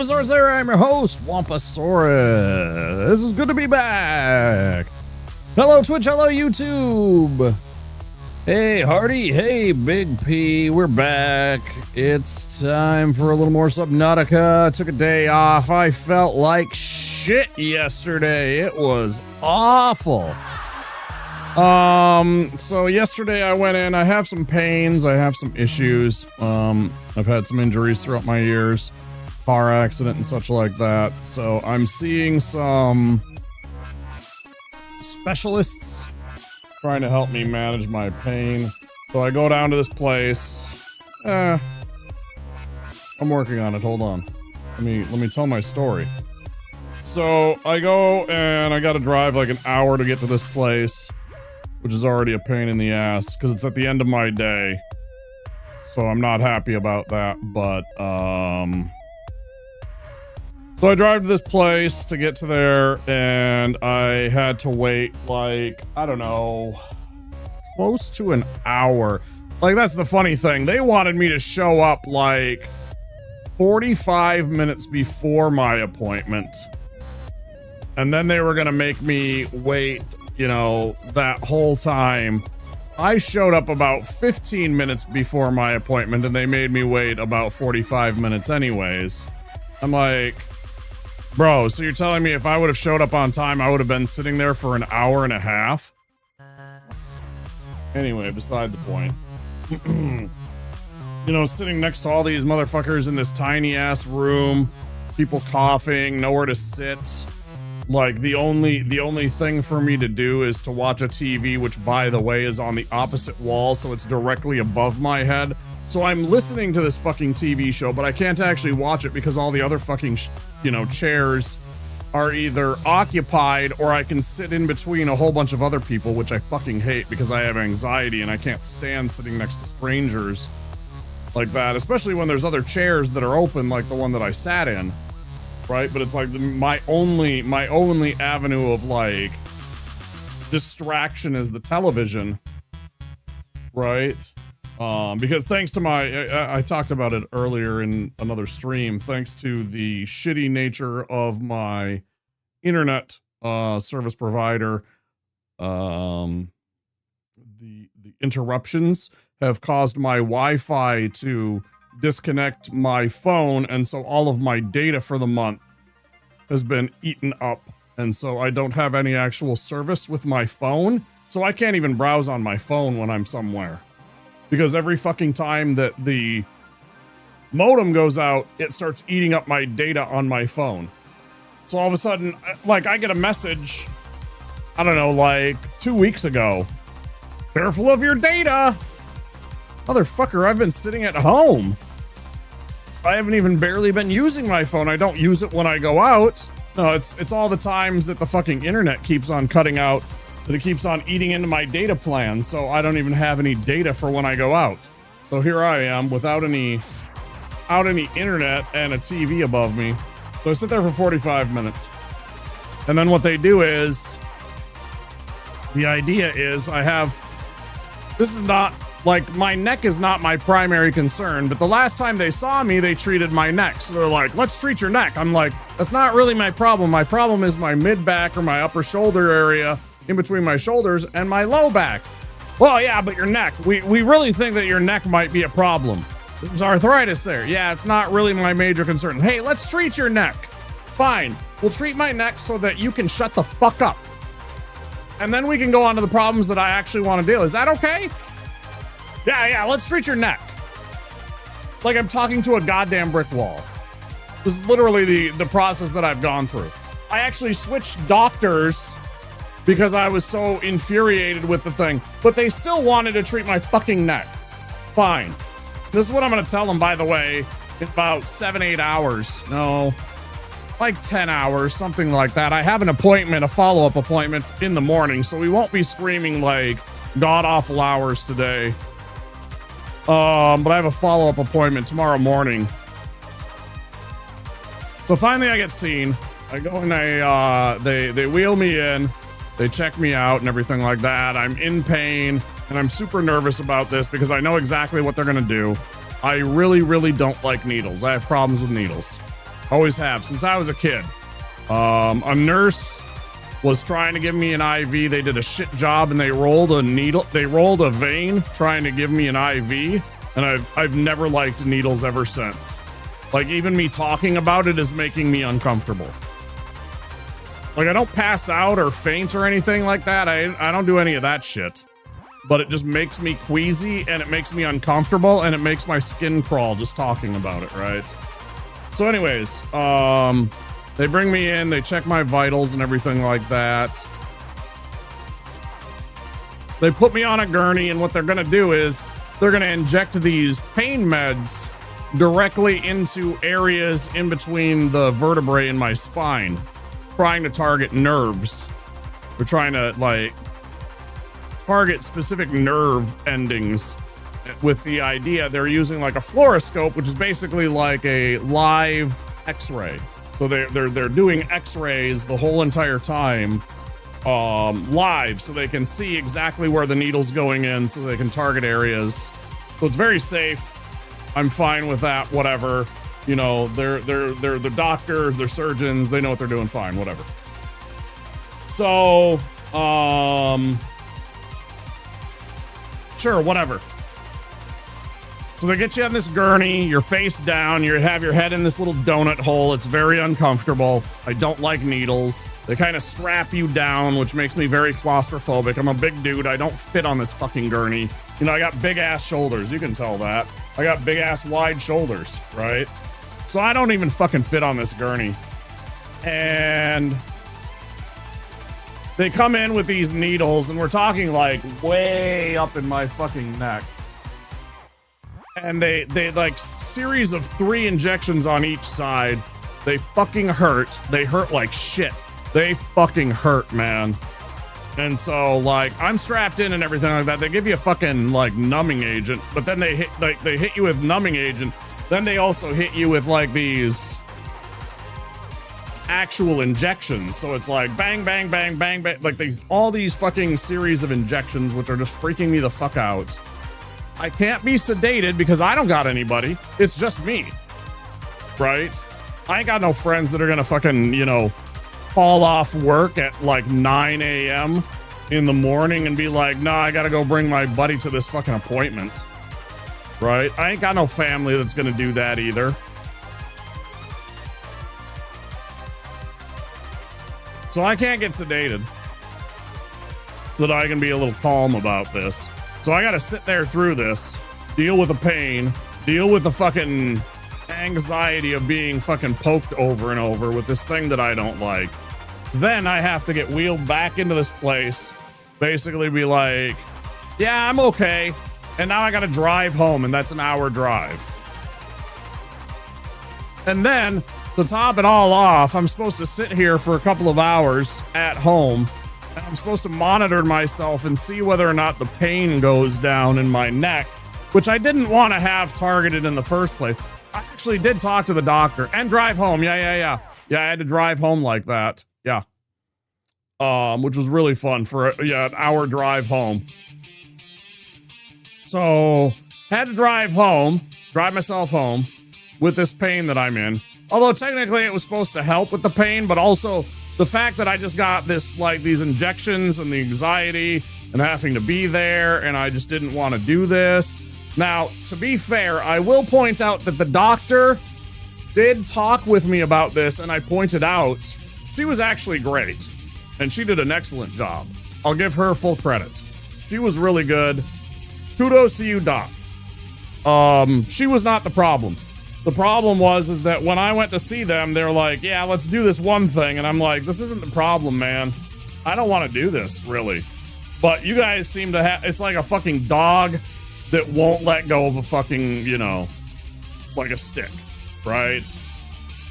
Wamposaurus there, I'm your host, Wamposaurus. This is good to be back. Hello Twitch, hello YouTube. Hey Hardy, hey Big P, we're back. It's time for a little more Subnautica. I took a day off. I felt like shit yesterday. It was awful. So yesterday I went in, I have some pains, I have some issues. I've had some injuries throughout my years, car accident and such like that. So I'm seeing some specialists trying to help me manage my pain. So I go down to this place. I'm working on it, hold on. Let me tell my story. So I go and I gotta drive like an hour to get to this place, which is already a pain in the ass because it's at the end of my day. So I'm not happy about that, but so I drive to this place to get to there, and I had to wait like, I don't know, close to an hour. Like, that's the funny thing. They wanted me to show up like 45 minutes before my appointment. And then they were gonna make me wait, you know, that whole time. I showed up about 15 minutes before my appointment, and they made me wait about 45 minutes anyways. I'm like, bro, so you're telling me if I would have showed up on time, I would have been sitting there for an hour and a half? Anyway, beside the point. You know, sitting next to all these motherfuckers in this tiny ass room, people coughing, nowhere to sit. Like, the only thing for me to do is to watch a TV, which, by the way, is on the opposite wall, so it's directly above my head. So I'm listening to this fucking TV show, but I can't actually watch it because all the other fucking, chairs are either occupied or I can sit in between a whole bunch of other people, which I fucking hate because I have anxiety and I can't stand sitting next to strangers like that, especially when there's other chairs that are open like the one that I sat in. Right, but it's like my only avenue of like distraction is the television, right? Because thanks to I talked about it earlier in another stream. Thanks to the shitty nature of my internet service provider, the interruptions have caused my Wi-Fi to disconnect my phone, and so all of my data for the month has been eaten up, and so I don't have any actual service with my phone, so I can't even browse on my phone when I'm somewhere, because every fucking time that the modem goes out, it starts eating up my data on my phone. So all of a sudden, like, I get a message, I don't know, like 2 weeks ago, careful of your data. Motherfucker, I've been sitting at home. I haven't even barely been using my phone. I don't use it when I go out. No, it's all the times that the fucking internet keeps on cutting out, that it keeps on eating into my data plan, so I don't even have any data for when I go out. So here I am without any internet and a TV above me. So I sit there for 45 minutes. And then what they do is, the idea is this is not, like, my neck is not my primary concern, but the last time they saw me, they treated my neck. So they're like, let's treat your neck. I'm like, that's not really my problem. My problem is my mid-back or my upper shoulder area in between my shoulders and my low back. Well, yeah, but your neck. We really think that your neck might be a problem. There's arthritis there. Yeah, it's not really my major concern. Hey, let's treat your neck. Fine. We'll treat my neck so that you can shut the fuck up. And then we can go on to the problems that I actually want to deal. Is that okay? Yeah, let's treat your neck. Like I'm talking to a goddamn brick wall. This is literally the process that I've gone through. I actually switched doctors because I was so infuriated with the thing, but they still wanted to treat my fucking neck. Fine. This is what I'm gonna tell them, by the way, in about 7-8 hours. No, like 10 hours, something like that. I have an appointment, a follow-up appointment in the morning, so we won't be screaming like god-awful hours today. But I have a follow-up appointment tomorrow morning. So finally I get seen. I go and they wheel me in. They check me out and everything like that. I'm in pain and I'm super nervous about this because I know exactly what they're gonna do. I really, really don't like needles. I have problems with needles. Always have, since I was a kid. A nurse was trying to give me an IV. They did a shit job and they rolled a vein trying to give me an IV. And I've never liked needles ever since. Like, even me talking about it is making me uncomfortable. Like, I don't pass out or faint or anything like that. I don't do any of that shit. But it just makes me queasy and it makes me uncomfortable and it makes my skin crawl just talking about it, right? So anyways, they bring me in, they check my vitals and everything like that. They put me on a gurney, and what they're gonna do is they're gonna inject these pain meds directly into areas in between the vertebrae in my spine, trying to target nerves. They're trying to, like, target specific nerve endings with the idea they're using like a fluoroscope, which is basically like a live x-ray. So they're doing x-rays the whole entire time live, so they can see exactly where the needle's going in, so they can target areas. So it's very safe. I'm fine with that, whatever. You know, they're the doctors, they're surgeons, they know what they're doing, fine, whatever. So sure, whatever. So they get you on this gurney, you're face down, you have your head in this little donut hole. It's very uncomfortable. I don't like needles. They kind of strap you down, which makes me very claustrophobic. I'm a big dude. I don't fit on this fucking gurney. You know, I got big ass shoulders. You can tell that. I got big ass wide shoulders, right? So I don't even fucking fit on this gurney. And they come in with these needles, and we're talking like way up in my fucking neck. And they like series of 3 injections on each side. They fucking hurt. They hurt like shit. They fucking hurt, man. And so, like, I'm strapped in and everything like that. They give you a fucking like numbing agent, but then they hit you with numbing agent. Then they also hit you with like these actual injections. So it's like bang, bang, bang, bang, bang. Like all these fucking series of injections, which are just freaking me the fuck out. I can't be sedated because I don't got anybody. It's just me, right? I ain't got no friends that are gonna fucking, you know, fall off work at like 9 a.m. in the morning and be like, nah, I gotta go bring my buddy to this fucking appointment, right? I ain't got no family that's gonna do that either. So I can't get sedated so that I can be a little calm about this. So I gotta sit there through this, deal with the pain, deal with the fucking anxiety of being fucking poked over and over with this thing that I don't like. Then I have to get wheeled back into this place, basically be like, yeah, I'm okay. And now I gotta drive home, and that's an hour drive. And then, to top it all off, I'm supposed to sit here for a couple of hours at home, and I'm supposed to monitor myself and see whether or not the pain goes down in my neck, which I didn't want to have targeted in the first place. I actually did talk to the doctor and drive home. Yeah, I had to drive home like that. Yeah. Which was really fun for an hour drive home. So, had to drive myself home with this pain that I'm in. Although technically it was supposed to help with the pain, but also the fact that I just got this, like, these injections and the anxiety and having to be there, and I just didn't want to do this. Now, to be fair, I will point out that the doctor did talk with me about this, and I pointed out she was actually great, and she did an excellent job. I'll give her full credit. She was really good. Kudos to you, Doc. She was not the problem. The problem is that when I went to see them, they're like, yeah, let's do this one thing. And I'm like, this isn't the problem, man. I don't want to do this, really. But you guys seem to have, it's like a fucking dog that won't let go of a fucking, you know, like a stick, right?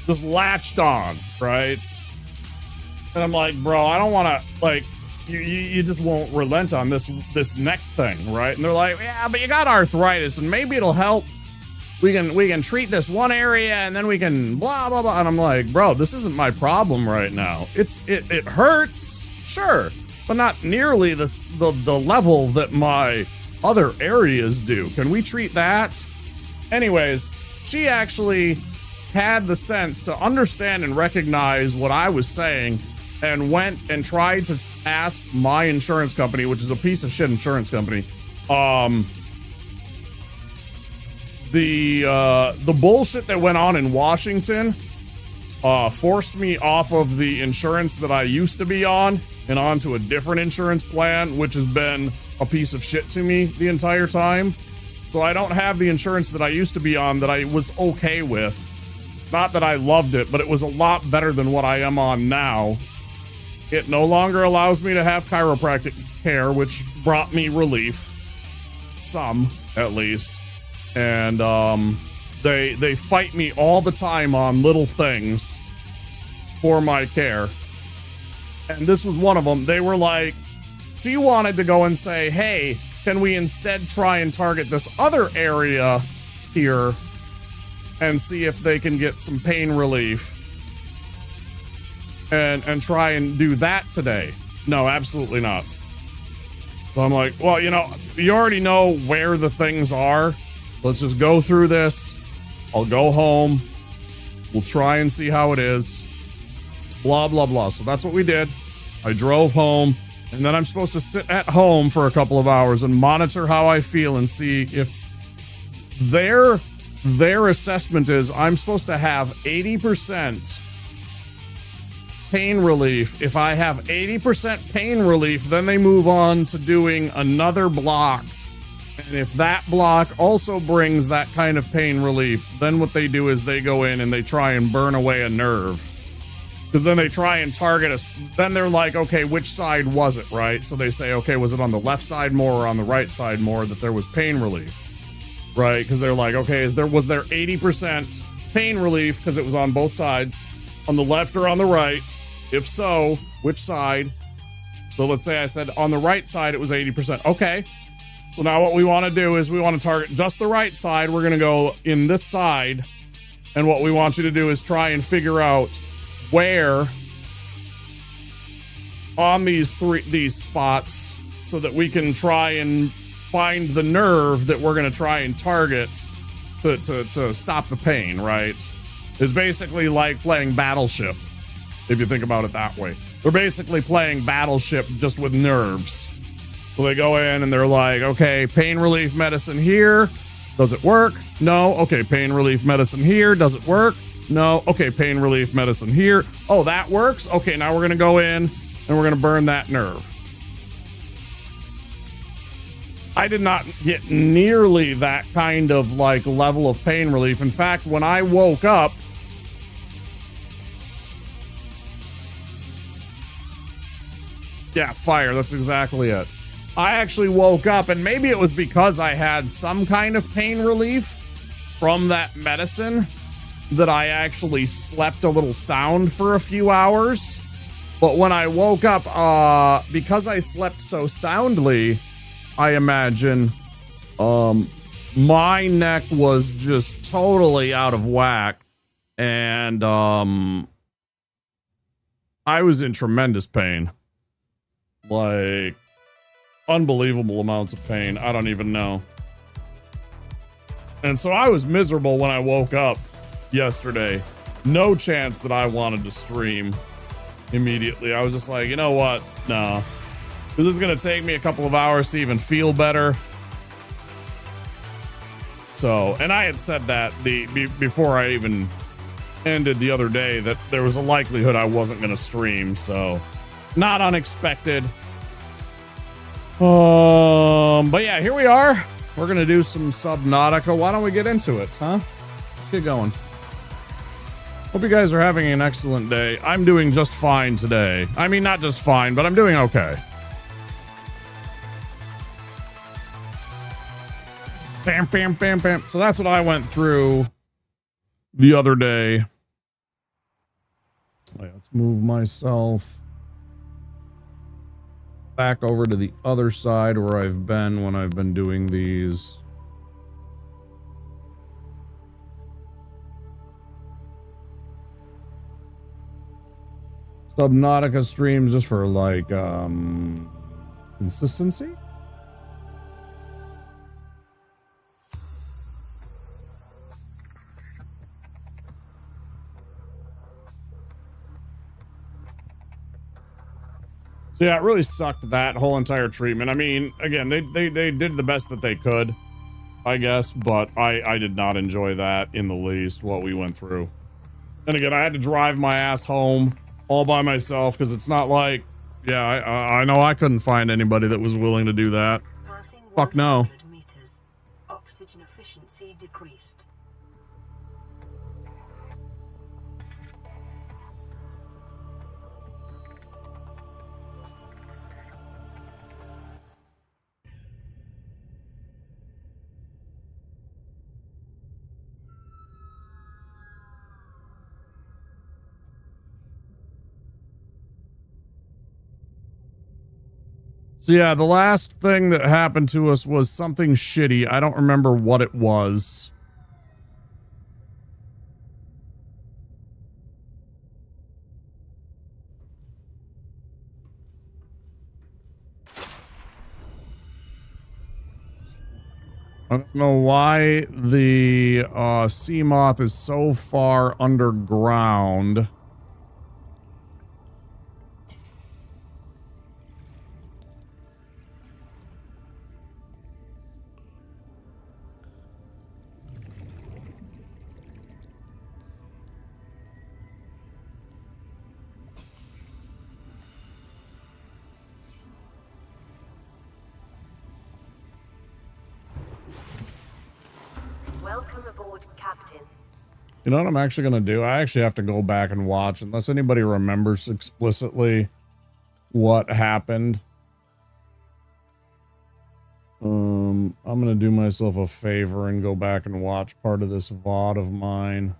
Just latched on, right? And I'm like, bro, I don't want to, like, you just won't relent on this neck thing, right? And they're like, yeah, but you got arthritis, and maybe it'll help. We can treat this one area, and then we can blah, blah, blah. And I'm like, bro, this isn't my problem right now. It hurts, sure, but not nearly the level that my other areas do. Can we treat that? Anyways, she actually had the sense to understand and recognize what I was saying and went and tried to ask my insurance company, which is a piece of shit insurance company, the bullshit that went on in Washington forced me off of the insurance that I used to be on and onto a different insurance plan, which has been a piece of shit to me the entire time. So I don't have the insurance that I used to be on that I was okay with. Not that I loved it, but it was a lot better than what I am on now. It no longer allows me to have chiropractic care, which brought me relief. Some, at least. And they fight me all the time on little things for my care. And this was one of them. They were like, she wanted to go and say, hey, can we instead try and target this other area here and see if they can get some pain relief and try and do that today? No, absolutely not. So I'm like, well, you know, you already know where the things are. Let's just go through this. I'll go home. We'll try and see how it is. Blah, blah, blah. So that's what we did. I drove home, and then I'm supposed to sit at home for a couple of hours and monitor how I feel and see if their assessment is I'm supposed to have 80% pain relief. If I have 80% pain relief, then they move on to doing another block. And if that block also brings that kind of pain relief, then what they do is they go in and they try and burn away a nerve. Because then they try and target us. Then they're like, okay, which side was it, right? So they say, okay, was it on the left side more or on the right side more that there was pain relief? Right? Because they're like, okay, was there 80% pain relief because it was on both sides, on the left or on the right? If so, which side? So let's say I said on the right side it was 80%. Okay. So now what we want to do is we want to target just the right side. We're going to go in this side. And what we want you to do is try and figure out where on these spots so that we can try and find the nerve that we're going to try and target to stop the pain, right? It's basically like playing Battleship, if you think about it that way. They're basically playing Battleship just with nerves. So they go in and they're like, okay, pain relief medicine here. Does it work? No. Okay, pain relief medicine here. Does it work? No. Okay, pain relief medicine here. Oh, that works? Okay, now we're going to go in and we're going to burn that nerve. I did not get nearly that kind of like level of pain relief. In fact, when I woke up, yeah, fire. That's exactly it. I actually woke up, and maybe it was because I had some kind of pain relief from that medicine that I actually slept a little sound for a few hours. But when I woke up, because I slept so soundly, I imagine, my neck was just totally out of whack, and I was in tremendous pain. Like, unbelievable amounts of pain. I don't even know. And so I was miserable when I woke up yesterday. No chance that I wanted to stream immediately. I was just like, you know what? No. This is going to take me a couple of hours to even feel better. So, and I had said that before I even ended the other day that there was a likelihood I wasn't going to stream. So, not unexpected. But yeah, here we are. We're gonna do some Subnautica. Why don't we get into it, huh? Let's get going. Hope you guys are having an excellent day. I'm doing just fine today. I mean, not just fine, but I'm doing okay. Bam, bam, bam, bam. So that's what I went through the other day. Let's move myself back over to the other side where I've been when I've been doing these. Subnautica streams just for like consistency. So yeah, it really sucked, that whole entire treatment. I mean, again, they did the best that they could, I guess, but I did not enjoy that in the least, what we went through. And again, I had to drive my ass home all by myself, because it's not like, yeah, I know I couldn't find anybody that was willing to do that. Fuck no. Meters. Oxygen efficiency decreased. So yeah, the last thing that happened to us was something shitty. I don't remember what it was. I don't know why the sea moth is so far underground. Welcome aboard, Captain. You know what I'm actually going to do? I actually have to go back and watch, unless anybody remembers explicitly what happened. I'm going to do myself a favor and go back and watch part of this VOD of mine.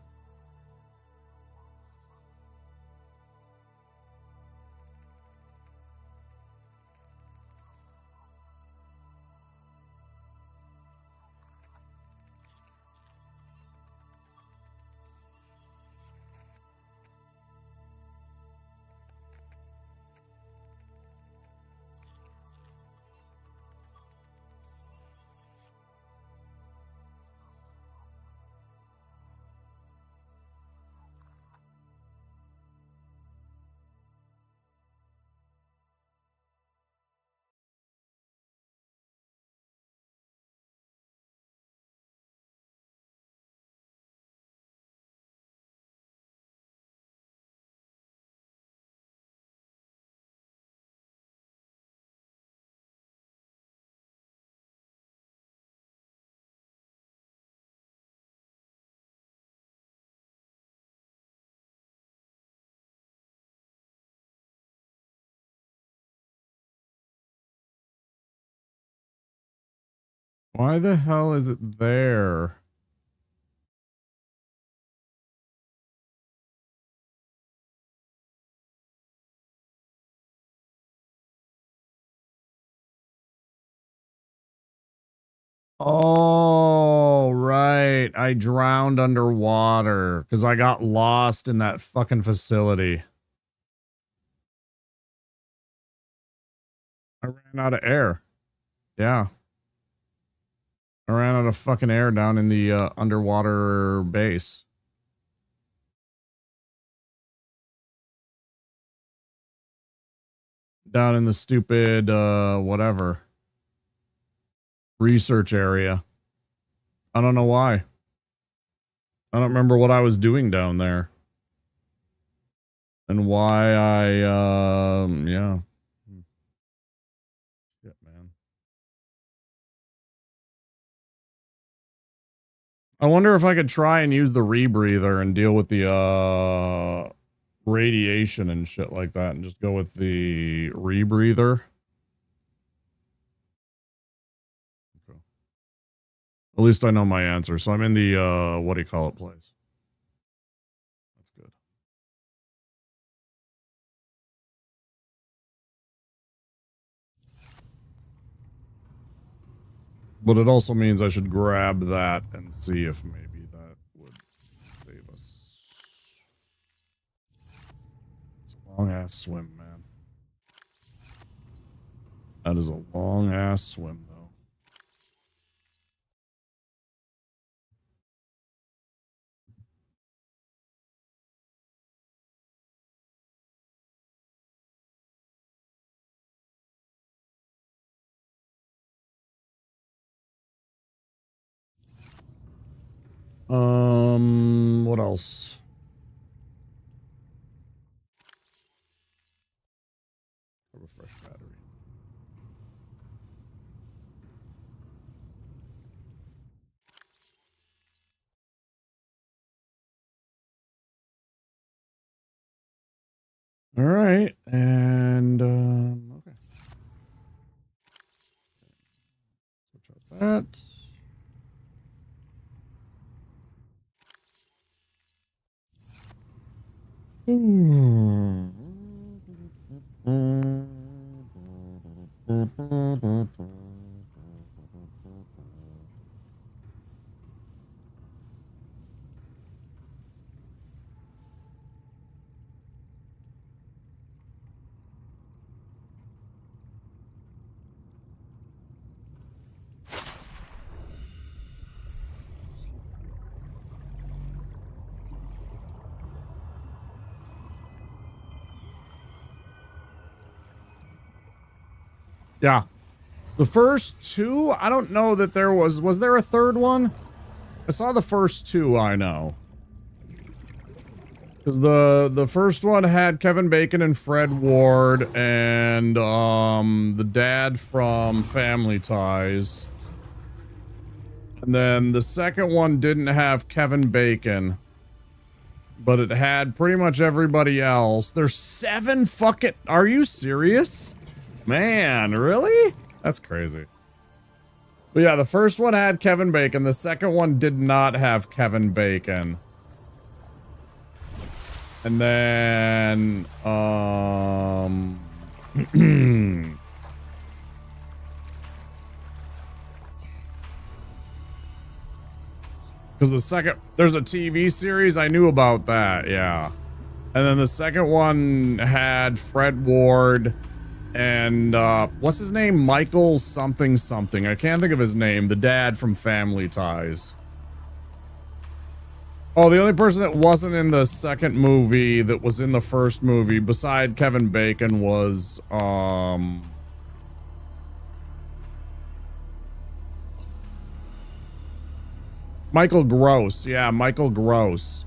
Why the hell is it there? Oh, right. I drowned underwater because I got lost in that fucking facility. I ran out of air. Yeah. I ran out of fucking air down in the underwater base. Down in the stupid, whatever. Research area. I don't know why. I don't remember what I was doing down there. And why yeah. Shit, man. I wonder if I could try and use the rebreather and deal with the, radiation and shit like that and just go with the rebreather. Okay. At least I know my answer. So I'm in the, what do you call it place. That's good. But it also means I should grab that and see if maybe that would save us. It's a long ass swim, man. That is a long ass swim, though. What else? Refresh battery. All right, and okay. Switch out that. Yeah. The first two, I don't know that there was there a third one? I saw the first two, I know. Because the first one had Kevin Bacon and Fred Ward and the dad from Family Ties. And then the second one didn't have Kevin Bacon, but it had pretty much everybody else. There's 7 fucking... Are you serious? Man, really? That's crazy. But yeah, the first one had Kevin Bacon. The second one did not have Kevin Bacon. And then, because the second, there's a TV series, I knew about that, yeah. And then the second one had Fred Ward and, what's his name? Michael something something. I can't think of his name. The dad from Family Ties. Oh, the only person that wasn't in the second movie that was in the first movie beside Kevin Bacon was, Michael Gross. Yeah, Michael Gross.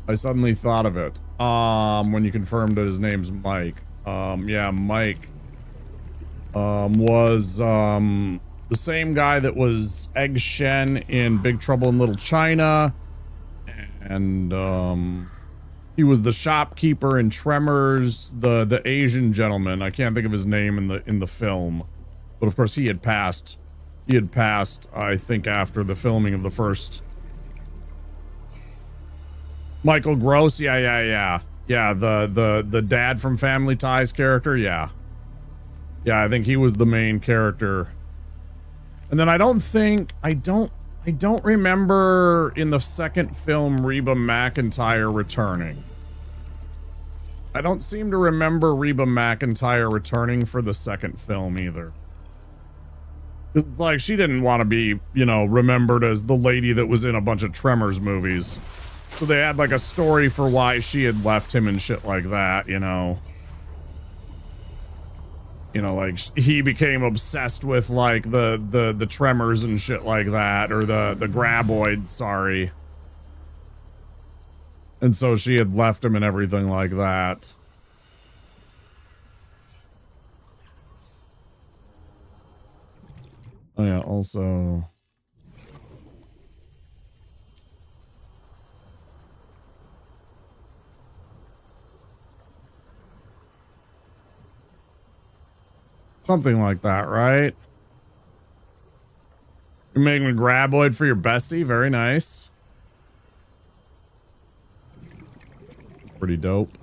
I suddenly thought of it. When you confirmed that his name's Mike. Yeah, Mike. Was, the same guy that was Egg Shen in Big Trouble in Little China. And, he was the shopkeeper in Tremors, the Asian gentleman. I can't think of his name in the film. But of course he had passed. He had passed, I think, after the filming of the first. Michael Gross, yeah. Yeah, the dad from Family Ties character, yeah. Yeah, I think he was the main character. And then I don't remember in the second film Reba McEntire returning. I don't seem to remember Reba McEntire returning for the second film either. Because it's like she didn't want to be, you know, remembered as the lady that was in a bunch of Tremors movies. So they had like a story for why she had left him and shit like that, you know. You know, like he became obsessed with like the Tremors and shit like that, or the Graboids, sorry. And so she had left him and everything like that. Oh yeah, also... Something like that, right? You're making a Graboid for your bestie? Very nice. Pretty dope.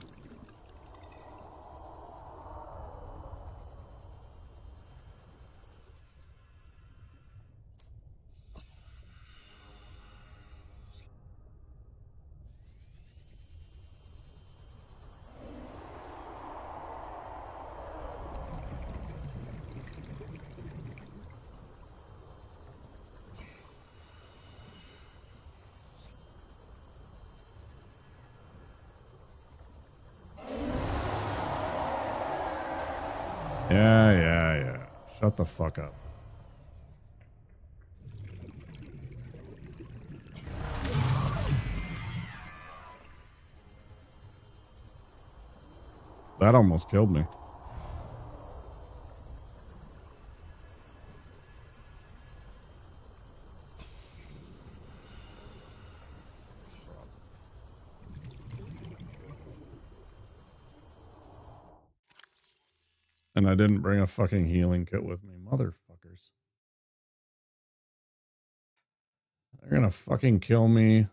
Yeah. Shut the fuck up. That almost killed me. And I didn't bring a fucking healing kit with me. Motherfuckers. They're gonna fucking kill me.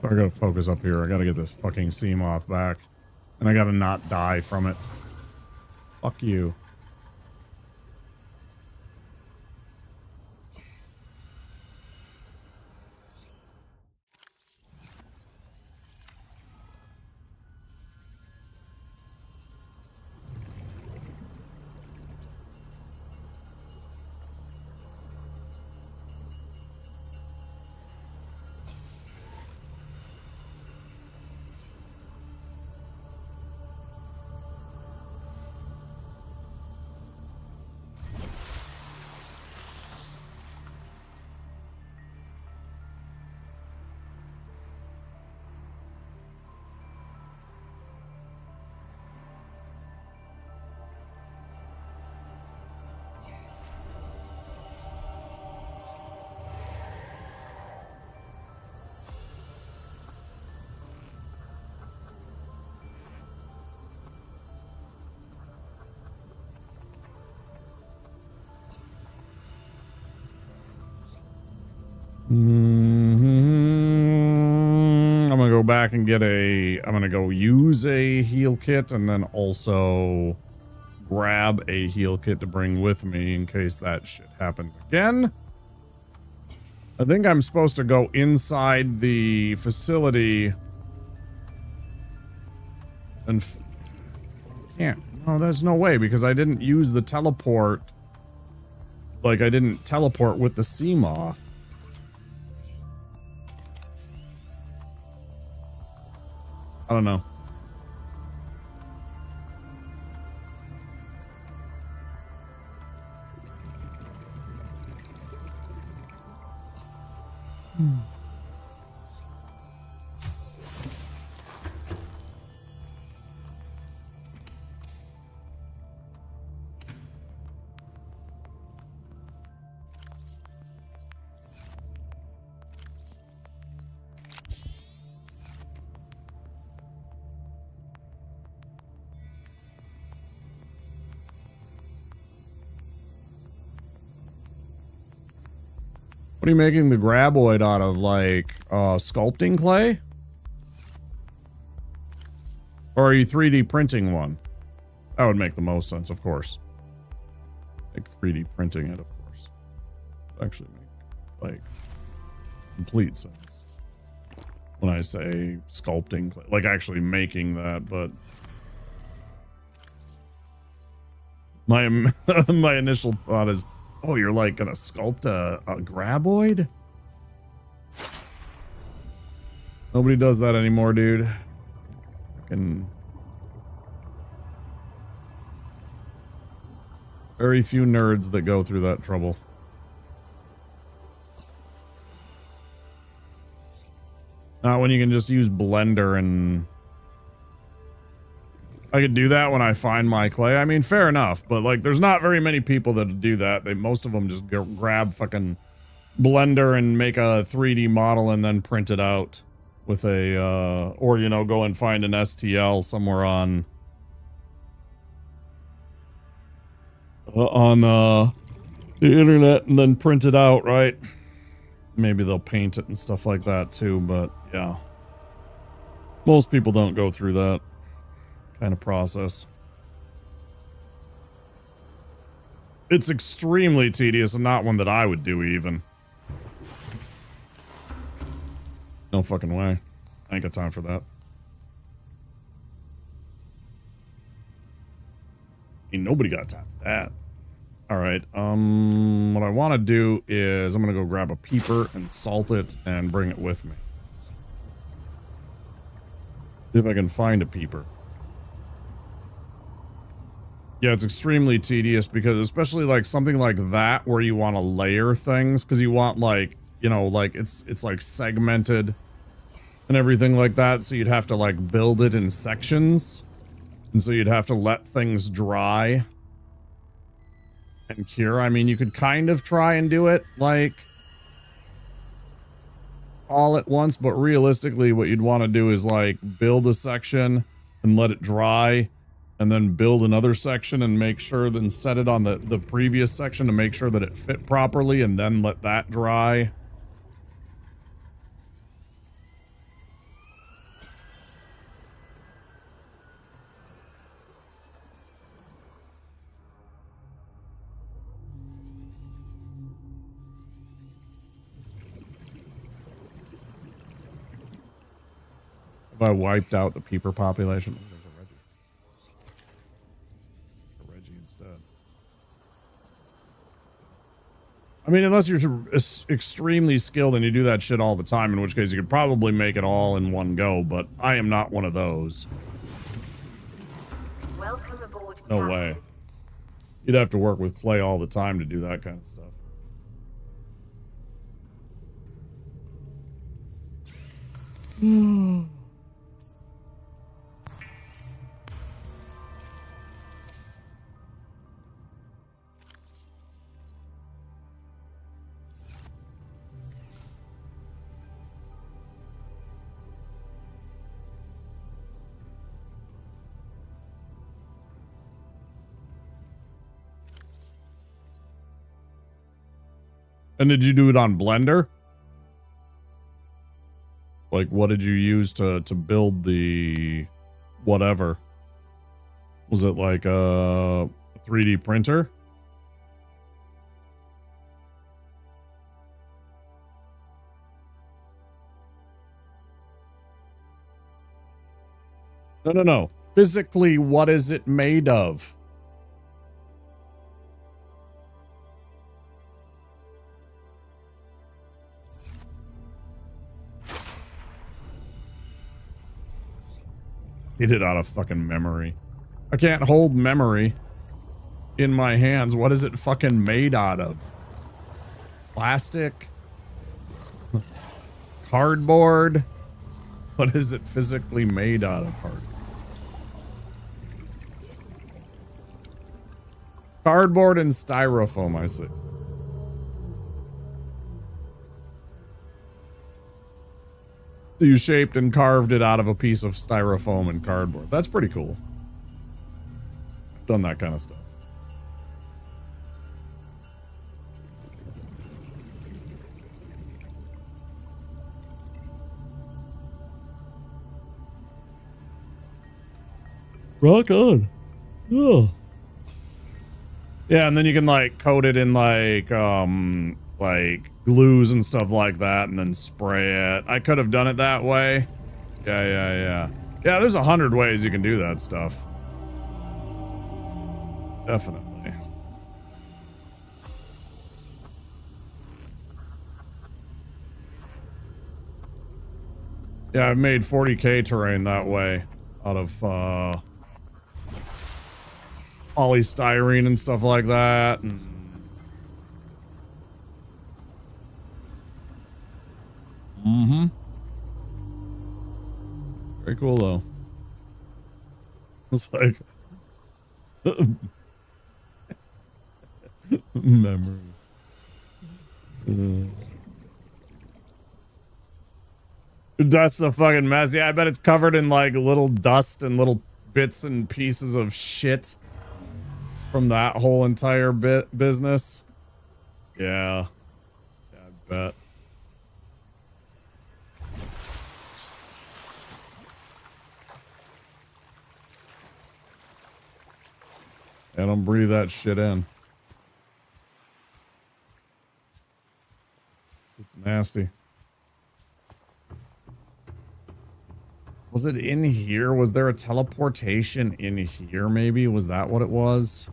I gotta focus up here. I gotta get this fucking sea moth back. And I gotta not die from it. Fuck you. I'm gonna go back and get I'm gonna go use a heal kit and then also grab a heal kit to bring with me in case that shit happens again. I think I'm supposed to go inside the facility and can't. No, there's no way because I didn't use the teleport. Like I didn't teleport with the sea moth. I don't know. What are you making the graboid out of? Like, sculpting clay? Or are you 3D printing one? That would make the most sense, of course. Like 3D printing it, of course. Actually make, like, complete sense. When I say sculpting clay. Like, actually making that, but... My initial thought is, oh, you're like gonna sculpt a graboid? Nobody does that anymore, dude. Fucking very few nerds that go through that trouble. Not when you can just use Blender and... I could do that when I find my clay. I mean, fair enough, but like, there's not very many people that do that. Most of them just grab fucking Blender and make a 3D model and then print it out with a, or, you know, go and find an STL somewhere on on the internet and then print it out, right? Maybe they'll paint it and stuff like that too, but yeah. Most people don't go through that kind of process. It's extremely tedious and not one that I would do even. No fucking way. I ain't got time for that. Ain't nobody got time for that. Alright, what I want to do is I'm gonna go grab a peeper and salt it and bring it with me. See if I can find a peeper. Yeah, it's extremely tedious because especially like something like that where you want to layer things because you want like, you know, like it's like segmented and everything like that, so you'd have to like build it in sections. And so you'd have to let things dry and cure. I mean, you could kind of try and do it like all at once, but realistically what you'd want to do is like build a section and let it dry and then build another section and make sure, then set it on the previous section to make sure that it fit properly and then let that dry. I wiped out the peeper population. Oh, there's a Reggie. A Reggie instead. I mean, unless you're extremely skilled and you do that shit all the time, in which case you could probably make it all in one go, but I am not one of those. Welcome aboard, No Captain. way. You'd have to work with clay all the time to do that kind of stuff. And did you do it on Blender? Like, what did you use to build the whatever? Was it like a 3D printer? No. Physically, what is it made of? Hit it out of fucking memory. I can't hold memory in my hands. What is it fucking made out of? Plastic? Cardboard? What is it physically made out of? Cardboard and styrofoam, I see. You shaped and carved it out of a piece of styrofoam and cardboard. That's pretty cool. I've done that kind of stuff. Rock on. Oh. Yeah, and then you can like coat it in like glues and stuff like that and then spray it. I could have done it that way. Yeah, there's 100 ways you can do that stuff. Definitely. Yeah, I've made 40k terrain that way out of polystyrene and stuff like that. And very cool though. It's like memory. That's the fucking mess. Yeah, I bet it's covered in like little dust and little bits and pieces of shit. from that whole entire business. Yeah. Yeah, I bet. I don't breathe that shit in. It's nasty. Was it in here? Was there a teleportation in here maybe? Was that what it was?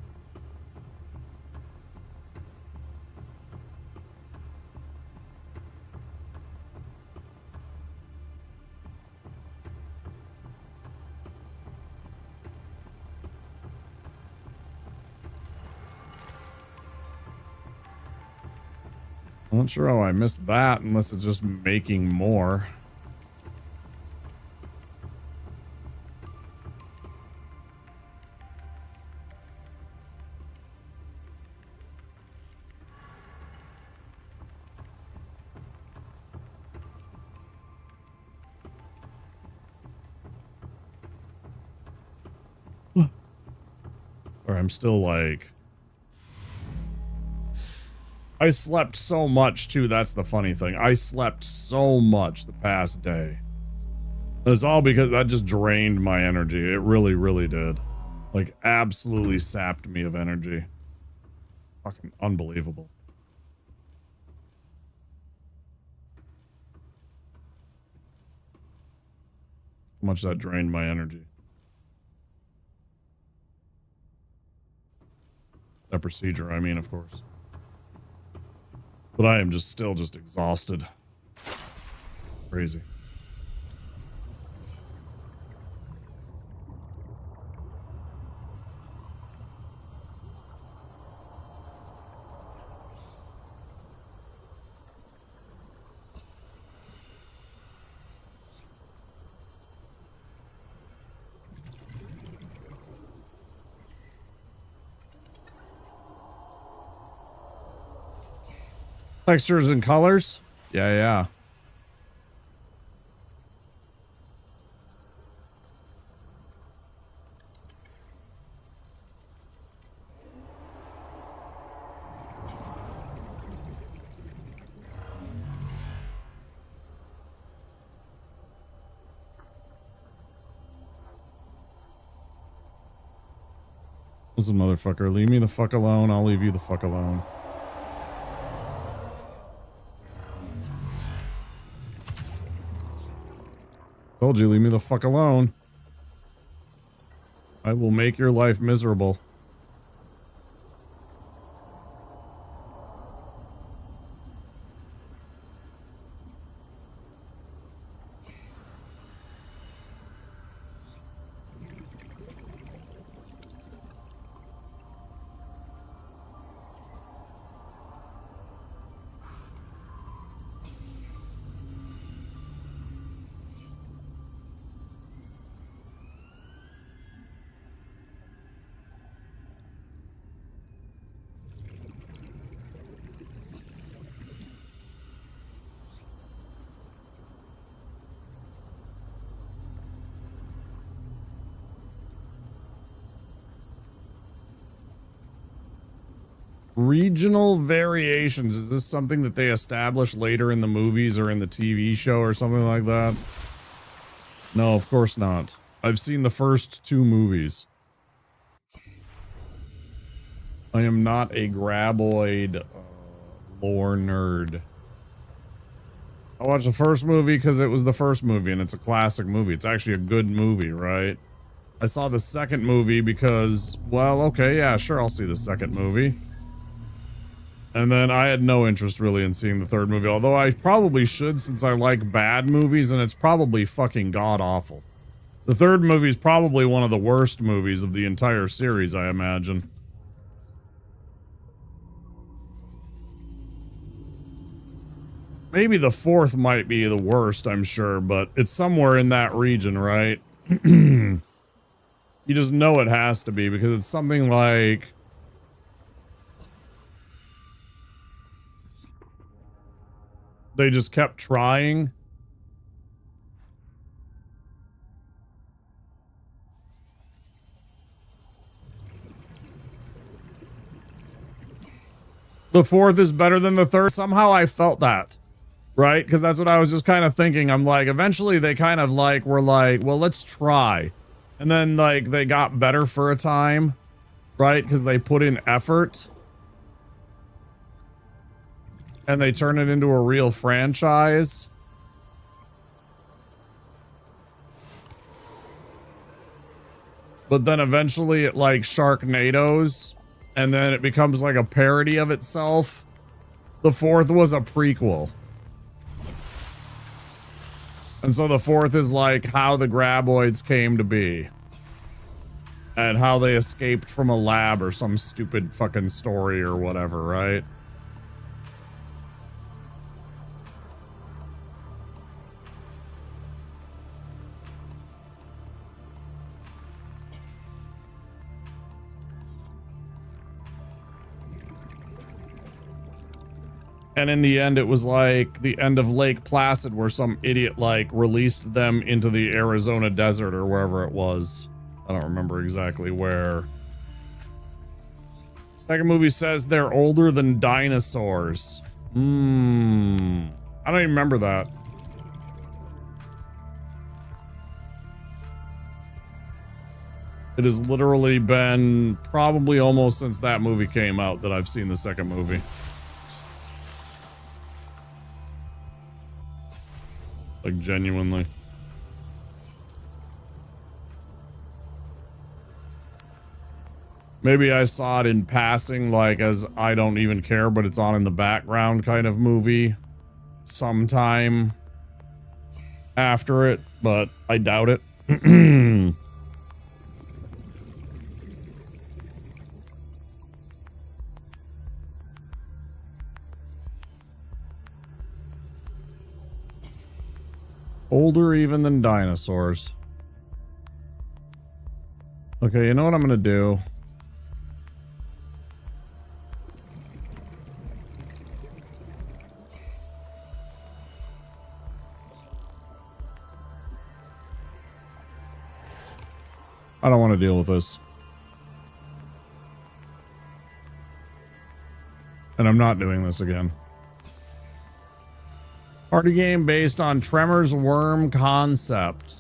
I'm not sure how I missed that unless it's just making more. Or I'm still like... I slept so much too, that's the funny thing. I slept so much the past day. It's all because that just drained my energy. It really, really did. Like, absolutely sapped me of energy. Fucking unbelievable. How much that drained my energy. That procedure, I mean, of course. But I am just still just exhausted. Crazy. Textures and colors? Yeah, yeah. Listen, motherfucker, leave me the fuck alone. I'll leave you the fuck alone. Told you, leave me the fuck alone. I will make your life miserable. Regional variations. Is this something that they establish later in the movies or in the TV show or something like that? No, of course not. I've seen the first two movies. I am not a graboid lore nerd. I watched the first movie because it was the first movie and it's a classic movie. It's actually a good movie, right? I saw the second movie because, well, okay, yeah, sure, I'll see the second movie. And then I had no interest really in seeing the third movie, although I probably should since I like bad movies and it's probably fucking god-awful. The third movie is probably one of the worst movies of the entire series, I imagine. Maybe the fourth might be the worst, I'm sure, but it's somewhere in that region, right? You just know it has to be because it's something like... They just kept trying. the fourth is better than the third. Somehow I felt that, right? Because that's what I was just kind of thinking. I'm like, eventually they kind of like were like, well, let's try. And then like they got better for a time, right? Because they put in effort. And they turn it into a real franchise. But then eventually it like Sharknadoes. And then it becomes like a parody of itself. The fourth was a prequel. And so the fourth is like how the graboids came to be. And how they escaped from a lab or some stupid fucking story or whatever, right? And in the end, it was like the end of Lake Placid where some idiot like released them into the Arizona desert or wherever it was. I don't remember exactly where. Second movie says they're older than dinosaurs. I don't even remember that. It has literally been probably almost since that movie came out that I've seen the second movie. Like, genuinely. Maybe I saw it in passing, like, as I don't even care, but it's on in the background kind of movie sometime after it, but I doubt it. Older even than dinosaurs. Okay, you know what I'm gonna do? I don't want to deal with this. And I'm not doing this again. Party game based on Tremor's worm concept.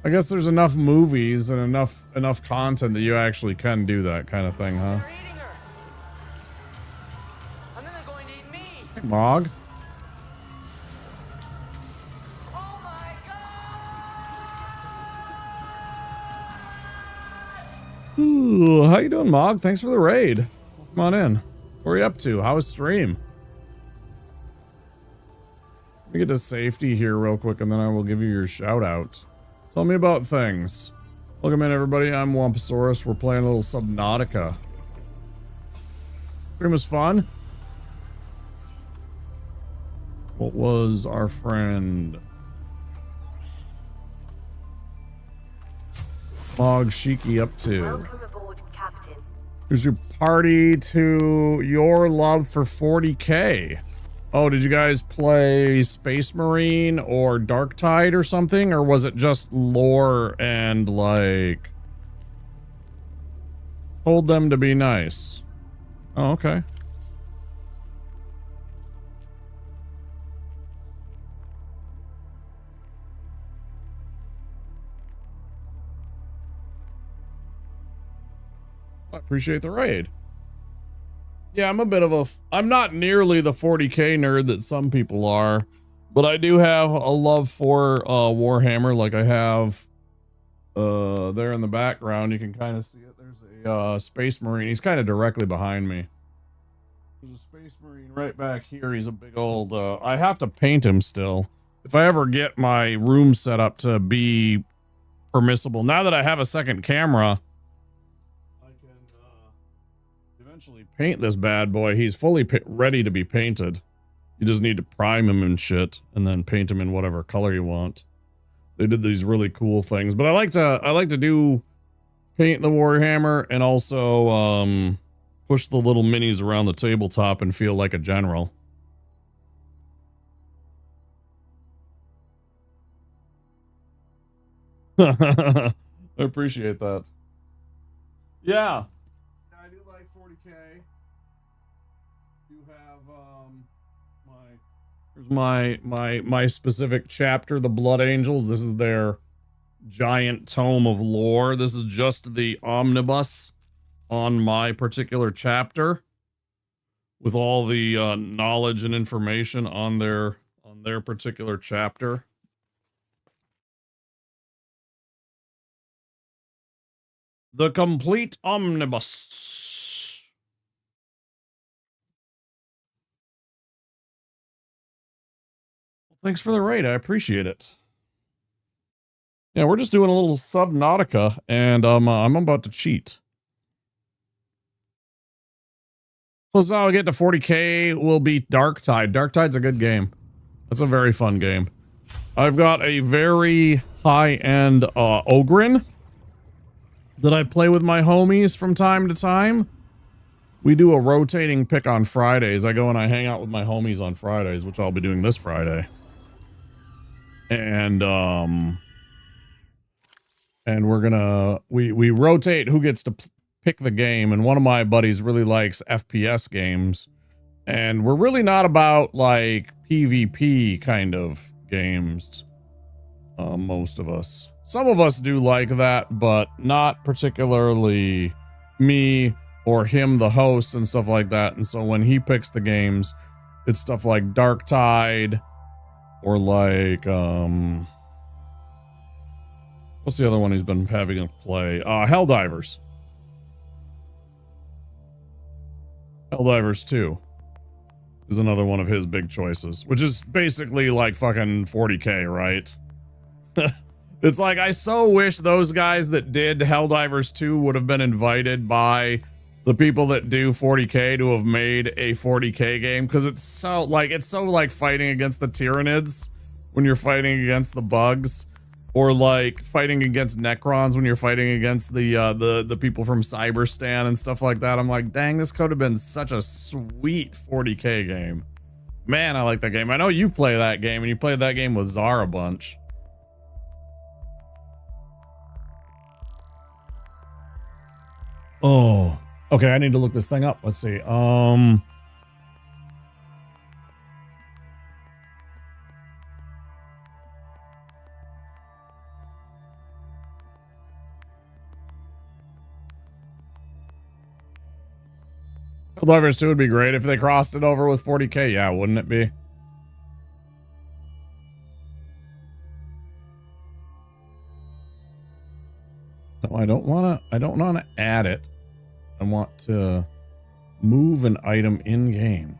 I guess there's enough movies and enough content that you actually can do that kind of thing, huh? And then they're going to eat me. Mog? Oh my god! Ooh, how you doing, Mog? Thanks for the raid. Come on in. What are you up to? How was stream? Let me get to safety here real quick and then I will give you your shout out. Tell me about things. Welcome in, everybody. I'm Wamposaurus. We're playing a little Subnautica. Stream was fun. What was our friend Mog Shiki up to? Welcome aboard, Captain. Here's your party to your love for 40k. Oh, did you guys play Space Marine or Dark Tide or something? Or was it just lore and like told them to be nice? Oh, okay. I appreciate the raid. Yeah, I'm a bit of a... I'm not nearly the 40k nerd that some people are, but I do have a love for Warhammer, like I have there in the background. You can kind of see it. There's a Space Marine. He's kind of directly behind me. There's a Space Marine right back here. He's a big old... I have to paint him still. If I ever get my room set up to be permissible. Now that I have a second camera... eventually paint this bad boy. He's fully ready to be painted. You just need to prime him and shit and then paint him in whatever color you want. They did these really cool things, but I like to do paint the Warhammer and also push the little minis around the tabletop and feel like a general. I appreciate that. Yeah. I 40K. You have my specific chapter, the Blood Angels. This is their giant tome of lore. This is just the omnibus on my particular chapter, with all the knowledge and information on their particular chapter. The complete omnibus. Thanks for the raid. I appreciate it. Yeah, we're just doing a little Subnautica, and I'm about to cheat. Plus, I'll get to 40K. We'll beat Darktide. Darktide's a good game. That's a very fun game. I've got a very high-end Ogren that I play with my homies from time to time. We do a rotating pick on Fridays. I go and I hang out with my homies on Fridays, which I'll be doing this Friday. And we're gonna we rotate who gets to pick the game, and one of my buddies really likes FPS games, and we're really not about like PvP kind of games. Most of us. Some of us do like that, but not particularly me or him, the host, and stuff like that. And so when he picks the games, it's stuff like Darktide or like what's the other one he's been having us play? Helldivers. Helldivers 2 is another one of his big choices, which is basically like fucking 40K, right? It's like, I so wish those guys that did Helldivers 2 would have been invited by the people that do 40K to have made a 40K game, because it's so like fighting against the Tyranids when you're fighting against the bugs, or like fighting against Necrons when you're fighting against the people from Cyberstan and stuff like that. I'm like, dang, this could have been such a sweet 40K game. Man, I like that game. I know you play that game, and you played that game with Zara a bunch. Oh, okay, I need to look this thing up. Let's see. Helldivers 2 would be great if they crossed it over with 40K. Yeah, wouldn't it be? No, I don't want to add it. I want to move an item in game.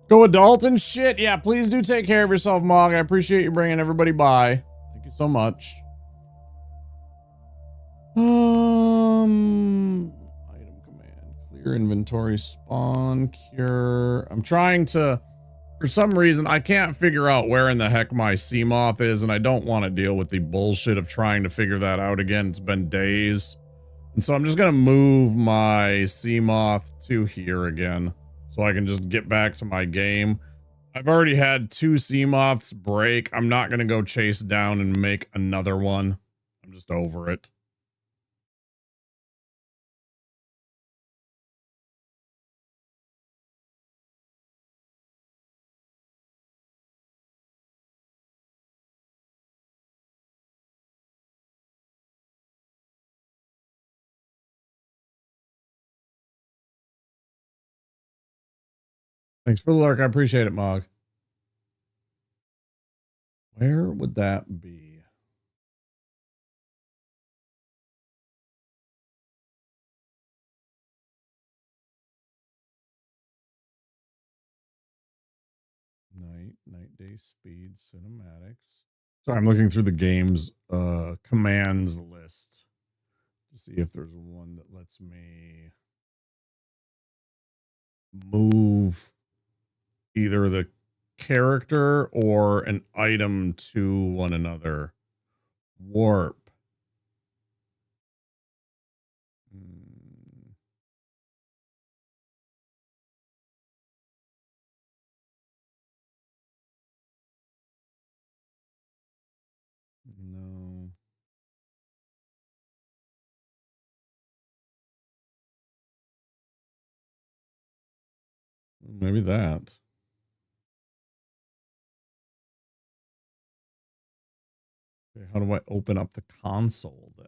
Go adult and shit. Yeah, please do take care of yourself, Mog. I appreciate you bringing everybody by. Thank you so much. Item command. Clear inventory, spawn, cure. I'm trying to, for some reason, I can't figure out where in the heck my Seamoth is, and I don't want to deal with the bullshit of trying to figure that out again. It's been days. And so I'm just going to move my Seamoth to here again, so I can just get back to my game. I've already had 2 Seamoths break. I'm not going to go chase down and make another one. I'm just over it. Thanks for the lurk. I appreciate it, Mog. Where would that be? Night, day, speed, cinematics. Sorry, I'm looking through the game's commands list to see if there's one that lets me move either the character or an item to one another. Warp. Maybe that. Okay, how do I open up the console then?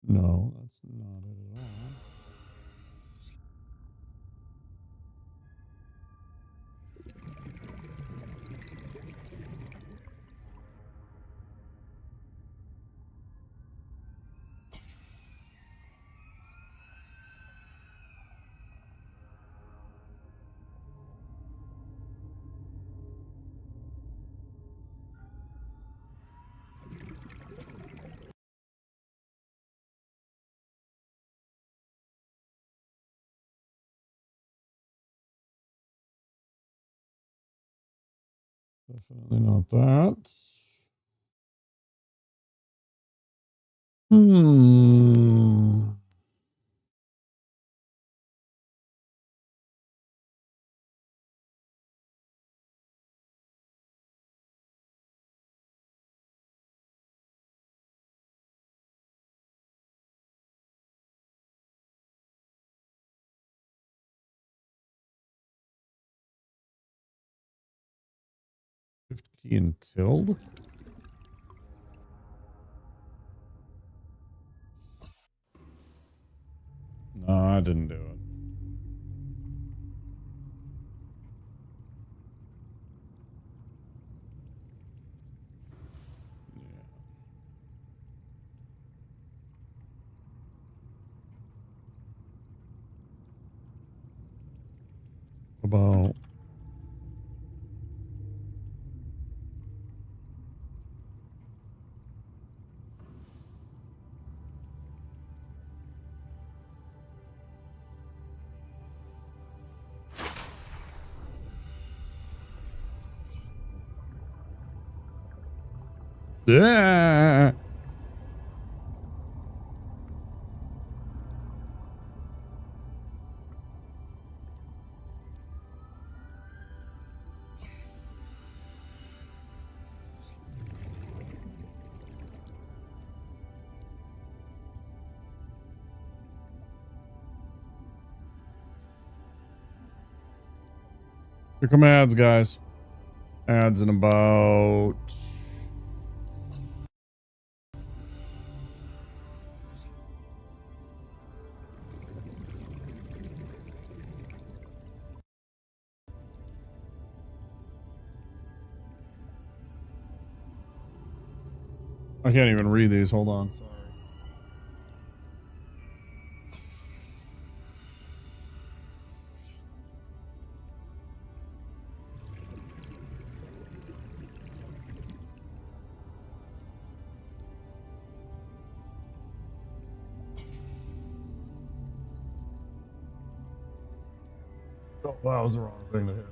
No, that's not it at all. Definitely not that. Hmm. Shift key and tilde? No, I didn't do it. Yeah. About yeah. Here come ads, guys. Ads in about. I can't even read these. Hold on. Sorry. Oh, wow, that was the wrong thing to hit.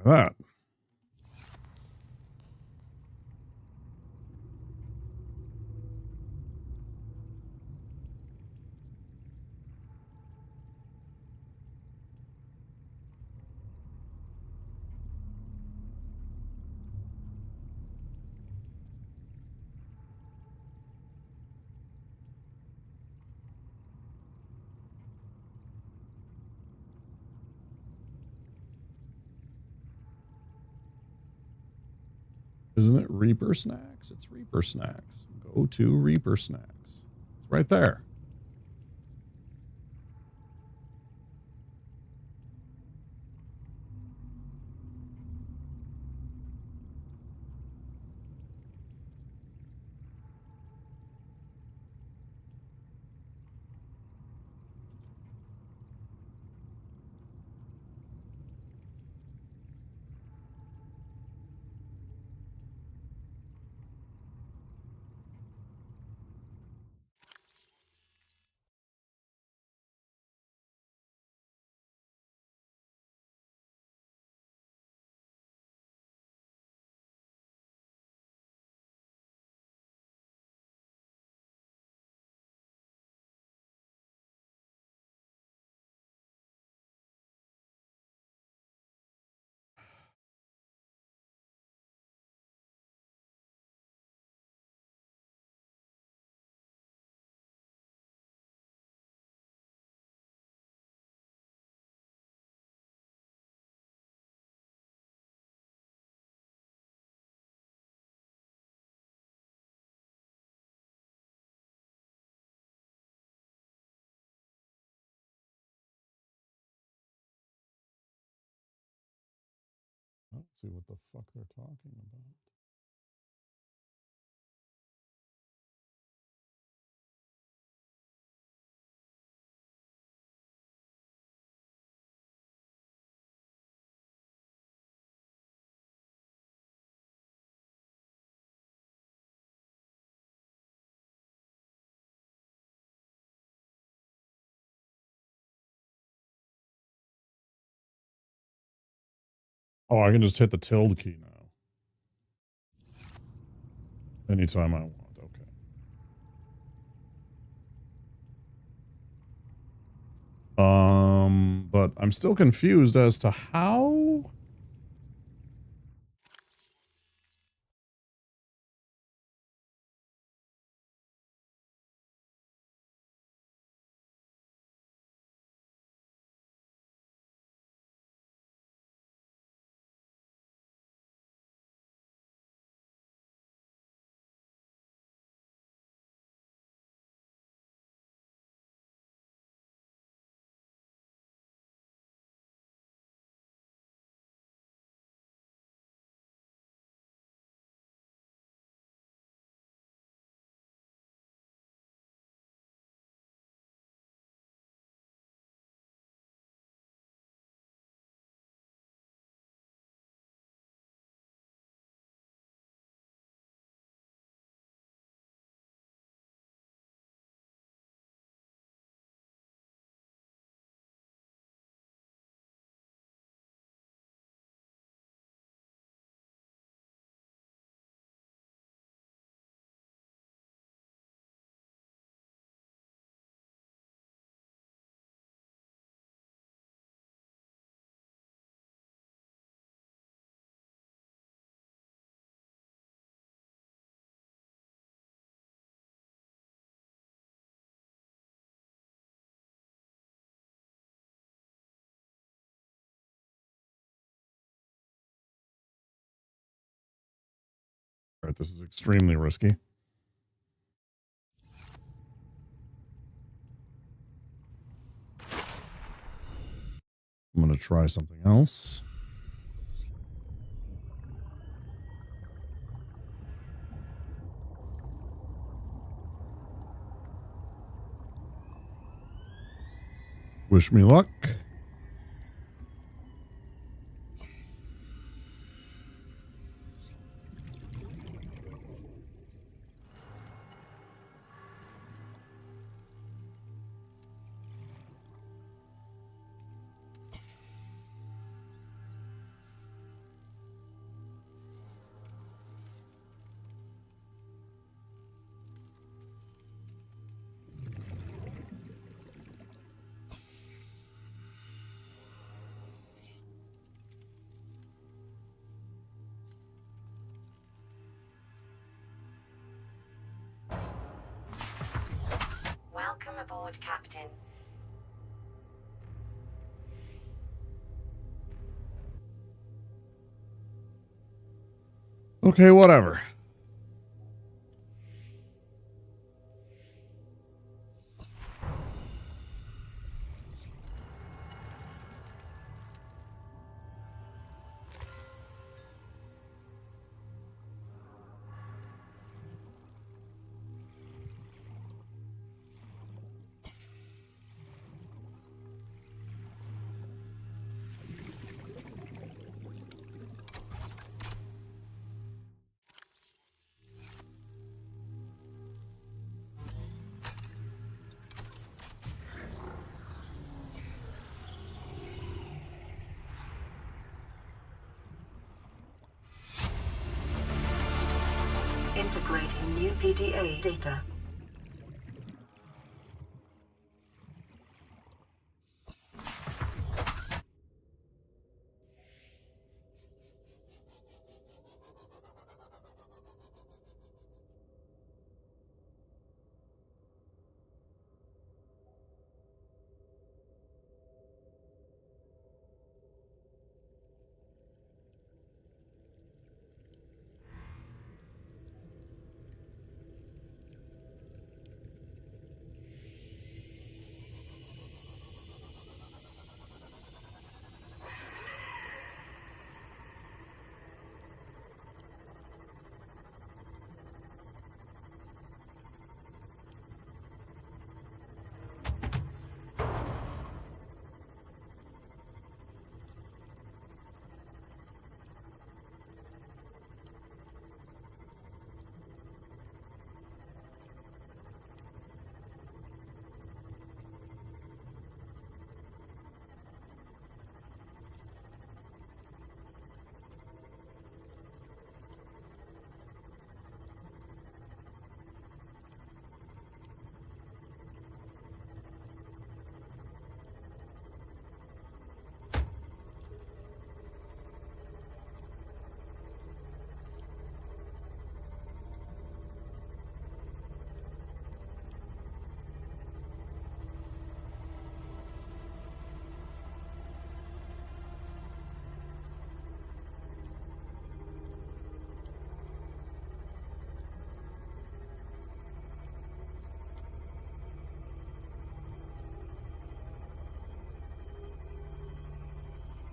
that. Isn't it Reaper Snacks? It's Reaper Snacks. Go to Reaper Snacks. It's right there. Let's see what the fuck they're talking about. Oh, I can just hit the tilde key now. Anytime I want. Okay. But I'm still confused as to how. All right, this is extremely risky. I'm going to try something else. Wish me luck. aboard, Captain. Okay, whatever. Integrating new PDA data.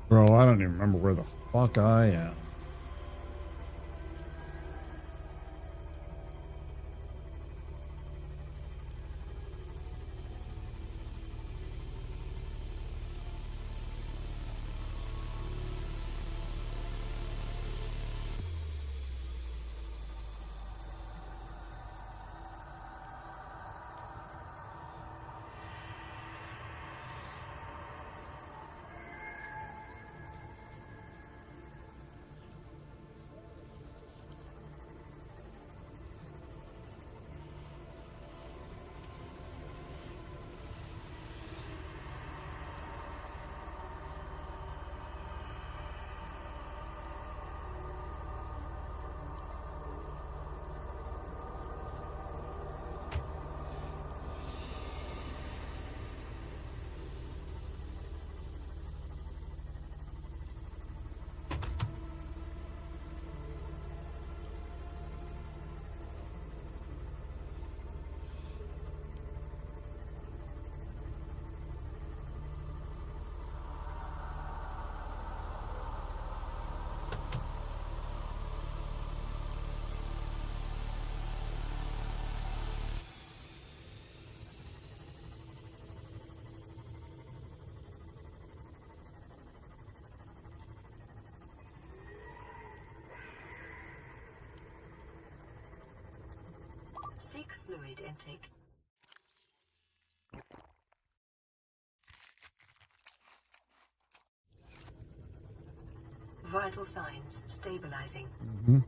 Bro, I don't even remember where the fuck I am. Seek fluid intake. Vital signs stabilizing. Mm-hmm.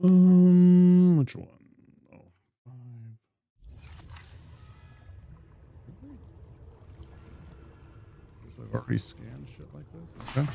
Which one? Oh, 5. Really? Guess I've already scanned shit like this. Okay.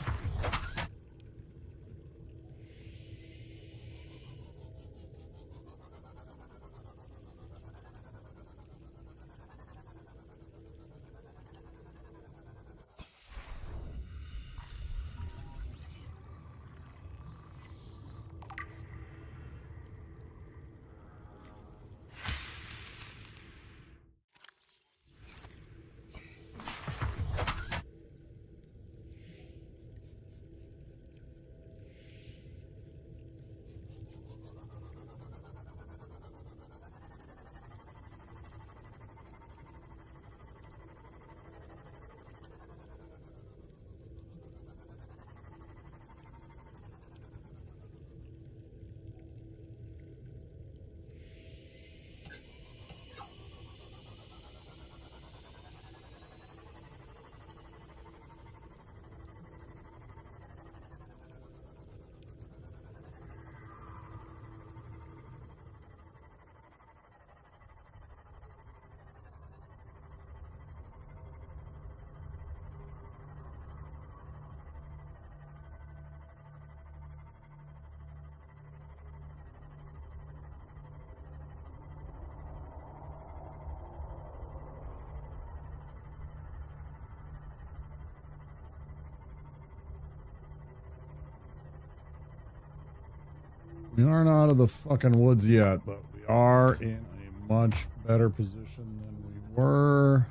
We aren't out of the fucking woods yet, but we are in a much better position than we were.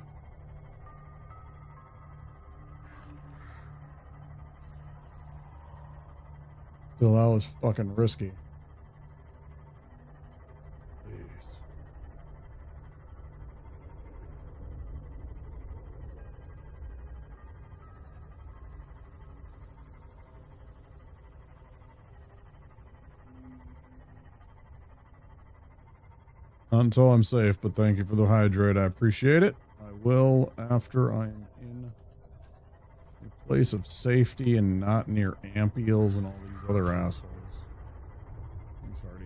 Still, that was fucking risky. Jeez. Not until I'm safe, but thank you for the hydrate. I appreciate it. I will after I am in a place of safety and not near amp-eels and all these other assholes. Thanks, Hardy.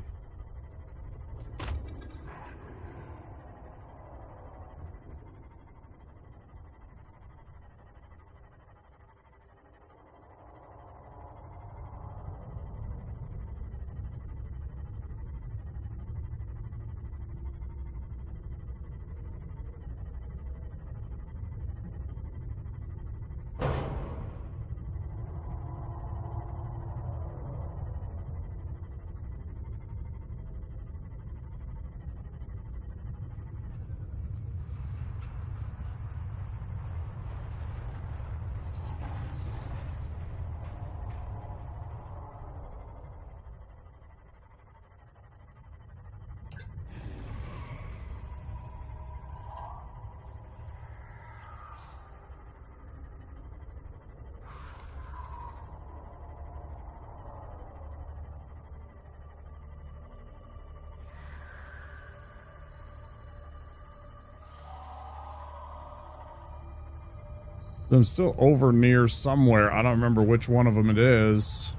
I'm still over near somewhere. I don't remember which one of them it is.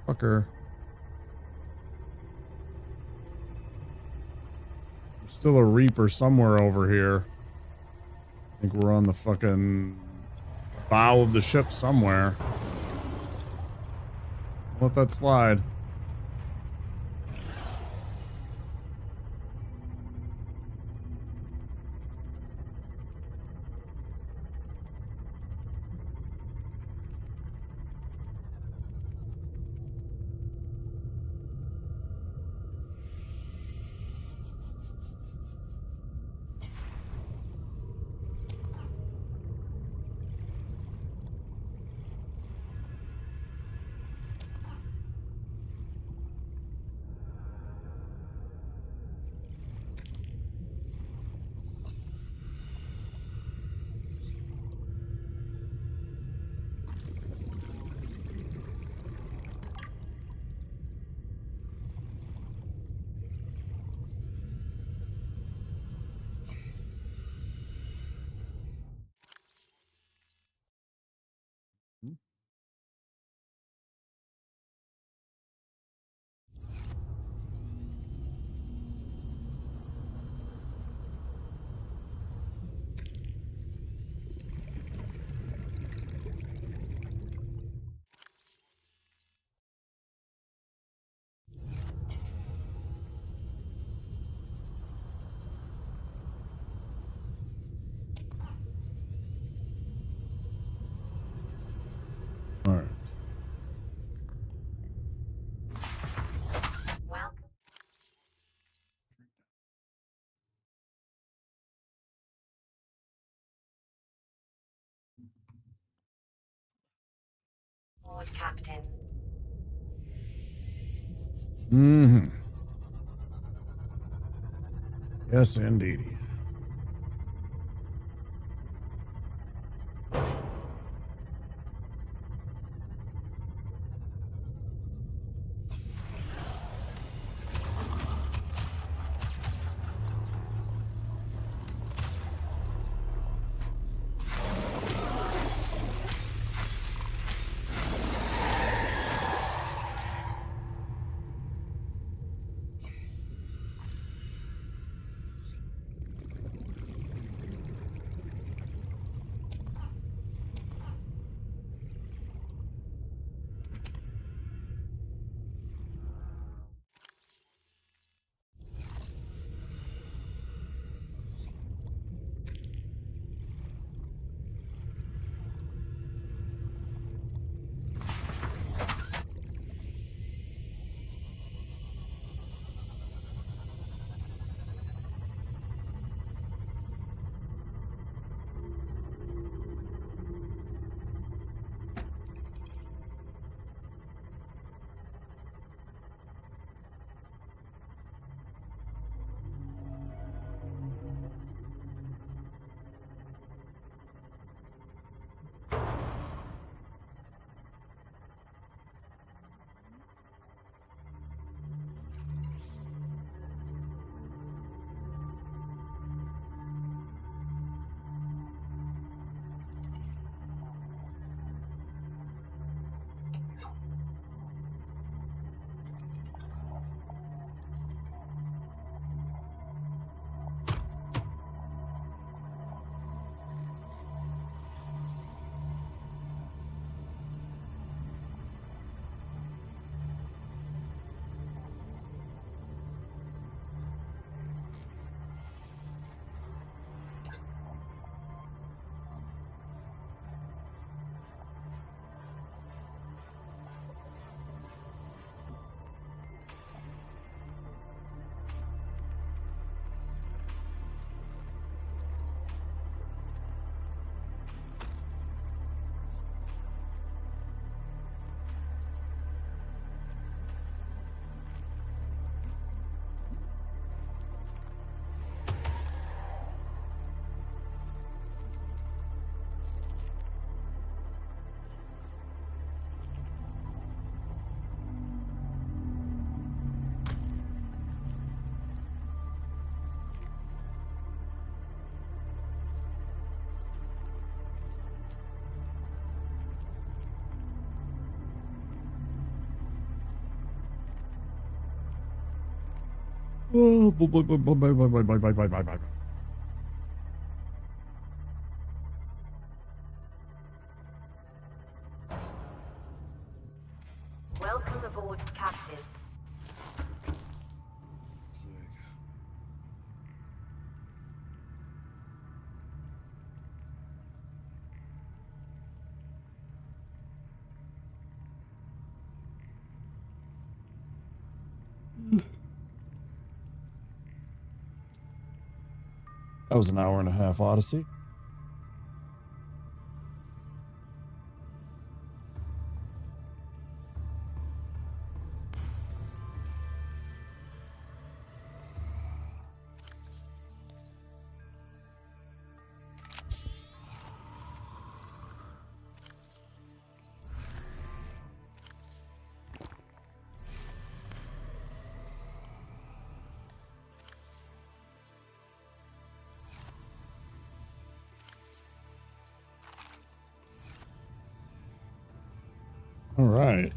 Fucker. There's still a Reaper somewhere over here. I think we're on the fucking bow of the ship somewhere. Let that slide. aboard, Captain. Mm-hmm. Yes, indeed. Oh, boy, boy, boy, boy, boy, boy, boy, boy, boy, boy, boy, boy. Welcome aboard, Captain. That was an hour and a half odyssey. All right.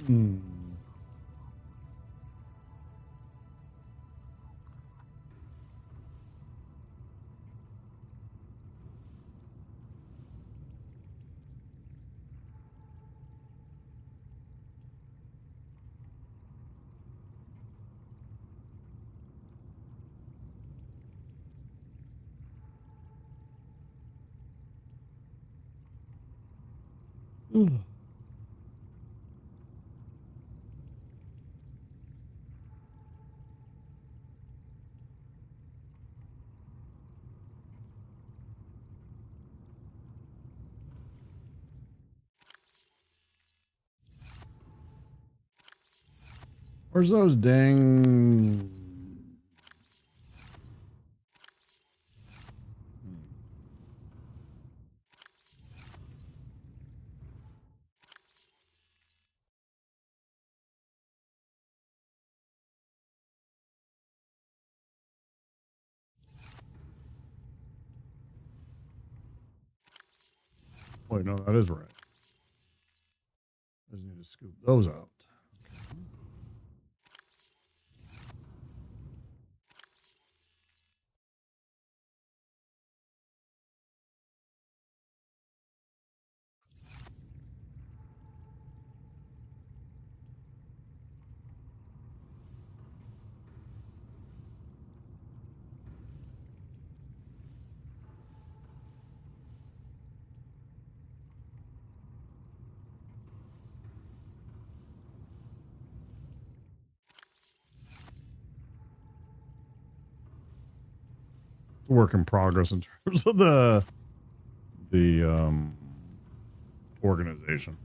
Hmm. Where's those dang... Wait, no, that is right. I just need to scoop those out. It's a work in progress in terms of the organization.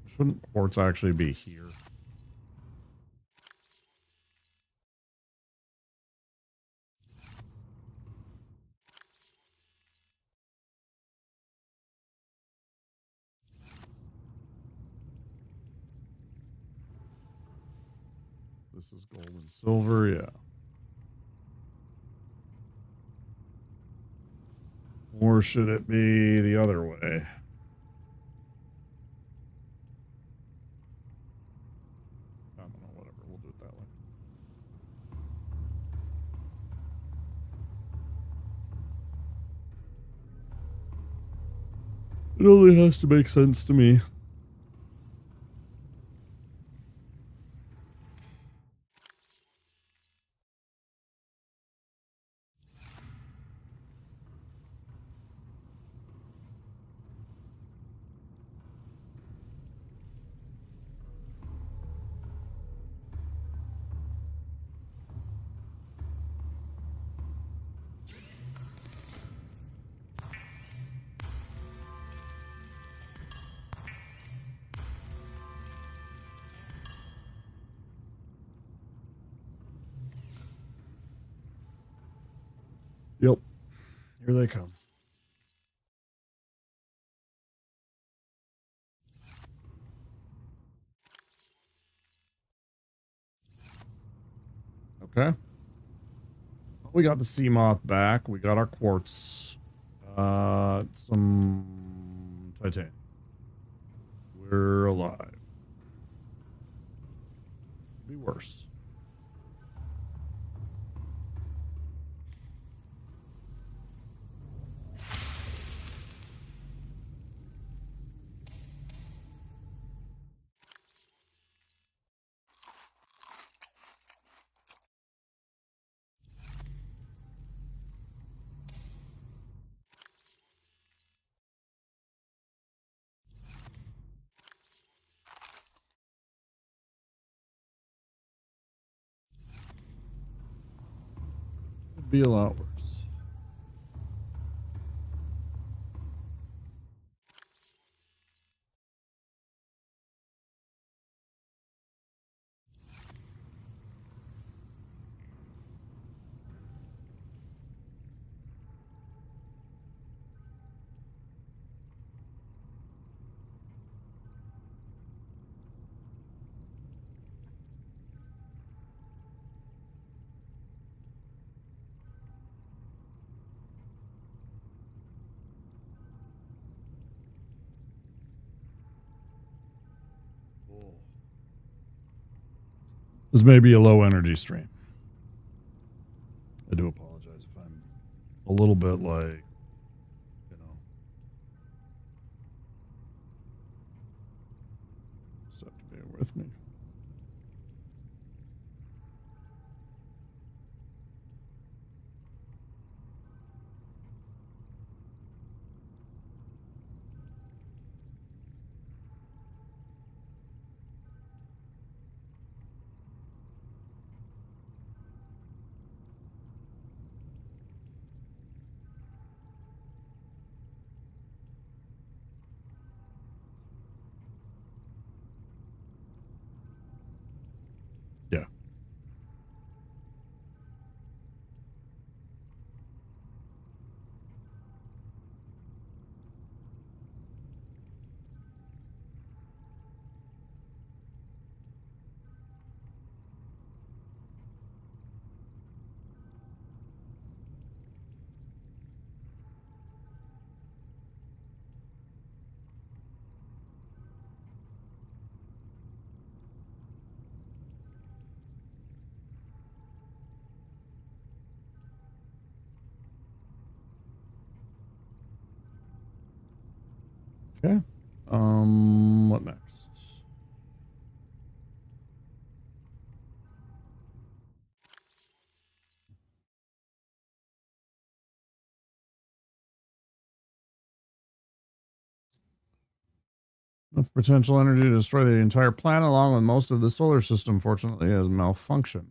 Shouldn't ports actually be here? This is gold and silver, yeah. Or should it be the other way? I don't know, whatever. We'll do it that way. It only has to make sense to me. Yep. Here they come. Okay. We got the sea moth back. We got our quartz. Some titanium. We're alive. Could be worse. Could be a lot worse. This may be a low energy stream. I do apologize if I'm a little bit like, you know. Just have to bear with me. Yeah. Okay. What next? Enough potential energy to destroy the entire planet, along with most of the solar system, fortunately, has malfunctioned.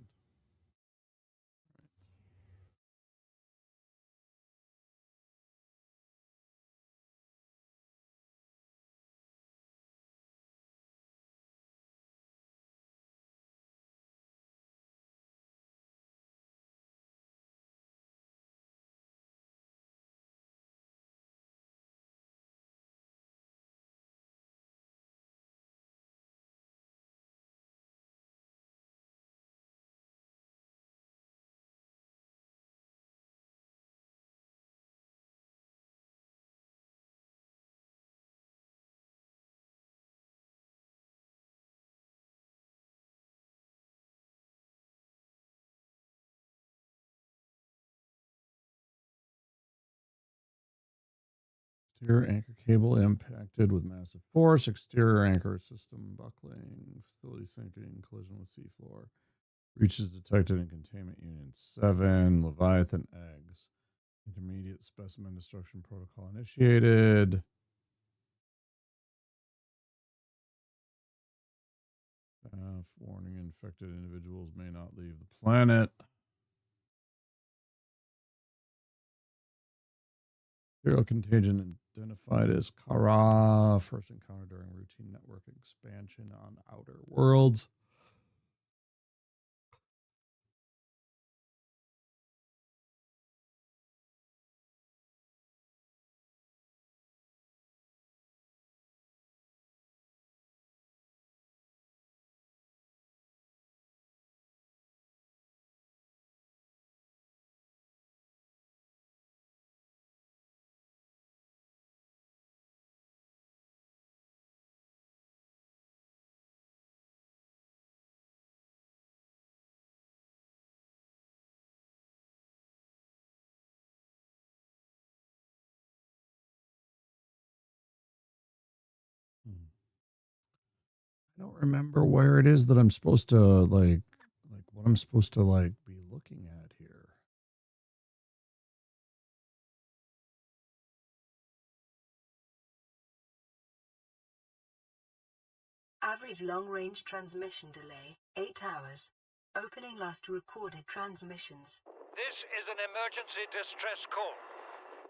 Exterior anchor cable impacted with massive force. Exterior anchor system buckling. Facility sinking. Collision with seafloor. Breaches detected in containment unit 7. Leviathan eggs. Intermediate specimen destruction protocol initiated. Warning, infected individuals may not leave the planet. Serial contagion identified as Kara. First encounter during routine network expansion on outer worlds. I don't remember where it is that I'm supposed to like what I'm supposed to like be looking at here. Average long-range transmission delay, 8 hours. Opening last recorded transmissions. This is an emergency distress call.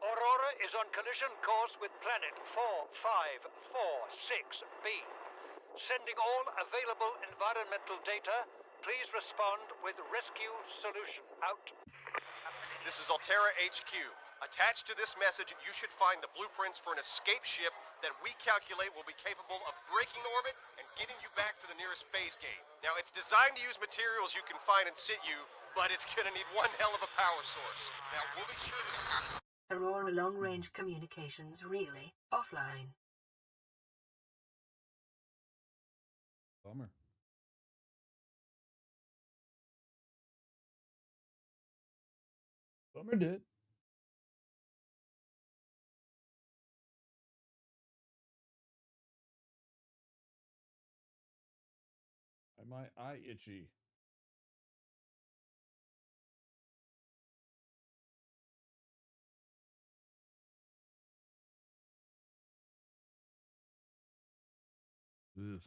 Aurora is on collision course with planet 4546b. Sending all available environmental data. Please respond with rescue solution. Out. This is Altera HQ. Attached to this message, you should find the blueprints for an escape ship that we calculate will be capable of breaking orbit and getting you back to the nearest phase gate. Now, it's designed to use materials you can find in situ, but it's gonna need one hell of a power source. Now, we'll be sure to... Aurora long-range communications relay offline. Bummer. Bummer did. my eye itchy? Ugh.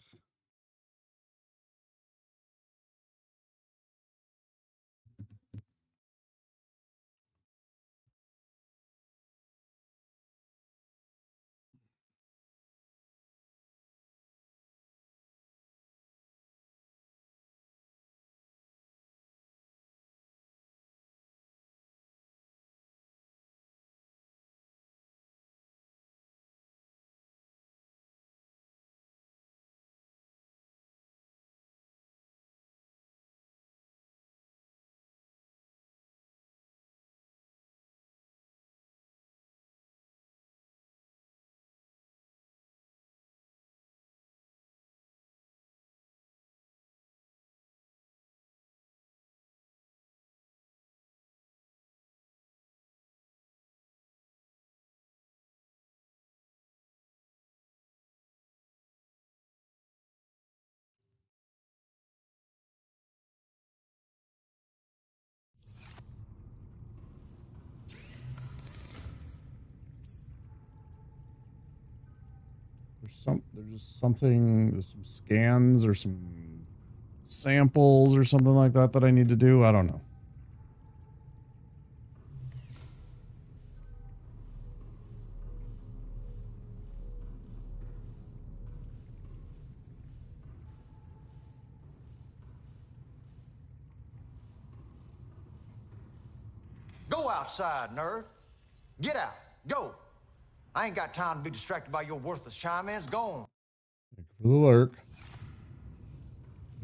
There's just something, there's some scans or some samples or something like that that I need to do. I don't know. Go outside, nerd. Get out. Go. I ain't got time to be distracted by your worthless chime-ins. Go on. Thank you for the lurk.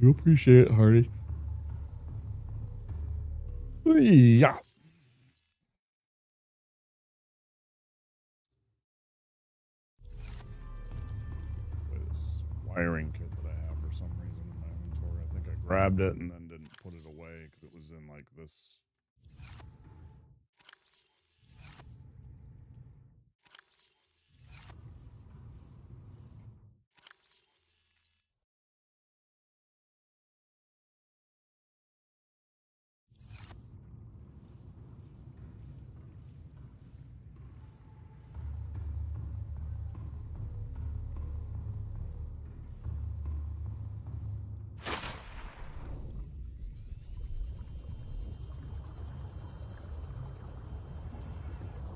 You appreciate it, Hardy. Yeah. This wiring kit that I have for some reason in my inventory. I think I grabbed it and then didn't put it away because it was in like this.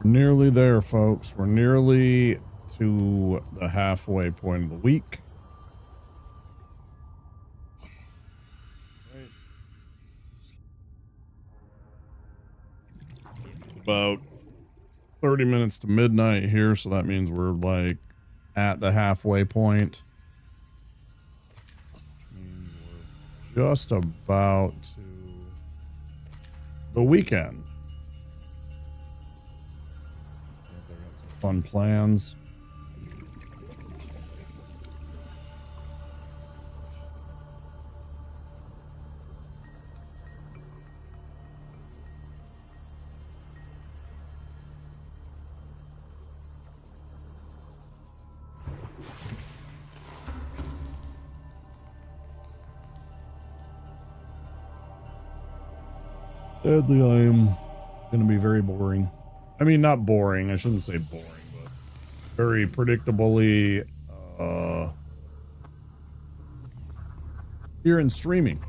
Nearly there, folks. We're nearly to the halfway point of the week. It's about 30 minutes to midnight here, so that means we're like at the halfway point. Which means we're just about to the weekend. I got some fun plans. Sadly, I am going to be very boring. I mean, not boring. I shouldn't say boring, but very predictably here in streaming.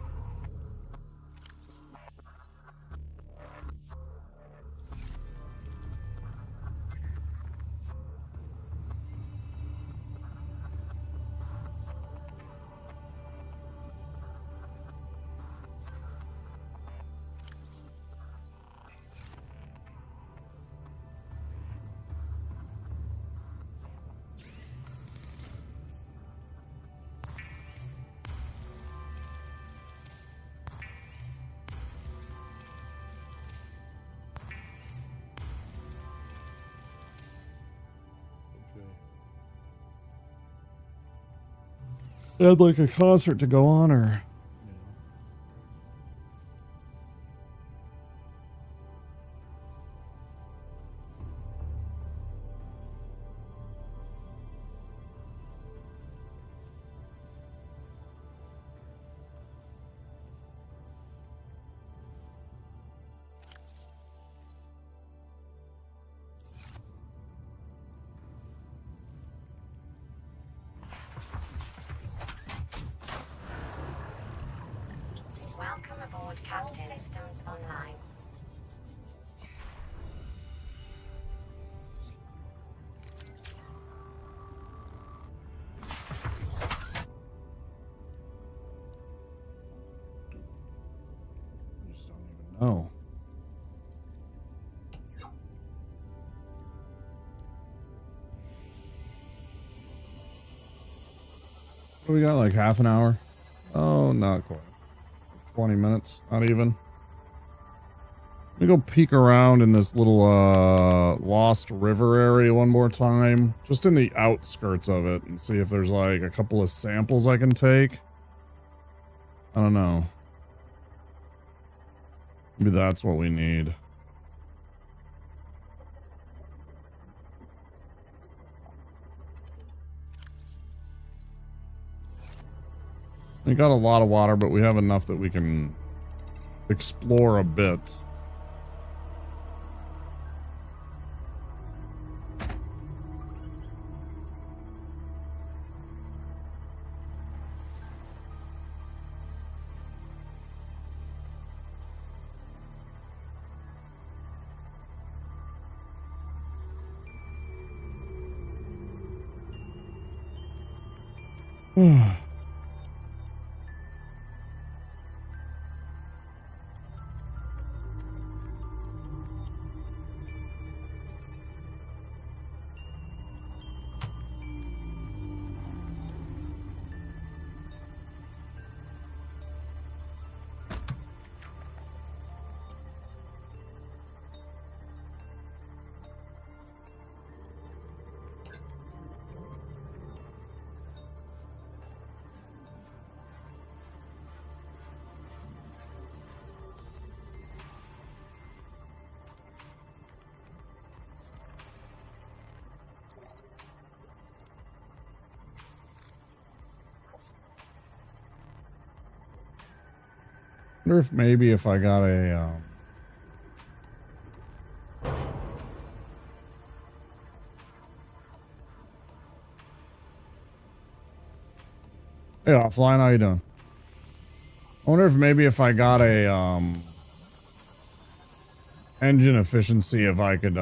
I'd like a concert to go on, or Captain systems online. I just don't even know. What we got, like half an hour? Oh, not quite. 20 minutes, not even. Let me go peek around in this little Lost River area one more time. Just in the outskirts of it and see if there's like a couple of samples I can take. I don't know. Maybe that's what we need. We got a lot of water, but we have enough that we can explore a bit. Wonder if maybe if I got a hey, offline, how you doing? I wonder if maybe if I got a engine efficiency, if I could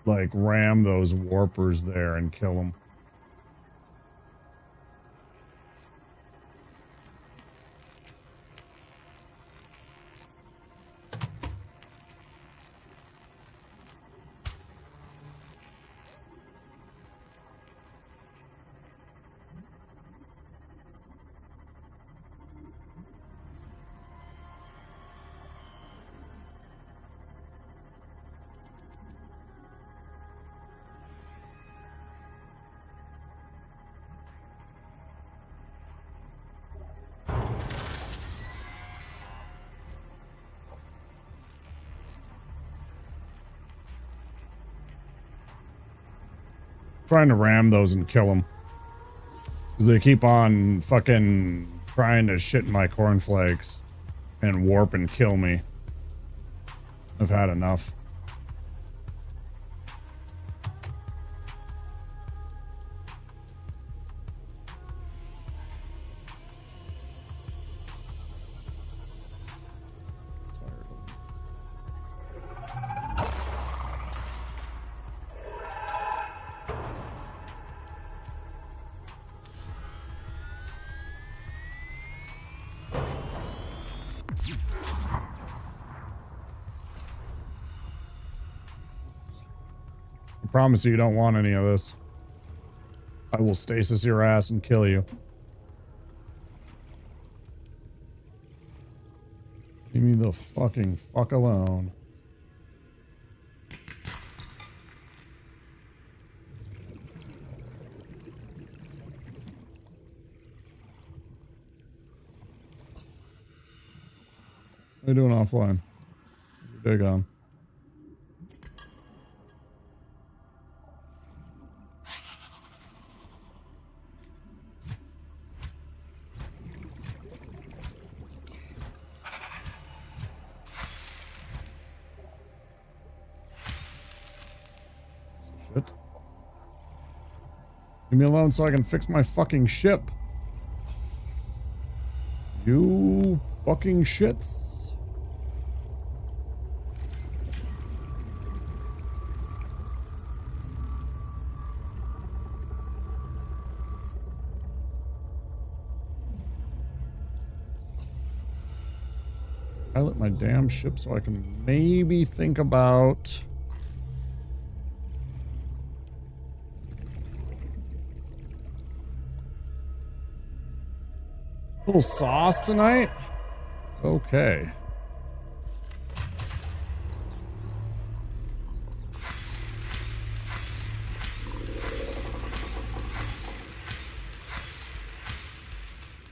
like ram those warpers there and kill them. Trying to ram those and kill them. Because they keep on fucking trying to shit in my cornflakes and warp and kill me. I've had enough. I promise you don't want any of this. I will stasis your ass and kill you. Leave me the fucking fuck alone. What are you doing offline? What's your dig on? Shit. Leave me alone so I can fix my fucking ship. You fucking shits. Pilot my damn ship so I can maybe think about a little sauce tonight. It's okay.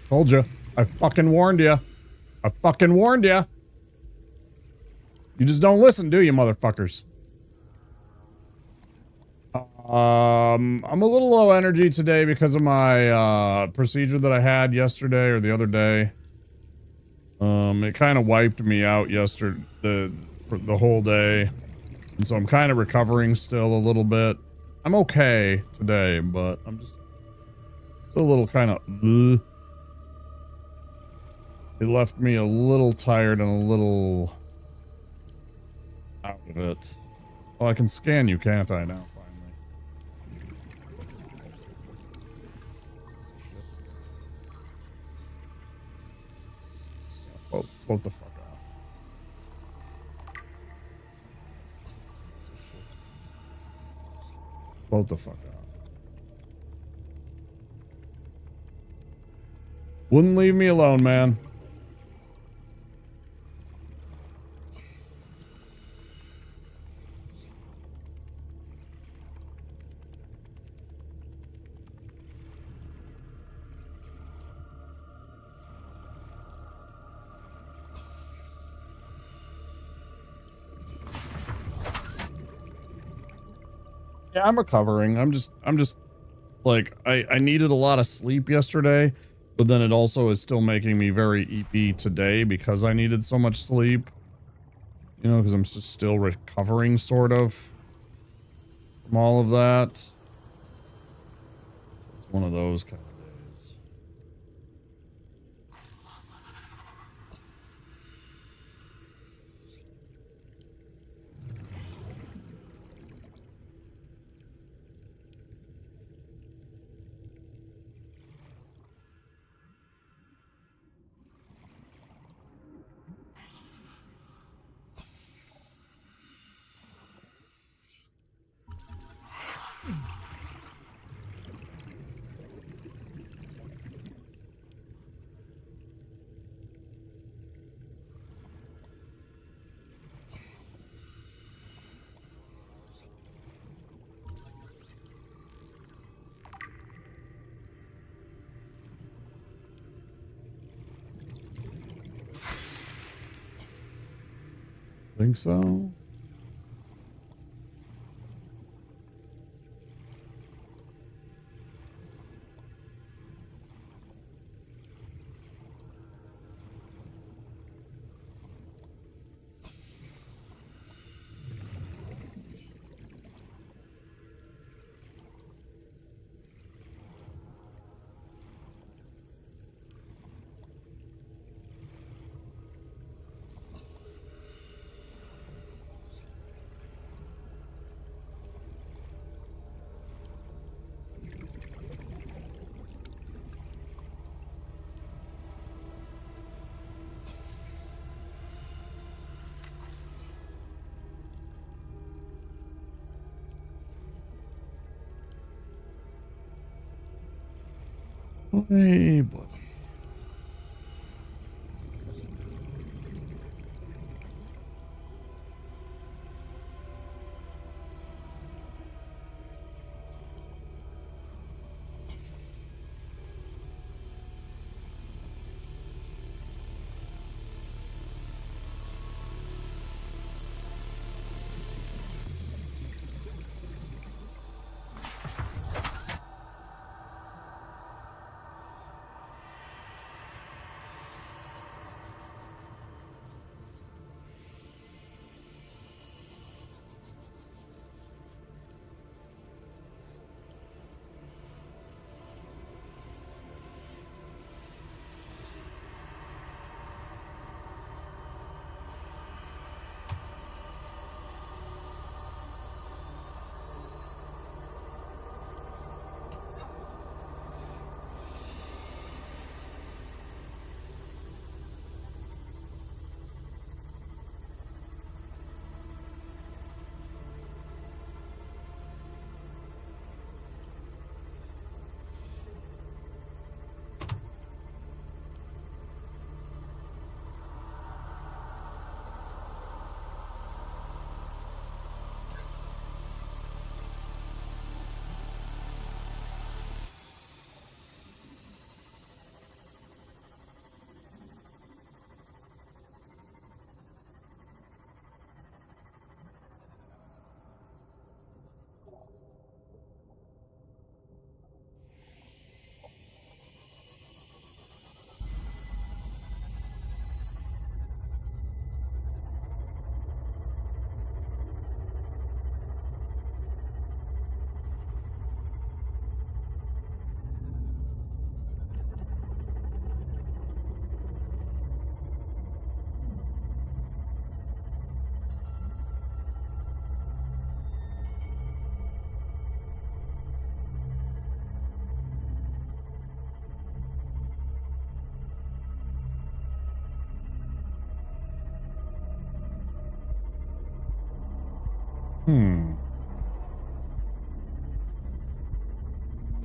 Told you. I fucking warned you. I fucking warned you. You just don't listen, do you, motherfuckers? I'm a little low energy today because of my procedure that I had yesterday or the other day. It kind of wiped me out yesterday for the whole day, and so I'm kind of recovering still a little bit. I'm okay today, but I'm just still a little kind of. It left me a little tired and a little out of it. Well, I can scan you, can't I, now, finally? Yeah, float the fuck off. Float the fuck off. Wouldn't leave me alone, man. Yeah, I'm recovering. I'm just like, I needed a lot of sleep yesterday, but then it also is still making me very EP today because I needed so much sleep. You know, because I'm just still recovering, sort of, from all of that. It's one of those kind of days. Think so? Hey, boy.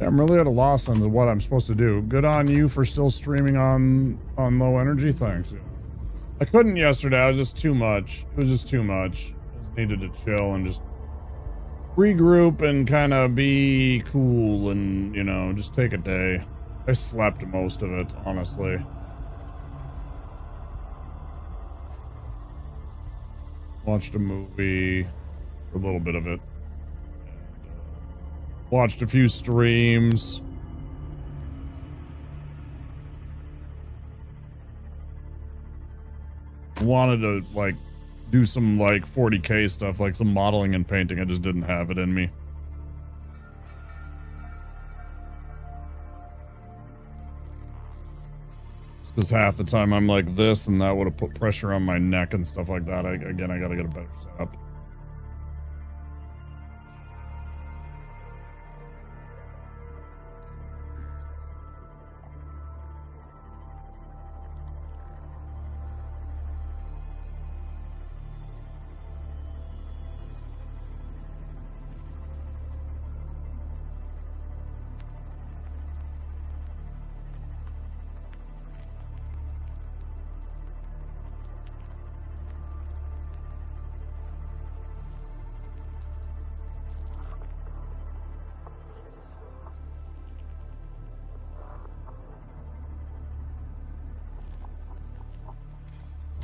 Yeah, I'm really at a loss on what I'm supposed to do. Good on you for still streaming on low energy. Thanks. Yeah. I couldn't yesterday. I was just too much. It was just too much. I just needed to chill and just regroup and kind of be cool and, you know, just take a day. I slept most of it, honestly. Watched a movie, a little bit of it. Watched a few streams. Wanted to, like, do some, like, 40K stuff, like some modeling and painting. I just didn't have it in me. Because half the time I'm like this, and that would have put pressure on my neck and stuff like that. Again, I gotta get a better setup.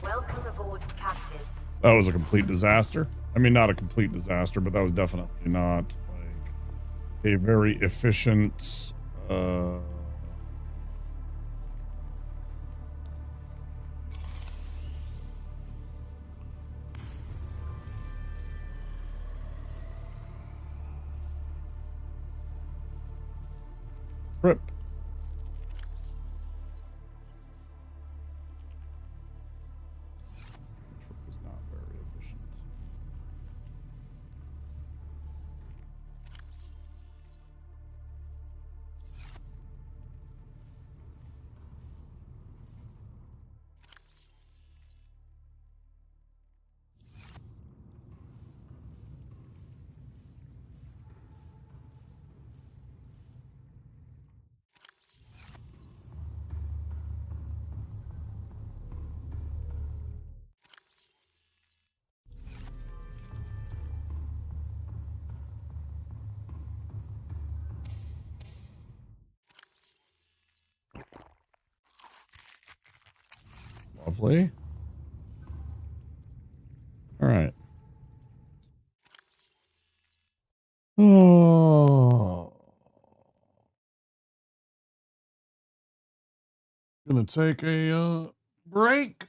Welcome aboard, Captain. That was a complete disaster. I mean, not a complete disaster, but that was definitely not like a very efficient, trip. Trip was not very efficient. Lovely. All right. Oh. Gonna take a break.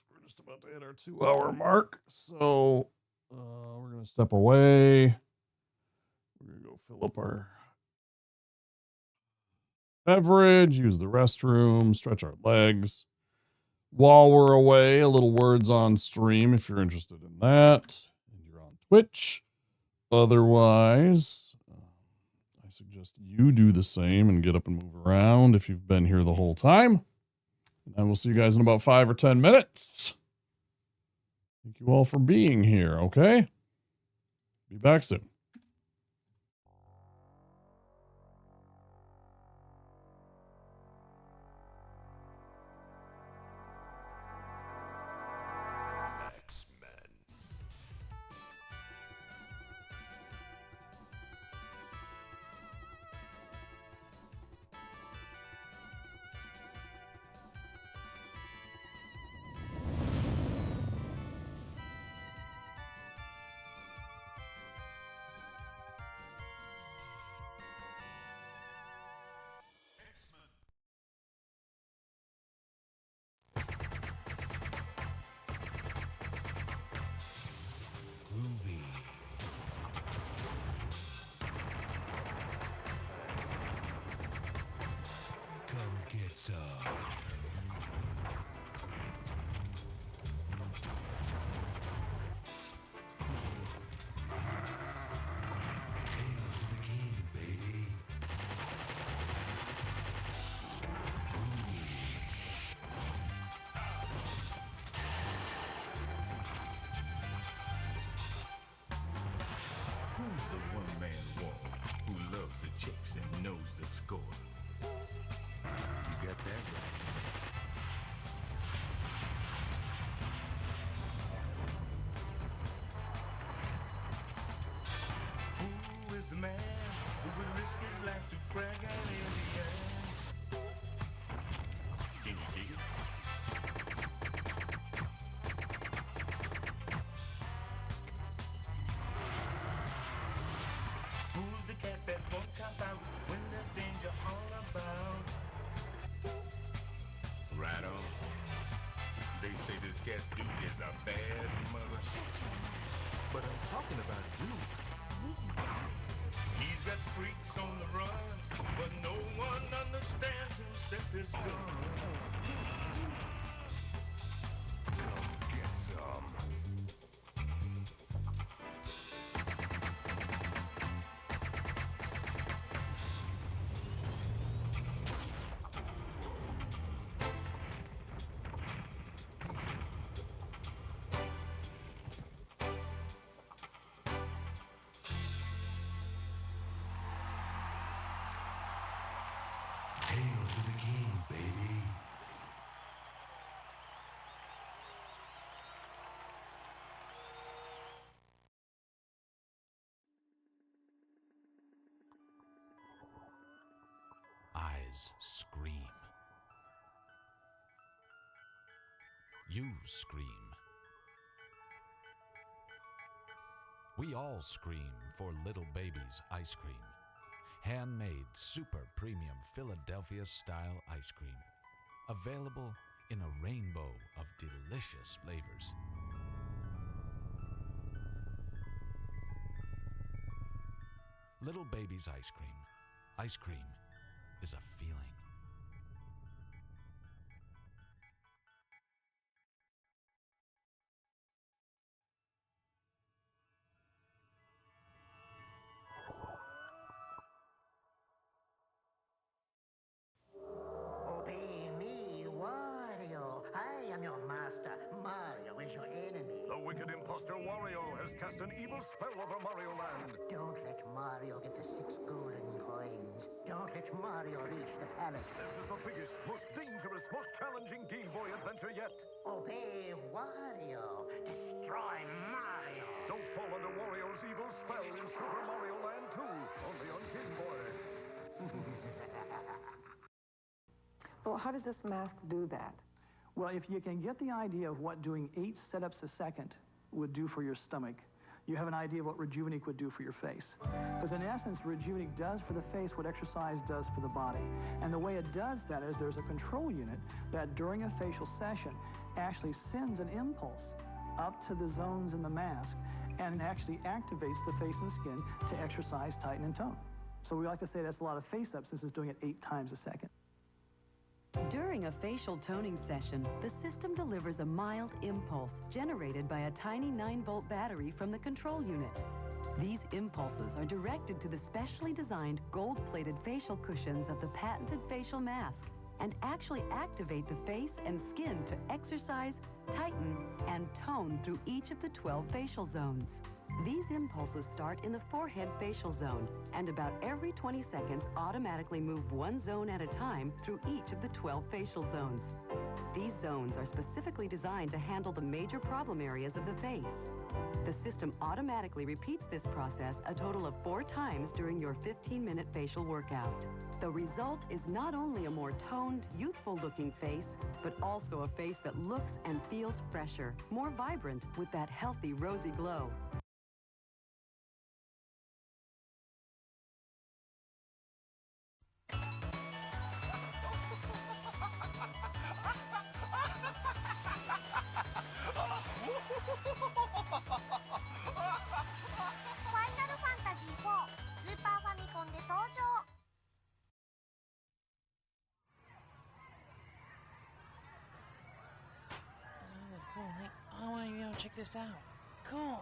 We're just about to hit our 2-hour mark, so we're gonna step away. We're gonna go fill up our beverage, use the restroom, stretch our legs. While we're away, a little words on stream if you're interested in that, and you're on Twitch. Otherwise, I suggest you do the same and get up and move around if you've been here the whole time. And we'll see you guys in about 5 or 10 minutes. Thank you all for being here, okay? Be back soon. risk his life to frag an alien. Can you dig it? Who's the cat that won't cop out when there's danger all about? Right on. They say this cat Duke is a bad mother. But I'm talking about Duke. He's got freaks on the run, but no one understands him except his gun. Get some. Hail to the king, baby. Eyes scream. You scream. We all scream for Little Baby's ice cream. Handmade, super premium Philadelphia-style ice cream. Available in a rainbow of delicious flavors. Little Baby's ice cream. Ice cream is a feeling. Obey me, Wario. I am your master. Mario is your enemy. The wicked imposter Wario has cast an evil spell over Mario Land. Don't let Mario get the 6 golden coins. Don't let Mario reach the palace. This is the biggest, most dangerous, most challenging Game Boy adventure yet. Obey Wario. Destroy Mario. Don't fall under Wario's evil spell in Super Mario Land 2, only on Game Boy. Well, how does this mask do that? Well, if you can get the idea of what doing 8 setups a second would do for your stomach, you have an idea of what Rejuvenate would do for your face. Because in essence, Rejuvenate does for the face what exercise does for the body. And the way it does that is there's a control unit that during a facial session actually sends an impulse up to the zones in the mask and actually activates the face and skin to exercise, tighten, and tone. So we like to say that's a lot of face up since it's doing it 8 times a second. During a facial toning session, the system delivers a mild impulse generated by a tiny 9-volt battery from the control unit. These impulses are directed to the specially designed gold-plated facial cushions of the patented facial mask and actually activate the face and skin to exercise, tighten, and tone through each of the 12 facial zones. These impulses start in the forehead facial zone and about every 20 seconds automatically move one zone at a time through each of the 12 facial zones. These zones are specifically designed to handle the major problem areas of the face. The system automatically repeats this process a total of 4 times during your 15-minute facial workout. The result is not only a more toned, youthful-looking face, but also a face that looks and feels fresher, more vibrant with that healthy, rosy glow. Cool. Hey, I want to check this out. Cool.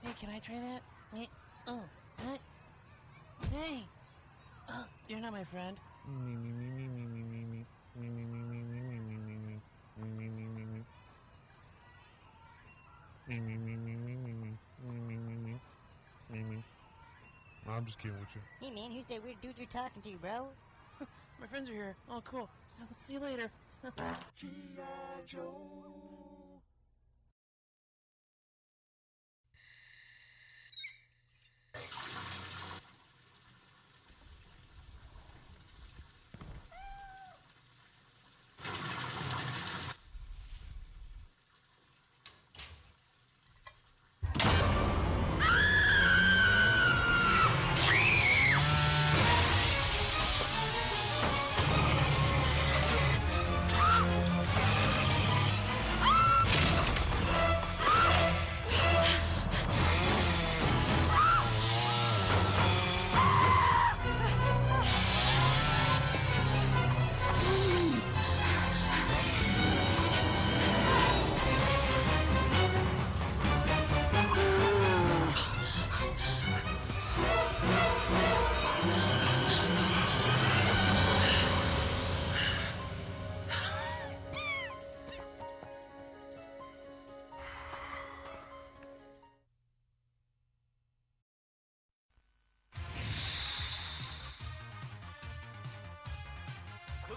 Hey, can I try that? Hey, hey. You're not my friend. I'm just kidding with you. Hey man, who's that weird dude you're talking to, bro? My friends are here. Oh, cool. So, see you later. G.I. Joe.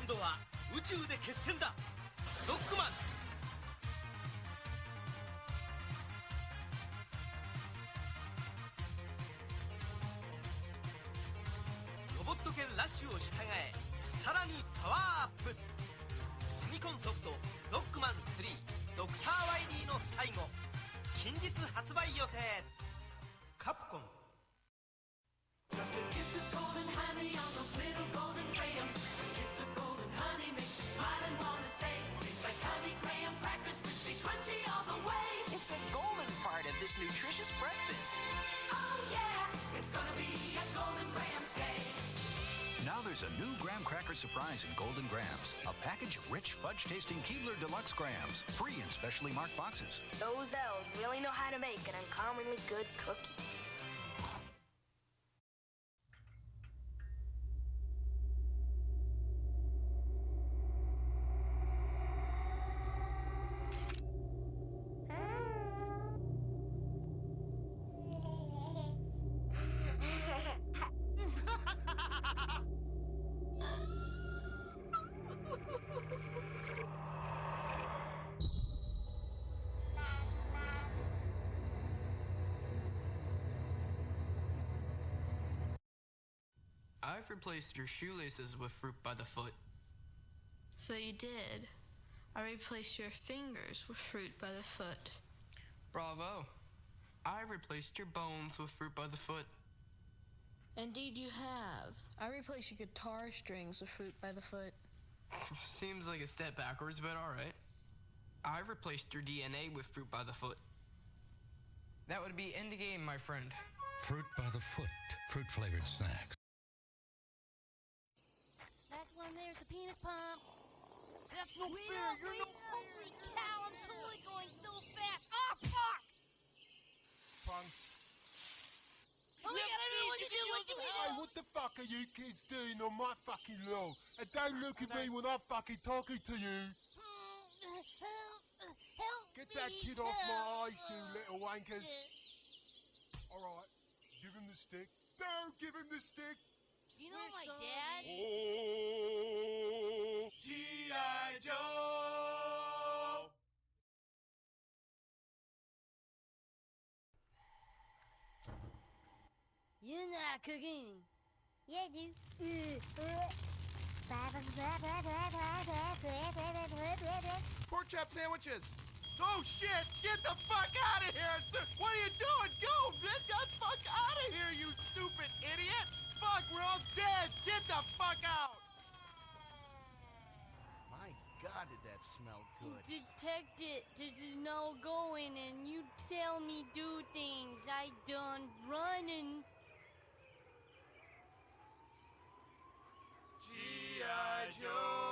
今度は宇宙で決戦だ。ロックマン。ロボット犬ラッシュを従え、さらにパワーアップ。ファミコンソフトロックマン3ドクターワイリーの最後、近日発売予定。カプコン。It's a golden part of this nutritious breakfast. Oh yeah, it's gonna be a Golden Grahams day. Now there's a new graham cracker surprise in Golden Grahams. A package of rich, fudge-tasting Keebler Deluxe Grahams. Free in specially marked boxes. Those elves really know how to make an uncommonly good cookie. I've replaced your shoelaces with fruit by the foot. So you did. I replaced your fingers with fruit by the foot. Bravo. I've replaced your bones with fruit by the foot. Indeed you have. I replaced your guitar strings with fruit by the foot. Seems like a step backwards, but alright. I've replaced your DNA with fruit by the foot. That would be end game, my friend. Fruit by the foot. Fruit-flavored snacks. Last one there's a penis pump. That's no Wait fair. up, You're wait no. up. Holy cow, I'm totally going so fast. Oh, fuck! Punk. Oh my god, I don't know what to do. What do we do? Hey, what the fuck are you kids doing on my fucking lawn? And don't look at me when I'm fucking talking to you. Help Get that me, kid off my help. eyes, you little wankers. Alright, give him the stick. Don't give him the stick. Do you know my dad? Oh, G.I. Joe! You're not cooking. Yeah, dude. Pork chop sandwiches. Oh shit! Get the fuck out of here! What are you doing? Go! Get the fuck out of here, you stupid idiot! Fuck, we're all dead! Get the fuck out! My God, did that smell good? Detect it. This is no going, and you tell me do things. I done running. G.I. Joe!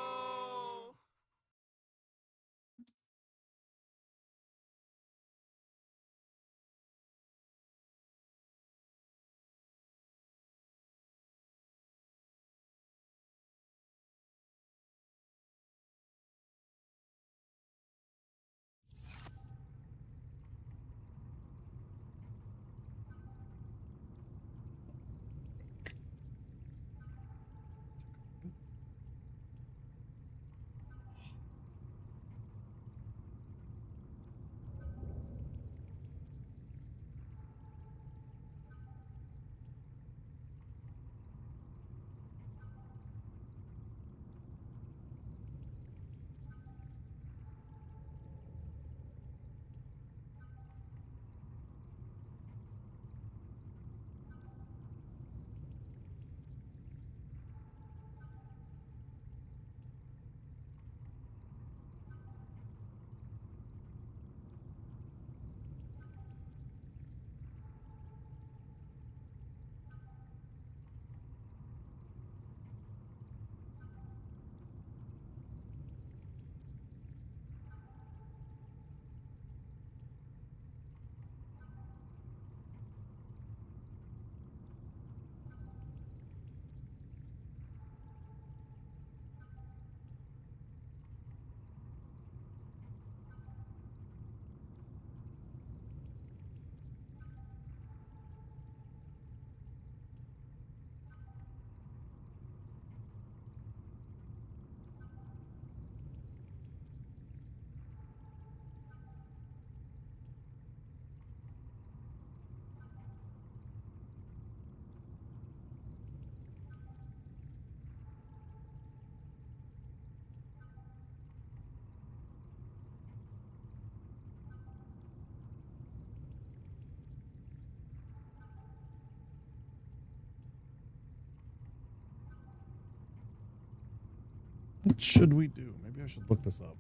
What should we do? Maybe I should look this up.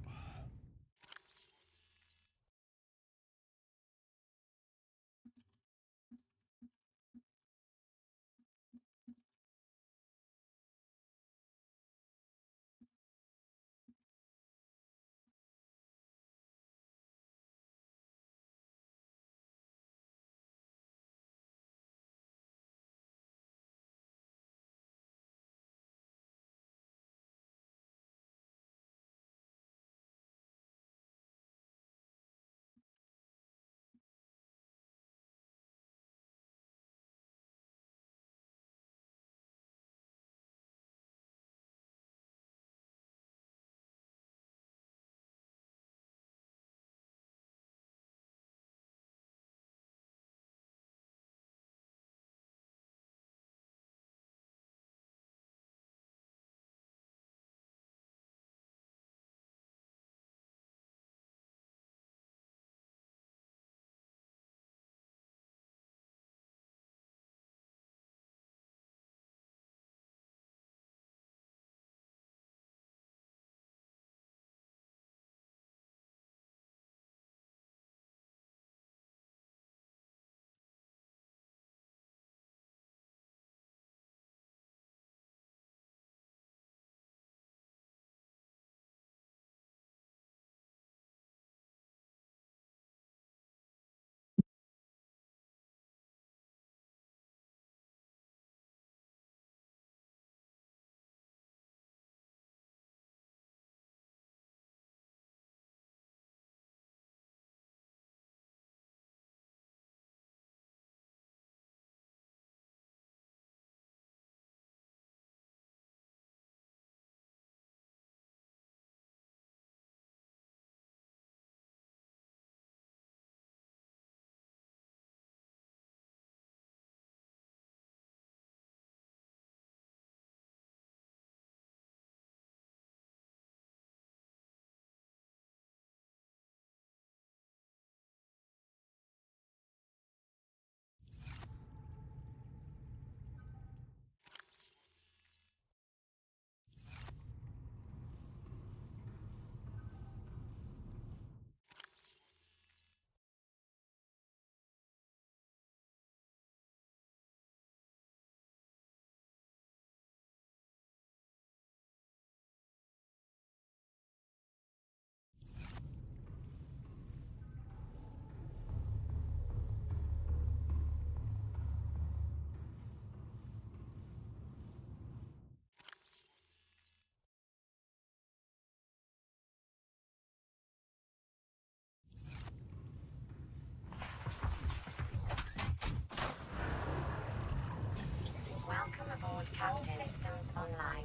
Welcome aboard, Captain. All systems online.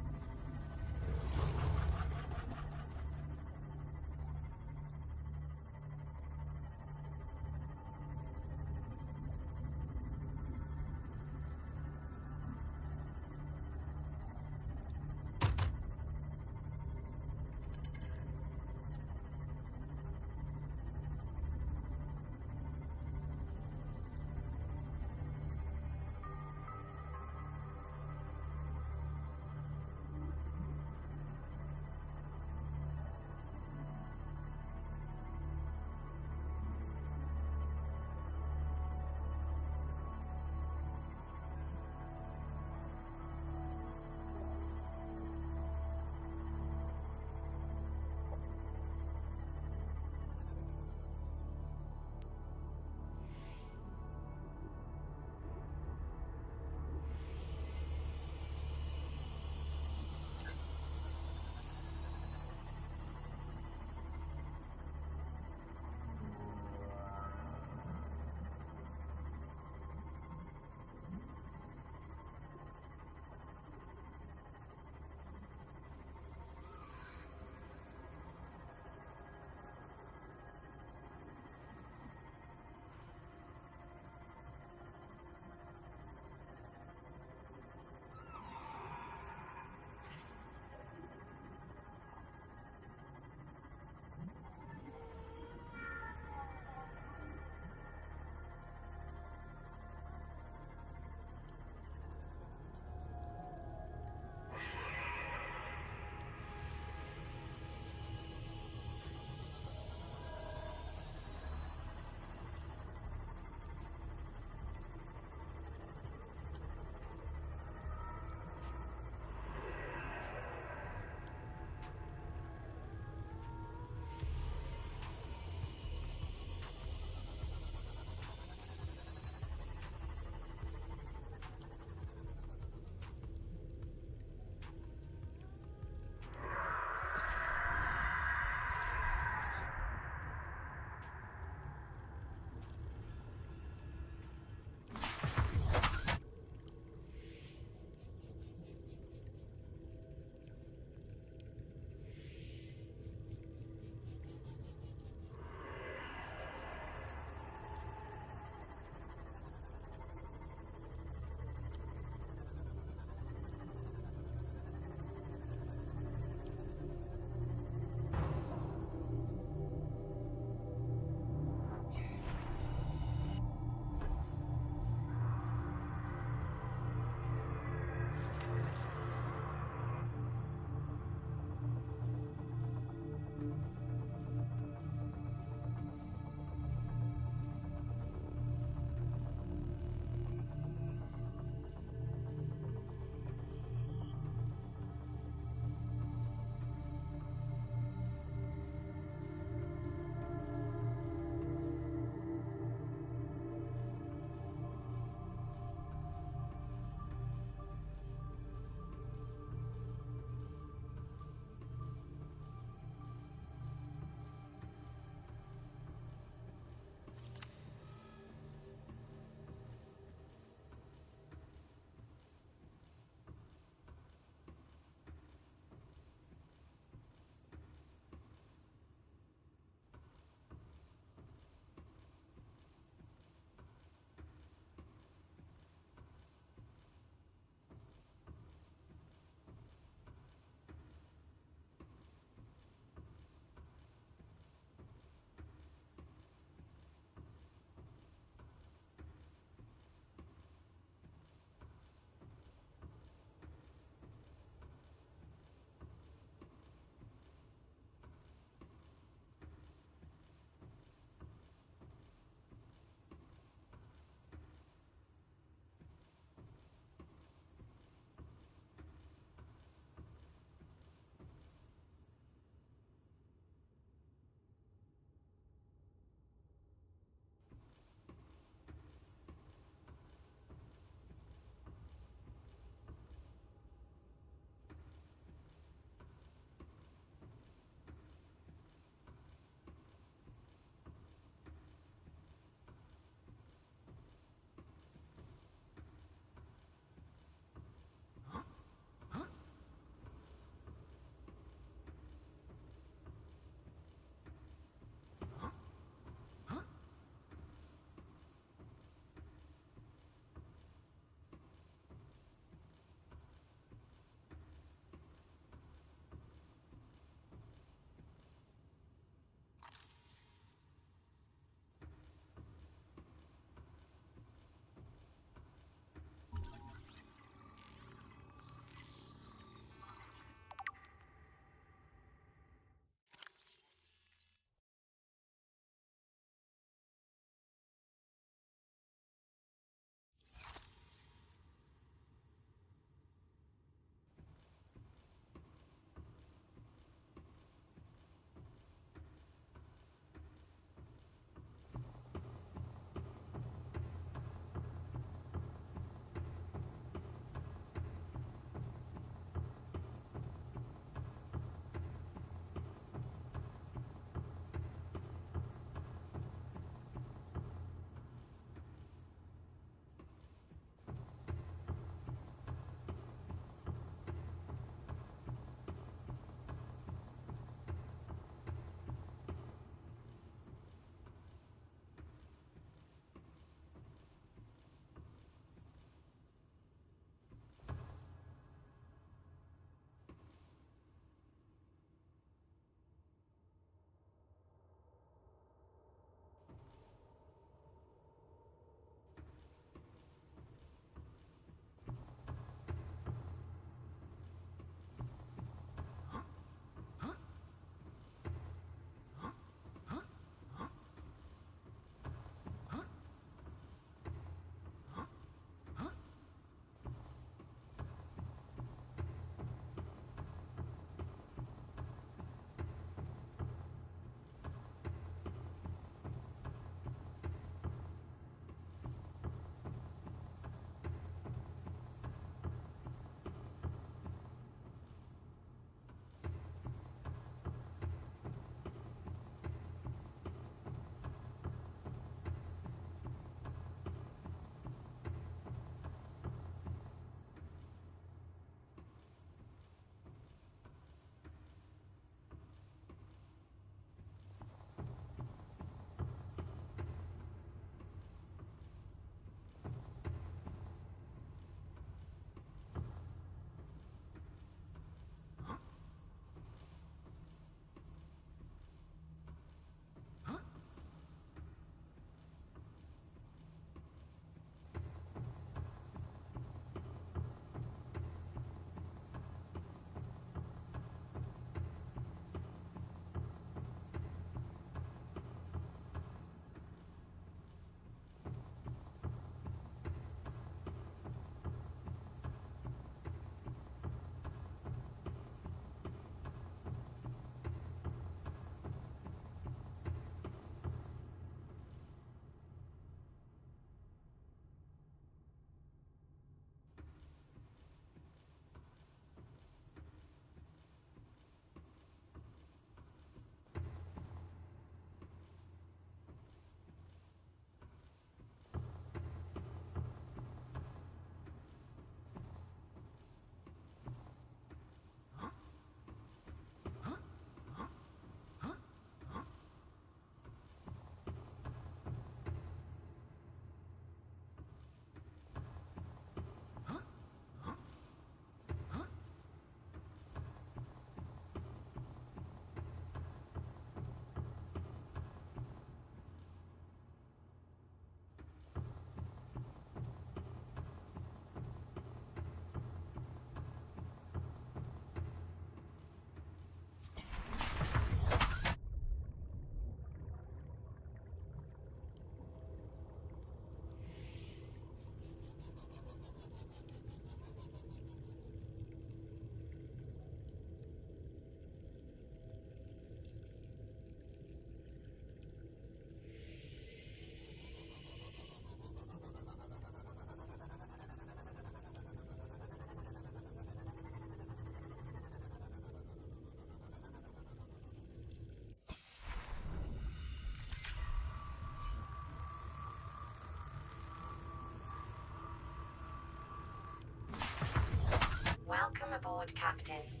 aboard, Captain.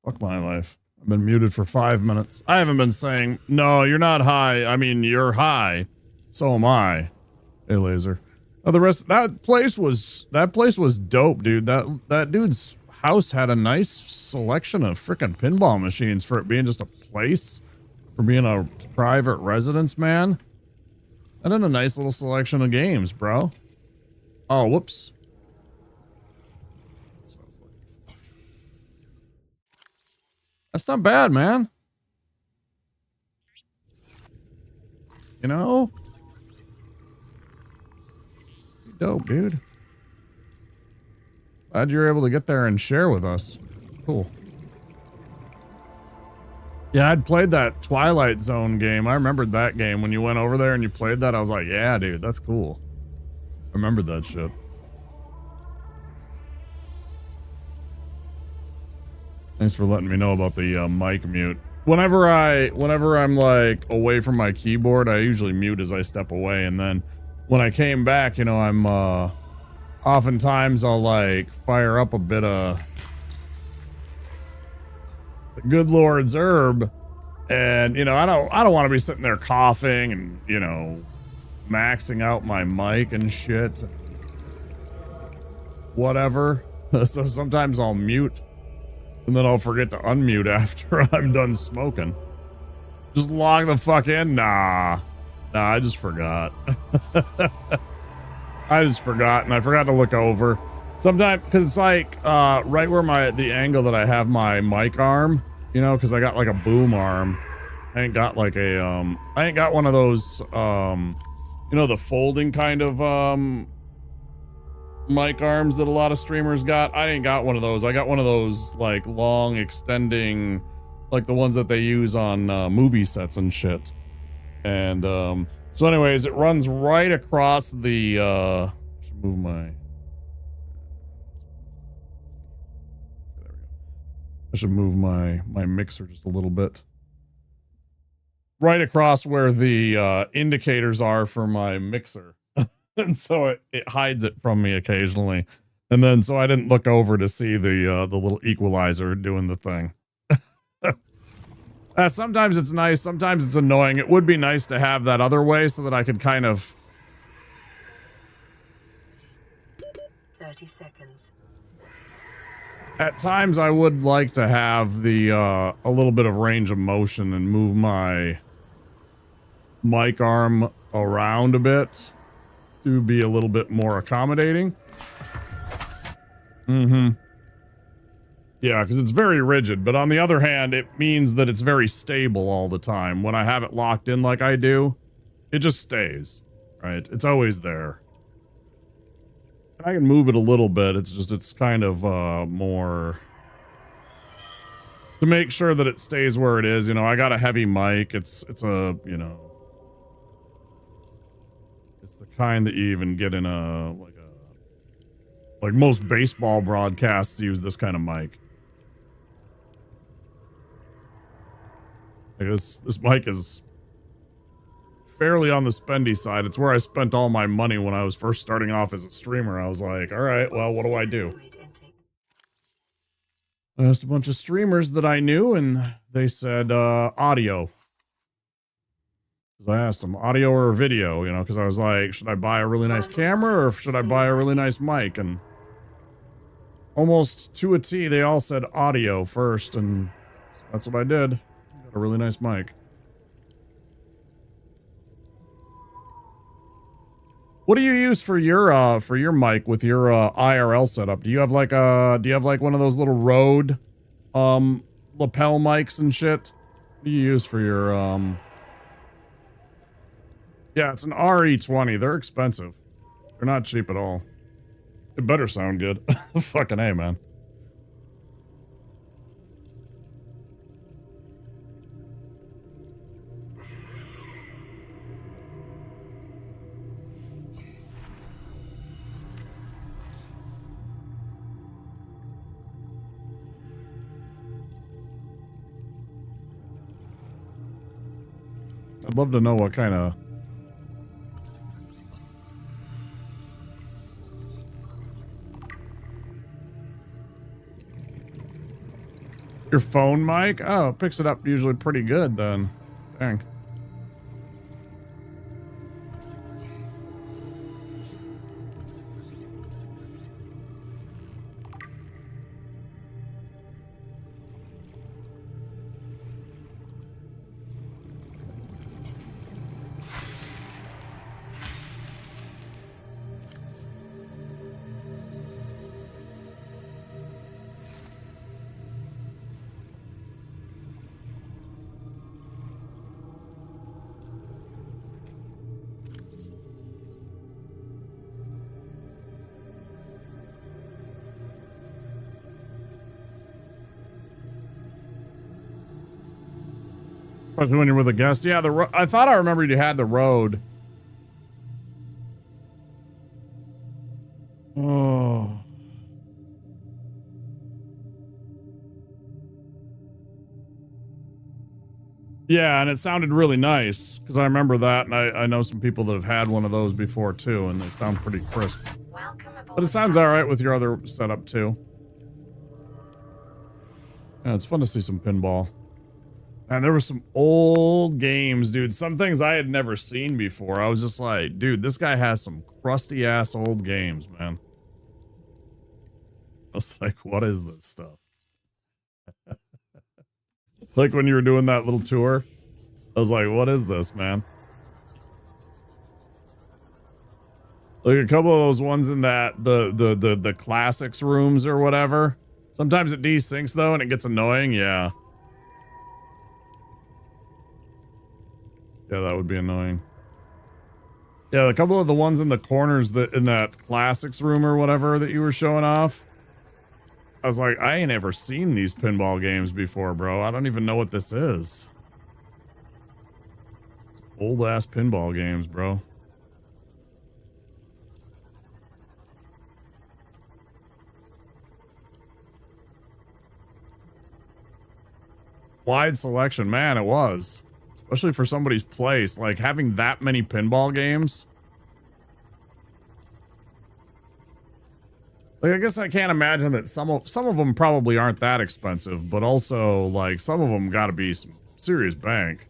Fuck my life. I've been muted for 5 minutes. I haven't been saying, no, you're not high. I mean, you're high. So am I. Hey, Laser. Oh, the rest, that place was dope, dude. That dude's house had a nice selection of frickin' pinball machines for it being just a place, for being a private residence, man. And then a nice little selection of games, bro. Oh, whoops. That's what I was looking for. That's not bad, man. You know? Dope, dude. Glad you were able to get there and share with us. It's cool. Yeah, I'd played that Twilight Zone game. I remembered that game. When you went over there and you played that, I was like, yeah, dude, that's cool. I remembered that shit. Thanks for letting me know about the mic mute. Whenever I'm like away from my keyboard, I usually mute as I step away, and then when I came back, you know, I'm oftentimes I'll like fire up a bit of the good Lord's herb, and you know, I don't want to be sitting there coughing and, you know, maxing out my mic and shit. Whatever. So sometimes I'll mute and then I'll forget to unmute after I'm done smoking. Just log the fuck in? Nah, I just forgot. I just forgot, and I forgot to look over. Sometimes, because it's like right where the angle that I have my mic arm, you know, because I got like a boom arm. I ain't got like a I ain't got one of those you know, the folding kind of mic arms that a lot of streamers got. I ain't got one of those. I got one of those like long extending, like the ones that they use on movie sets and shit. And so anyways, it runs right across the I should move my, there we go. I should move my mixer just a little bit. Right across where the indicators are for my mixer. And so it hides it from me occasionally. And then so I didn't look over to see the little equalizer doing the thing. Sometimes it's nice, sometimes it's annoying. It would be nice to have that other way so that I could kind of... 30 seconds. At times I would like to have the, a little bit of range of motion and move my mic arm around a bit to be a little bit more accommodating. Yeah, because it's very rigid, but on the other hand, it means that it's very stable all the time. When I have it locked in like I do, it just stays, right? It's always there. I can move it a little bit, it's just, it's kind of more... to make sure that it stays where it is, you know, I got a heavy mic, it's a, you know... it's the kind that you even get in like most baseball broadcasts use this kind of mic. Like this mic is fairly on the spendy side. It's where I spent all my money when I was first starting off as a streamer. I was like, all right, well, what do I do? I asked a bunch of streamers that I knew, and they said audio. Because I asked them, audio or video, you know, because I was like, should I buy a really nice camera or should I buy a really nice mic? And almost to a T, they all said audio first, and that's what I did. Got a really nice mic. What do you use for your mic with your IRL setup? Do you have like one of those little Rode lapel mics and shit? What do you use for your Yeah, it's an RE20. They're expensive. They're not cheap at all. It better sound good. Fucking A, man. I'd love to know what kind of... Your phone mic? Oh, it picks it up usually pretty good then. Dang. Especially when you're with a guest. Yeah, I thought I remembered you had the road. Oh. Yeah, and it sounded really nice because I remember that, and I know some people that have had one of those before too, and they sound pretty crisp. But it sounds all right with your other setup too. Yeah, it's fun to see some pinball. And there were some old games, dude. Some things I had never seen before. I was just like, dude, this guy has some crusty ass old games, man. I was like, what is this stuff? Like when you were doing that little tour, I was like, what is this, man? Like a couple of those ones in that the classics rooms or whatever. Sometimes it desyncs though and it gets annoying, yeah. Yeah, that would be annoying. Yeah, a couple of the ones in the corners that in that classics room or whatever that you were showing off. I was like, I ain't ever seen these pinball games before, bro. I don't even know what this is. Old ass pinball games, bro. Wide selection, man, it was. Especially for somebody's place, like having that many pinball games. Like, I guess I can't imagine that some of them probably aren't that expensive, but also like some of them got to be some serious bank.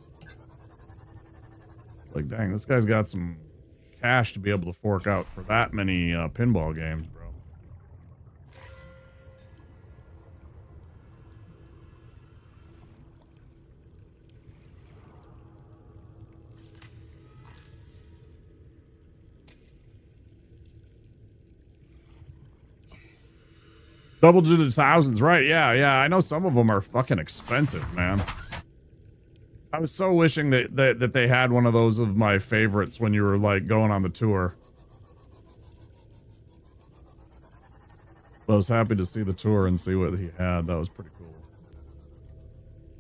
Like, dang, this guy's got some cash to be able to fork out for that many pinball games, bro. Double-digit thousands, right? Yeah, yeah. I know some of them are fucking expensive, man. I was so wishing that they had one of those of my favorites when you were like going on the tour. I was happy to see the tour and see what he had. That was pretty cool.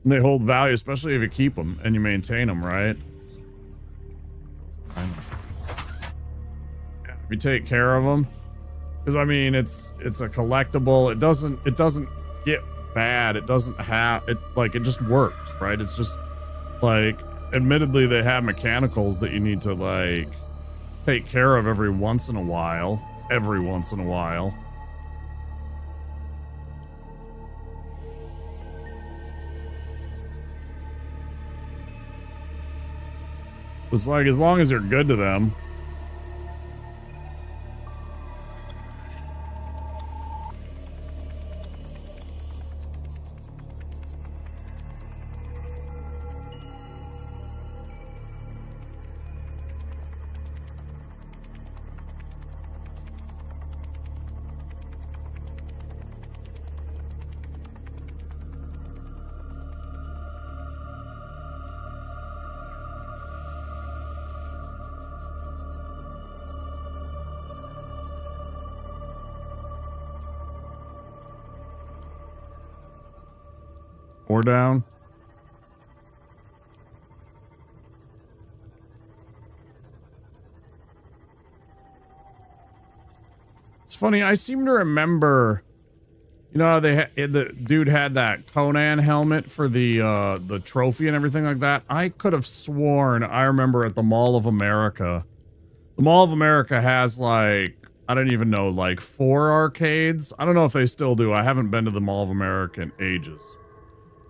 And they hold value, especially if you keep them and you maintain them, right? Yeah, if you take care of them. Because I mean, it's a collectible. It doesn't get bad. It doesn't have it like it just works, right? It's just like, admittedly, they have mechanicals that you need to like take care of every once in a while. Every once in a while. It's like as long as you're good to them. Or down. It's funny, I seem to remember, you know, the dude had that Conan helmet for the trophy and everything like that. I could have sworn I remember at the Mall of America. The Mall of America has like, I don't even know, like 4 arcades. I don't know if they still do. I haven't been to the Mall of America in ages.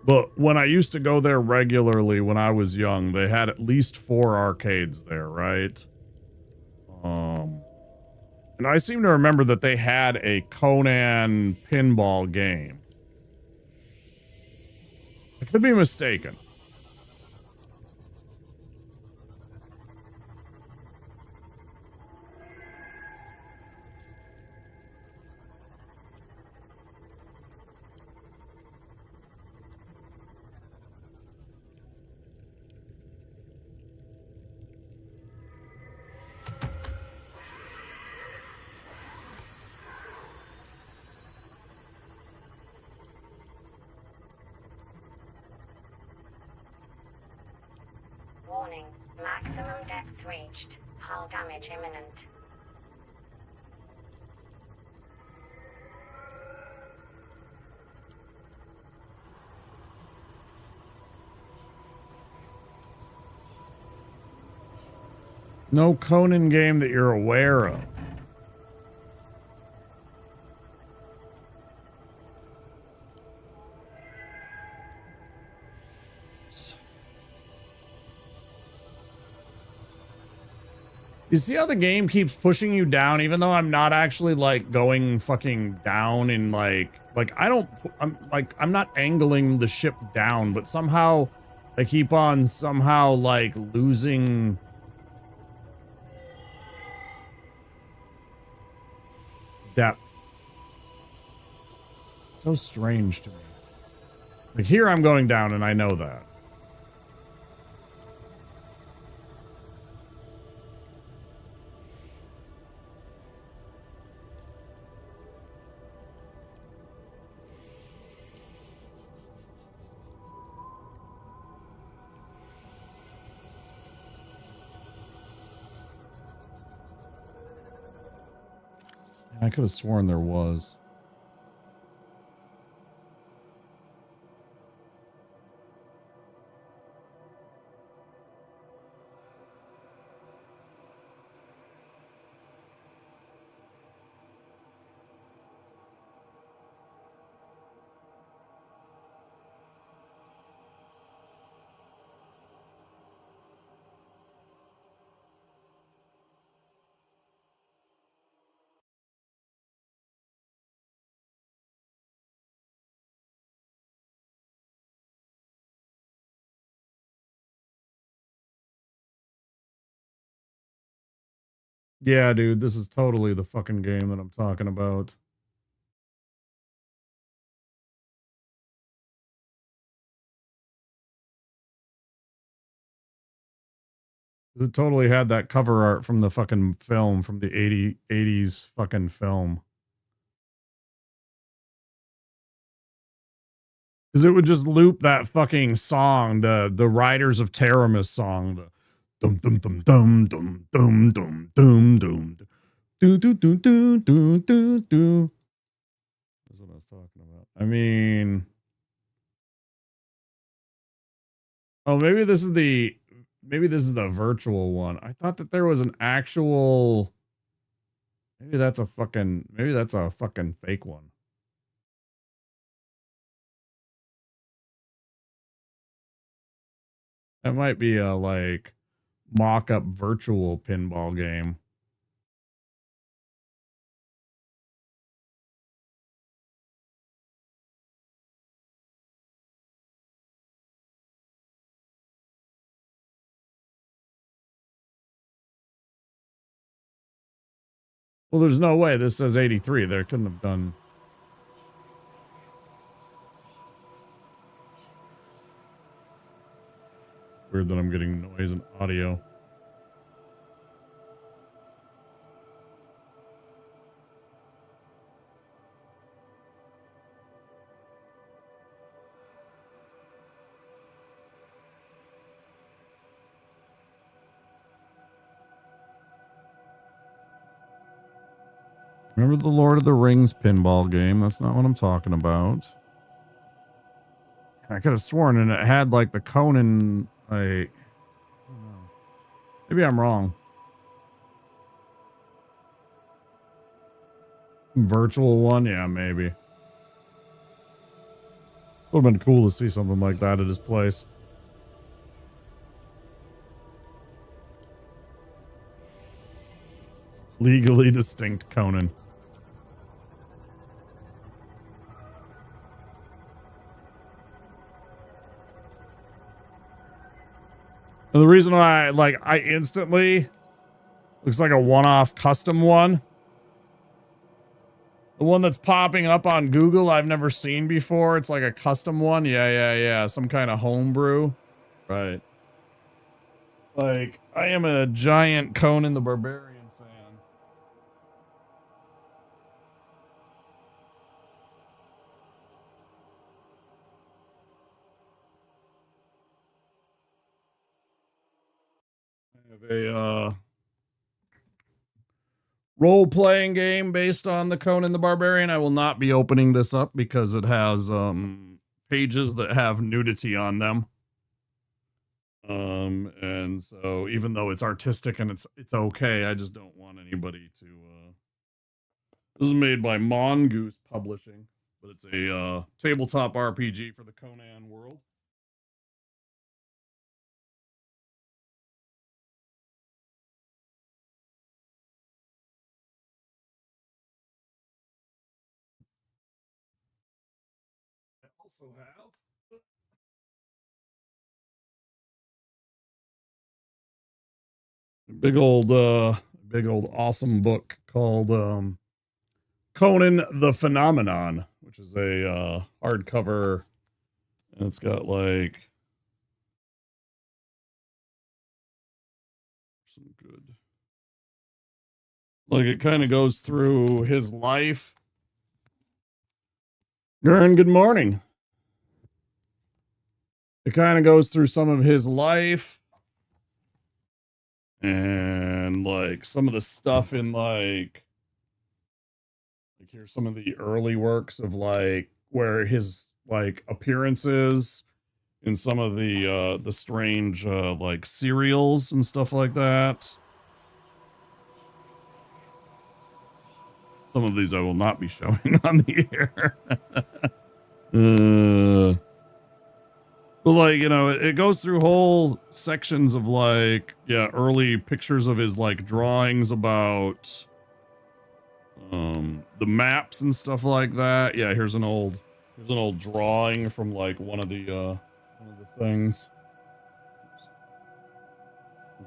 But when I used to go there regularly when I was young, they had at least 4 arcades there, right? And I seem to remember that they had a Conan pinball game. I could be mistaken. Warning, maximum depth reached. Hull damage imminent. No Conan game that you're aware of. You see how the game keeps pushing you down, even though I'm not actually like going fucking down in like I'm not angling the ship down, but somehow I keep on like losing depth. So strange to me. Like here I'm going down and I know that. I could have sworn there was. Yeah, dude, this is totally the fucking game that I'm talking about. It totally had that cover art from the fucking film, from the 80s fucking film. Because it would just loop that fucking song, the Riders of Taramis song, the dum dum dum dum dum dum dum dum dum do do do do do do do. That's what I was talking about. I mean, oh, maybe this is the virtual one. I thought that there was an actual. Maybe that's a fucking fake one. That might be a like mock-up virtual pinball game. Well, there's no way this says 83. They couldn't have done. Weird that I'm getting noise and audio. Remember the Lord of the Rings pinball game? That's not what I'm talking about. I could have sworn, and it had like the Conan, like, maybe I'm wrong. Virtual one, yeah, maybe. Would have been cool to see something like that at his place. Legally distinct Conan. And the reason why I instantly looks like a one-off custom one. The one that's popping up on Google I've never seen before. It's like a custom one. Yeah. Some kind of homebrew. Right. Like, I am a giant Conan the Barbarian fan. I have a role-playing game based on the Conan the Barbarian. I will not be opening this up because it has pages that have nudity on them. And so even though it's artistic and it's okay, I just don't want anybody to this is made by Mongoose Publishing, but it's a tabletop RPG for the Conan world. I also have a big old awesome book called Conan the Phenomenon, which is a hardcover, and it's got like some good, like it kind of goes through his life. Gurn, good morning. It kind of goes through some of his life and like some of the stuff in like here's some of the early works of like where his like appearances in some of the strange like serials and stuff like that. Some of these I will not be showing on the air. But like, you know, it goes through whole sections of like, yeah, early pictures of his like drawings about the maps and stuff like that. Yeah, here's an old drawing from like one of the things. Oops.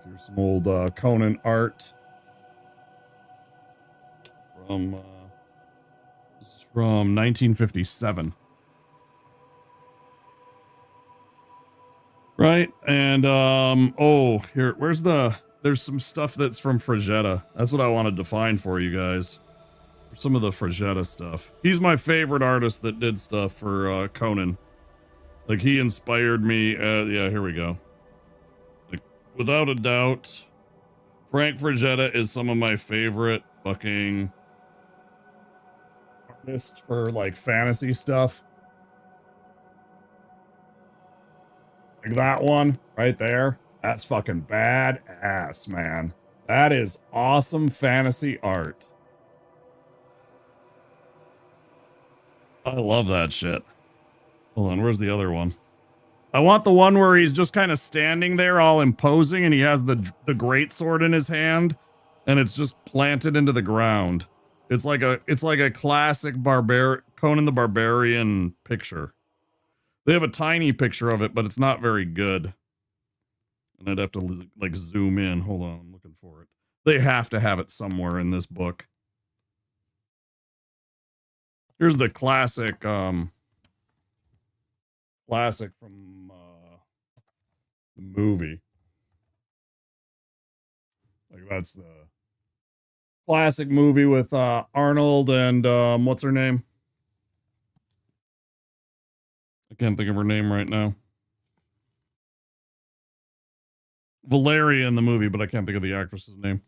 Here's some old Conan art from this is from 1957. Right, and oh, here, there's some stuff that's from Frazetta. That's what I wanted to find for you guys. Some of the Frazetta stuff. He's my favorite artist that did stuff for Conan. Like, he inspired me. Yeah, here we go. Like, without a doubt, Frank Frazetta is some of my favorite fucking artists for, like, fantasy stuff. Like that one right there. That's fucking badass, man. That is awesome fantasy art. I love that shit. Hold on, where's the other one? I want the one where he's just kind of standing there all imposing and he has the greatsword in his hand and it's just planted into the ground. It's like a classic Conan the Barbarian picture. They have a tiny picture of it, but it's not very good. And I'd have to like zoom in. Hold on, I'm looking for it. They have to have it somewhere in this book. Here's the classic from the movie. Like that's the classic movie with Arnold and what's her name? I can't think of her name right now. Valeria in the movie, but I can't think of the actress's name.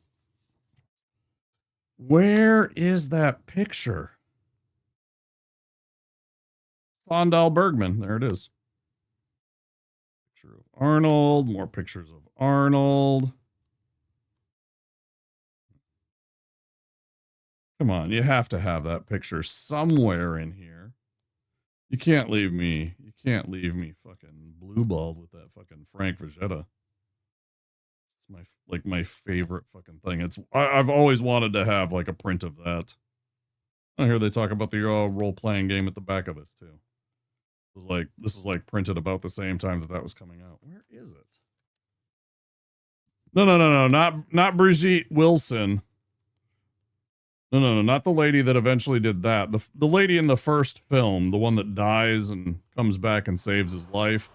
Where is that picture? Sondal Bergman. There it is. Picture of Arnold. More pictures of Arnold. Come on, you have to have that picture somewhere in here. You can't leave me can't leave me fucking blue balled with that fucking Frank Frazetta. It's my favorite fucking thing. I've always wanted to have like a print of that. I hear they talk about the role playing game at the back of this too. This is like printed about the same time that was coming out. Where is it? No, not Brigitte Wilson. No, not the lady that eventually did that. The lady in the first film, the one that dies and comes back and saves his life.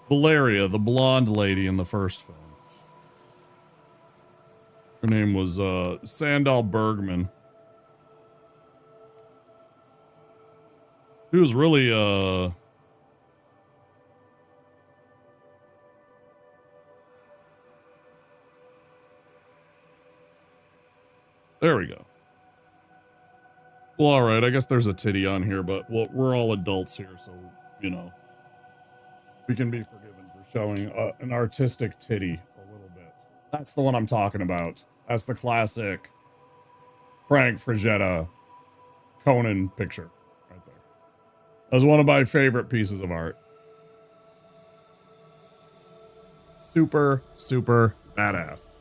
Valeria, the blonde lady in the first film. Her name was Sandal Bergman. She was really there we go. Well, all right. I guess there's a titty on here, but we're all adults here, so, you know, we can be forgiven for showing an artistic titty a little bit. That's the one I'm talking about. That's the classic Frank Frazetta Conan picture right there. That was one of my favorite pieces of art. Super, super badass.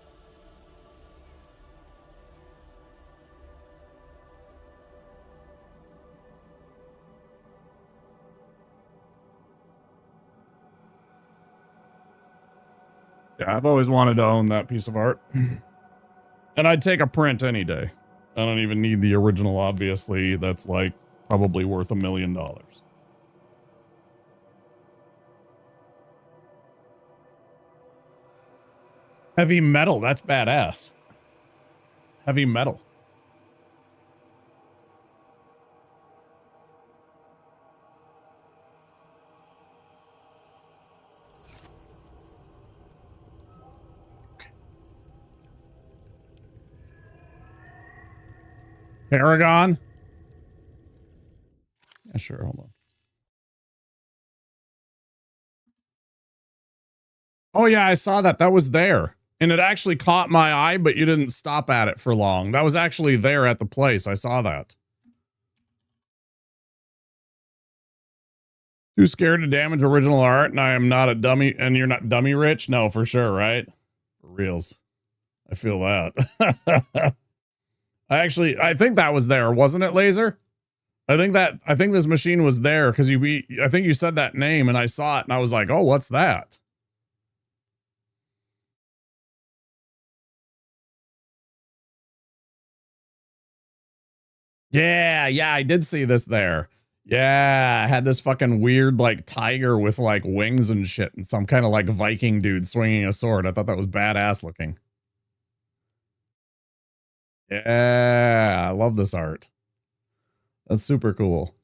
Yeah, I've always wanted to own that piece of art. And I'd take a print any day. I don't even need the original, obviously. That's like probably worth $1 million. Heavy metal, that's badass. Heavy metal. Paragon? Yeah, sure, hold on. Oh yeah, I saw that. That was there. And it actually caught my eye, but you didn't stop at it for long. That was actually there at the place. I saw that. Too scared to damage original art, and I am not a dummy, and you're not dummy rich? No, for sure, right? For reals. I feel that. I think that was there, wasn't it, Laser? I think this machine was there because I think you said that name and I saw it and I was like, oh, what's that? Yeah, I did see this there. Yeah, I had this fucking weird like tiger with like wings and shit and some kind of like Viking dude swinging a sword. I thought that was badass looking. Yeah, I love this art. That's super cool.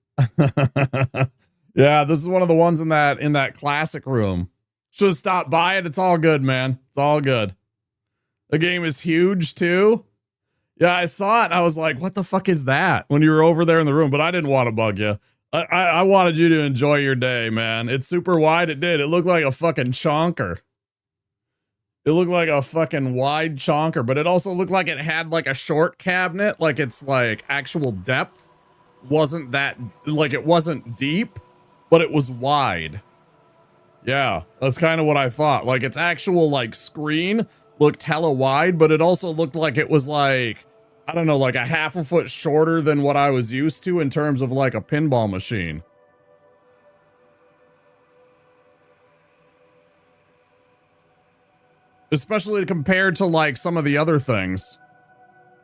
Yeah, this is one of the ones in that classic room. Should have stopped by it. It's all good, man. It's all good. The game is huge too. Yeah, I saw it. I was like, what the fuck is that? When you were over there in the room, but I didn't want to bug you. I wanted you to enjoy your day, man. It's super wide. It did. It looked like a fucking chonker. It looked like a fucking wide chonker, but it also looked like it had like a short cabinet, like it's like actual depth. Wasn't that, like it wasn't deep, but it was wide. Yeah, that's kind of what I thought. Like its actual like screen looked hella wide, but it also looked like it was like, I don't know, like a half a foot shorter than what I was used to in terms of like a pinball machine. Especially compared to like some of the other things.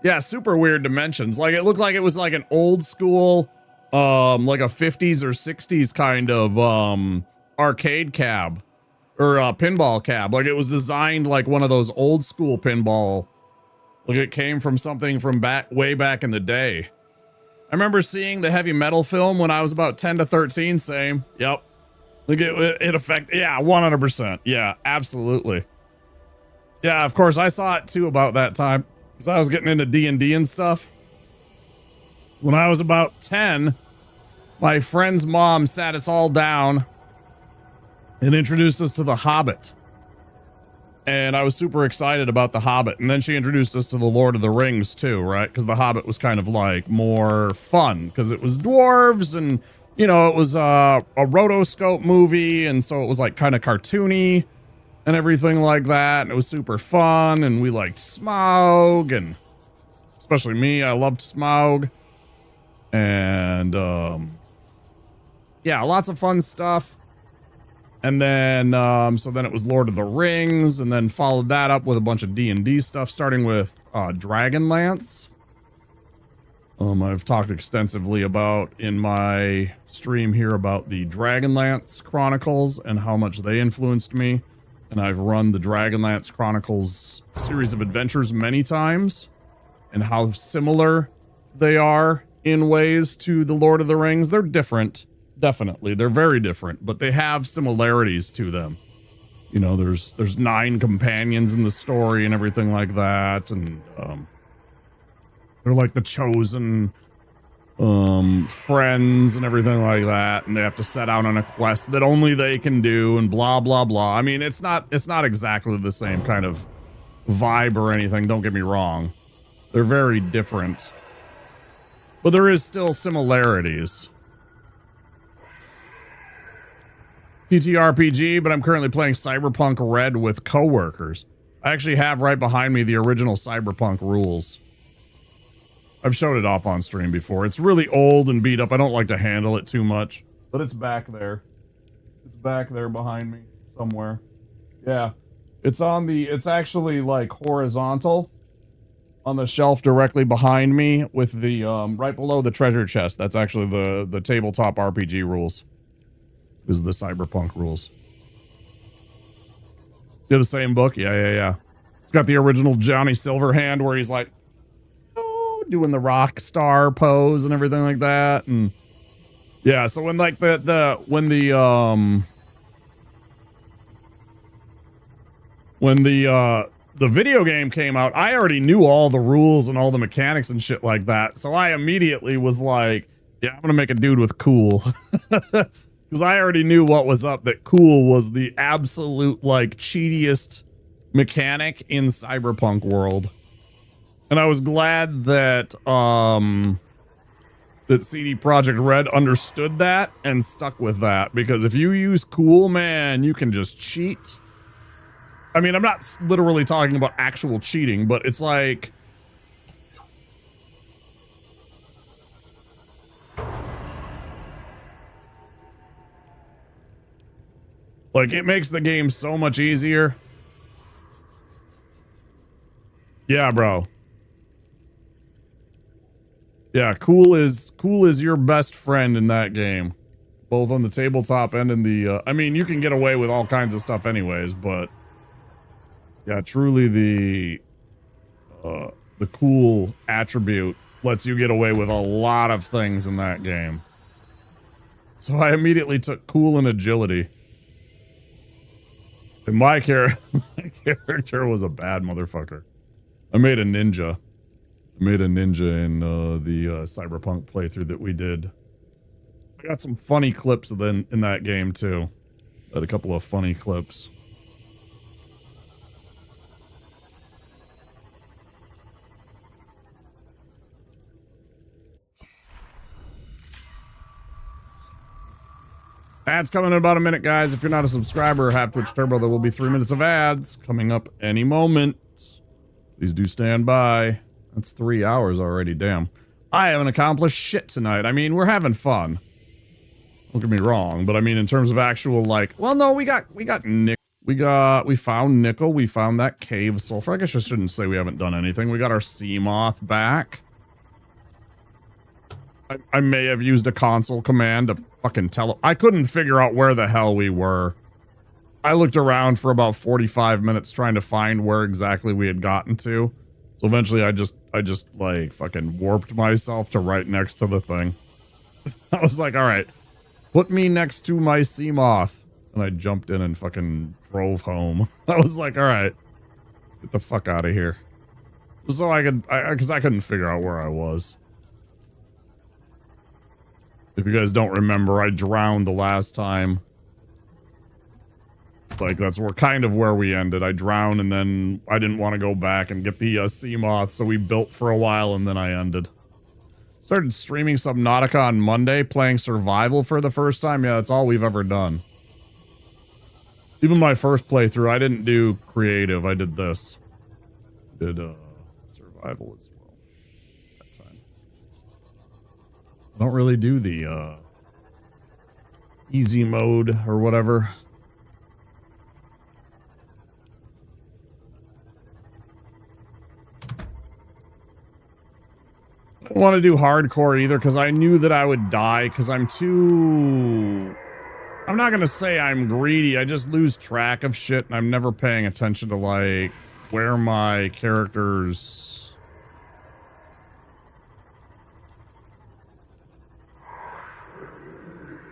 Yeah, super weird dimensions. Like it looked like it was like an old school, like a 50s or 60s kind of arcade cab or pinball cab. Like it was designed like one of those old school pinball. Like it came from something from way back in the day. I remember seeing the heavy metal film when I was about 10 to 13. Same. Yep. Like it affected. Yeah, 100%. Yeah, absolutely. Yeah, of course, I saw it too about that time, because I was getting into D&D and stuff. When I was about 10, my friend's mom sat us all down and introduced us to The Hobbit. And I was super excited about The Hobbit. And then she introduced us to The Lord of the Rings too, right? Because The Hobbit was kind of like more fun, because it was dwarves and, you know, it was a rotoscope movie, and so it was like kind of cartoony and everything like that, and it was super fun, and we liked Smaug, and especially me, I loved Smaug, and yeah, lots of fun stuff. And then so then it was Lord of the Rings, and then followed that up with a bunch of D&D stuff, starting with Dragonlance. I've talked extensively about in my stream here about the Dragonlance Chronicles and how much they influenced me. And I've run the Dragonlance Chronicles series of adventures many times, and how similar they are in ways to the Lord of the Rings. They're different, definitely. They're very different, but they have similarities to them. You know, there's 9 companions in the story and everything like that, and they're like the chosen friends and everything like that, and they have to set out on a quest that only they can do, and blah blah blah. I mean, it's not exactly the same kind of vibe or anything, don't get me wrong. They're very different, but there is still similarities. TTRPG, but I'm currently playing Cyberpunk Red with coworkers. I actually have right behind me the original Cyberpunk rules. I've showed it off on stream before. It's really old and beat up. I don't like to handle it too much, but it's back there. It's back there behind me somewhere. Yeah. It's actually like horizontal on the shelf directly behind me with the, right below the treasure chest. That's actually the tabletop RPG rules. Is the Cyberpunk rules. You have the same book? Yeah. It's got the original Johnny Silverhand where he's like, doing the rock star pose and everything like that, and yeah. So when like the video game came out, I already knew all the rules and all the mechanics and shit like that. So I immediately was like, yeah, I'm gonna make a dude with cool, because I already knew what was up. That cool was the absolute like cheatiest mechanic in Cyberpunk world. And I was glad that that CD Projekt Red understood that and stuck with that, because if you use cool, man, you can just cheat. I mean, I'm not literally talking about actual cheating, but it's like it makes the game so much easier. Yeah, bro. Yeah, cool is your best friend in that game, both on the tabletop and in the. I mean, you can get away with all kinds of stuff, anyways. But yeah, truly the cool attribute lets you get away with a lot of things in that game. So I immediately took cool and agility. And my character was a bad motherfucker. I made a ninja. In the Cyberpunk playthrough that we did. I got some funny clips in that game too. Had a couple of funny clips. Ads coming in about a minute, guys. If you're not a subscriber or have Twitch Turbo, there will be 3 minutes of ads coming up any moment. Please do stand by. That's 3 hours already, damn. I haven't accomplished shit tonight. I mean, we're having fun. Don't get me wrong, but I mean, in terms of actual, like, well, no, we got nickel. We found nickel. We found that cave of sulfur. I guess I shouldn't say we haven't done anything. We got our sea moth back. I may have used a console command to fucking I couldn't figure out where the hell we were. I looked around for about 45 minutes trying to find where exactly we had gotten to. So eventually I just like fucking warped myself to right next to the thing. I was like, all right, put me next to my sea moth. And I jumped in and fucking drove home. I was like, all right, get the fuck out of here. So because I couldn't figure out where I was. If you guys don't remember, I drowned the last time. Like, that's kind of where we ended. I drowned, and then I didn't want to go back and get the sea moth, so we built for a while, and then I ended. Started streaming Subnautica on Monday, playing survival for the first time. Yeah, that's all we've ever done. Even my first playthrough, I didn't do creative. I did this. Did survival as well. That time. I don't really do the easy mode or whatever. I don't want to do hardcore either because I knew that I would die because I'm too... I'm not going to say I'm greedy. I just lose track of shit and I'm never paying attention to like where my characters...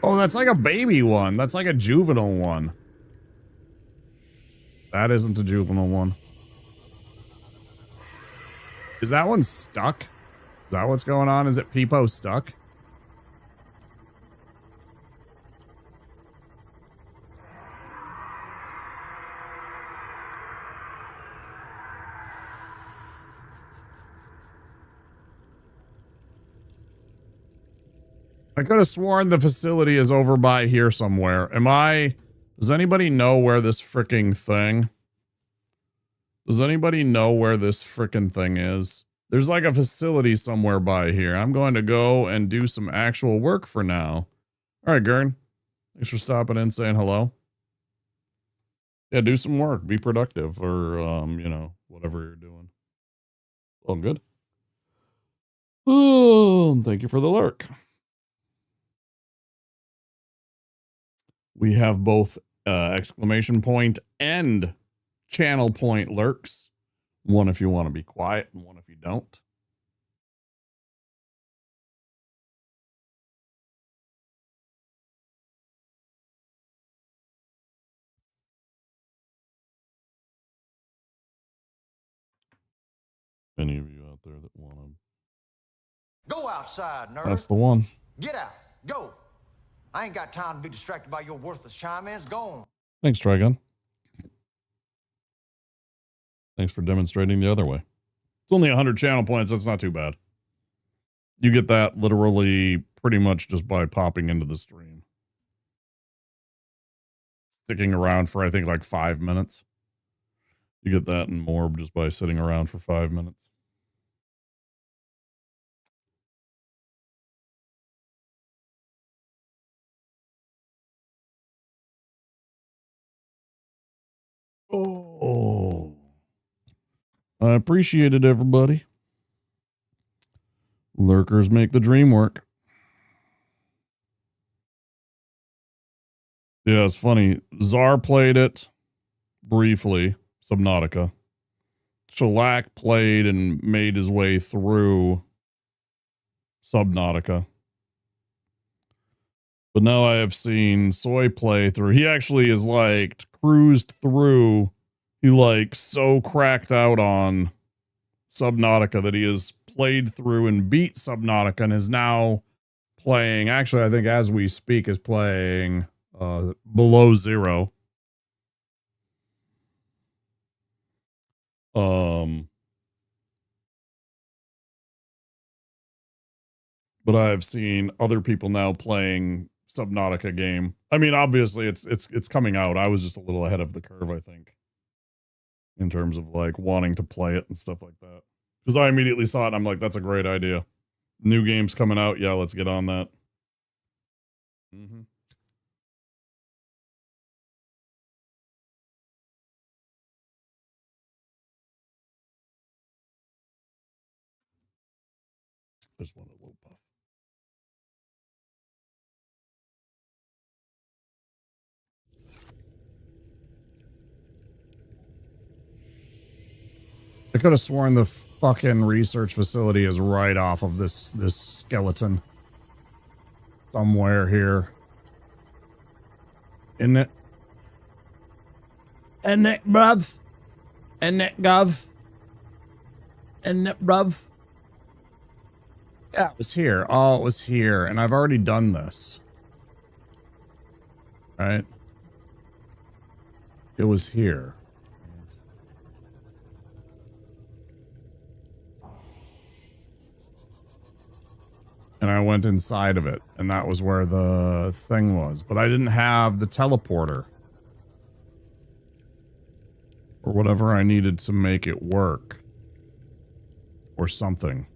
Oh, that's like a baby one. That's like a juvenile one. That isn't a juvenile one. Is that one stuck? Is that what's going on? Is it Peepo stuck? I could have sworn the facility is over by here somewhere. Does anybody know where this fricking thing? Does anybody know where this fricking thing is? There's like a facility somewhere by here. I'm going to go and do some actual work for now. All right, Gern. Thanks for stopping in, saying hello. Yeah, do some work. Be productive or, you know, whatever you're doing. All good. Oh, thank you for the lurk. We have both exclamation point and channel point lurks. One if you want to be quiet and one if you don't. Any of you out there that want to... Go outside, nerd. That's the one. Get out. Go. I ain't got time to be distracted by your worthless chime-ins. Go on. Thanks, Trigun. Thanks for demonstrating the other way. It's only 100 channel points. That's not too bad. You get that literally pretty much just by popping into the stream. Sticking around for, I think, like 5 minutes. You get that and more just by sitting around for 5 minutes. Oh. I appreciate it, everybody. Lurkers make the dream work. Yeah, it's funny. Czar played it briefly, Subnautica. Shellac played and made his way through Subnautica. But now I have seen Soy play through. He actually is like cruised through. He like so cracked out on Subnautica that he has played through and beat Subnautica and is now playing. Actually, I think as we speak is playing Below Zero. But I've seen other people now playing Subnautica game. I mean, obviously it's coming out. I was just a little ahead of the curve, I think, in terms of like wanting to play it and stuff like that. Because I immediately saw it and I'm like, that's a great idea. New game's coming out. Yeah, let's get on that. Mm-hmm. Just want a little puff. I could have sworn the fucking research facility is right off of this skeleton. Somewhere here. Isn't it? Isn't it, bruv? Isn't it, gov? Isn't it, bruv? Yeah, it was here. Oh, it was here. And I've already done this. Right? It was here. went inside of it, and that was where the thing was. But I didn't have the teleporter. Or whatever I needed to make it work. Or something.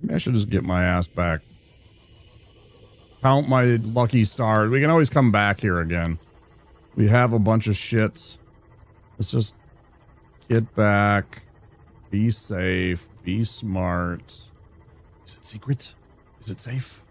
Maybe I should just get my ass back. Count my lucky stars. We can always come back here again. We have a bunch of shits. Let's just get back. Be safe. Be smart. Is it secret? Is it safe?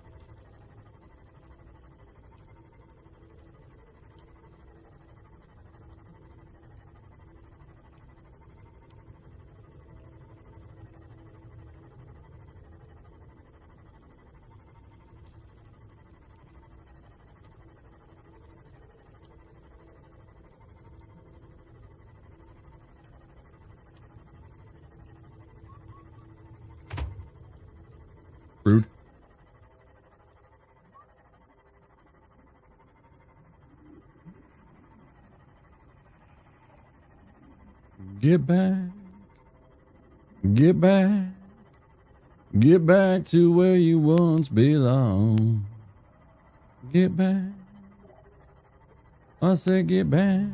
Rude. Get back. Get back. Get back to where you once belonged. Get back. I said get back.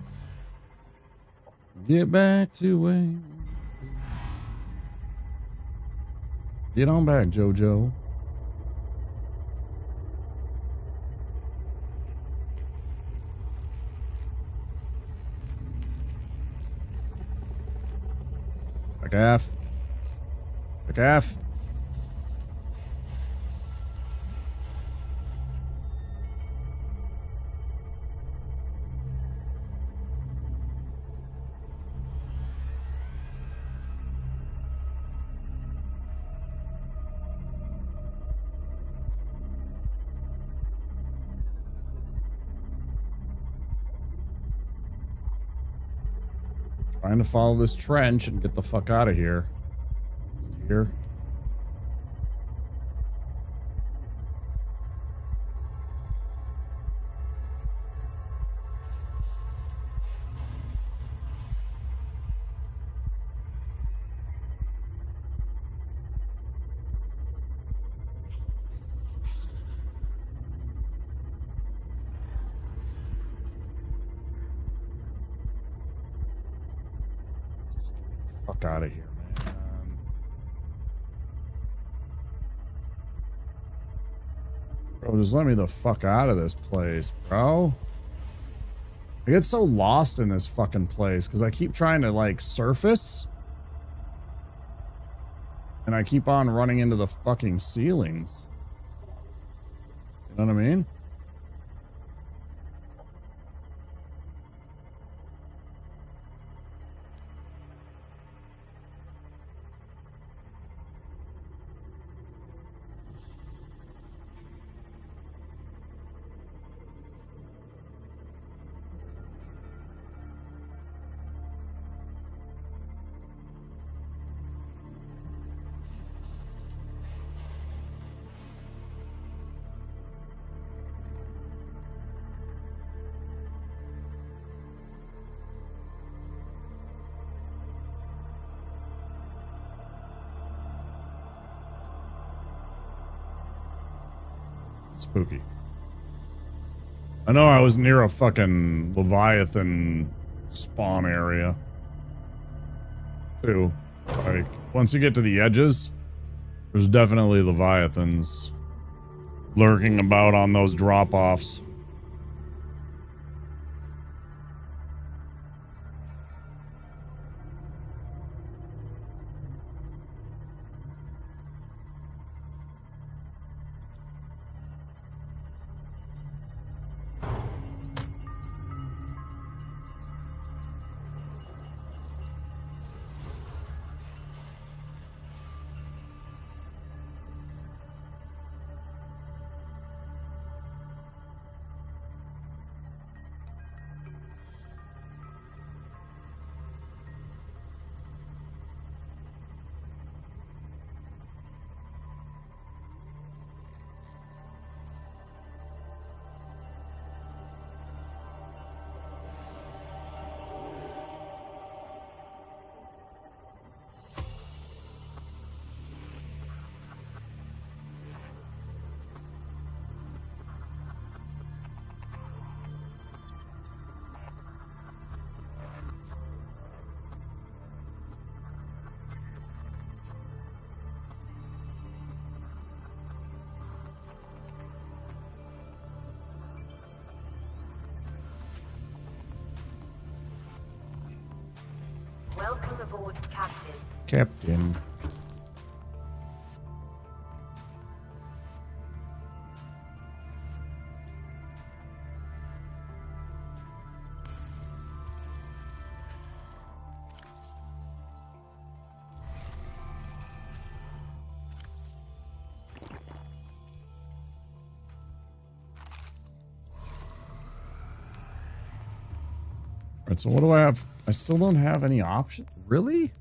Get back to where you once belonged. Get on back, JoJo. Back half. Back half. Trying to follow this trench and get the fuck out of here. Here. Fuck out of here, man. Bro, just let me the fuck out of this place, bro. I get so lost in this fucking place because I keep trying to, like, surface. And I keep on running into the fucking ceilings. You know what I mean? Spooky. I know I was near a fucking Leviathan spawn area. Too. Like, once you get to the edges, there's definitely Leviathans lurking about on those drop-offs. Welcome aboard, Captain. Captain. Alright, so what do I have? I still don't have any options. Really?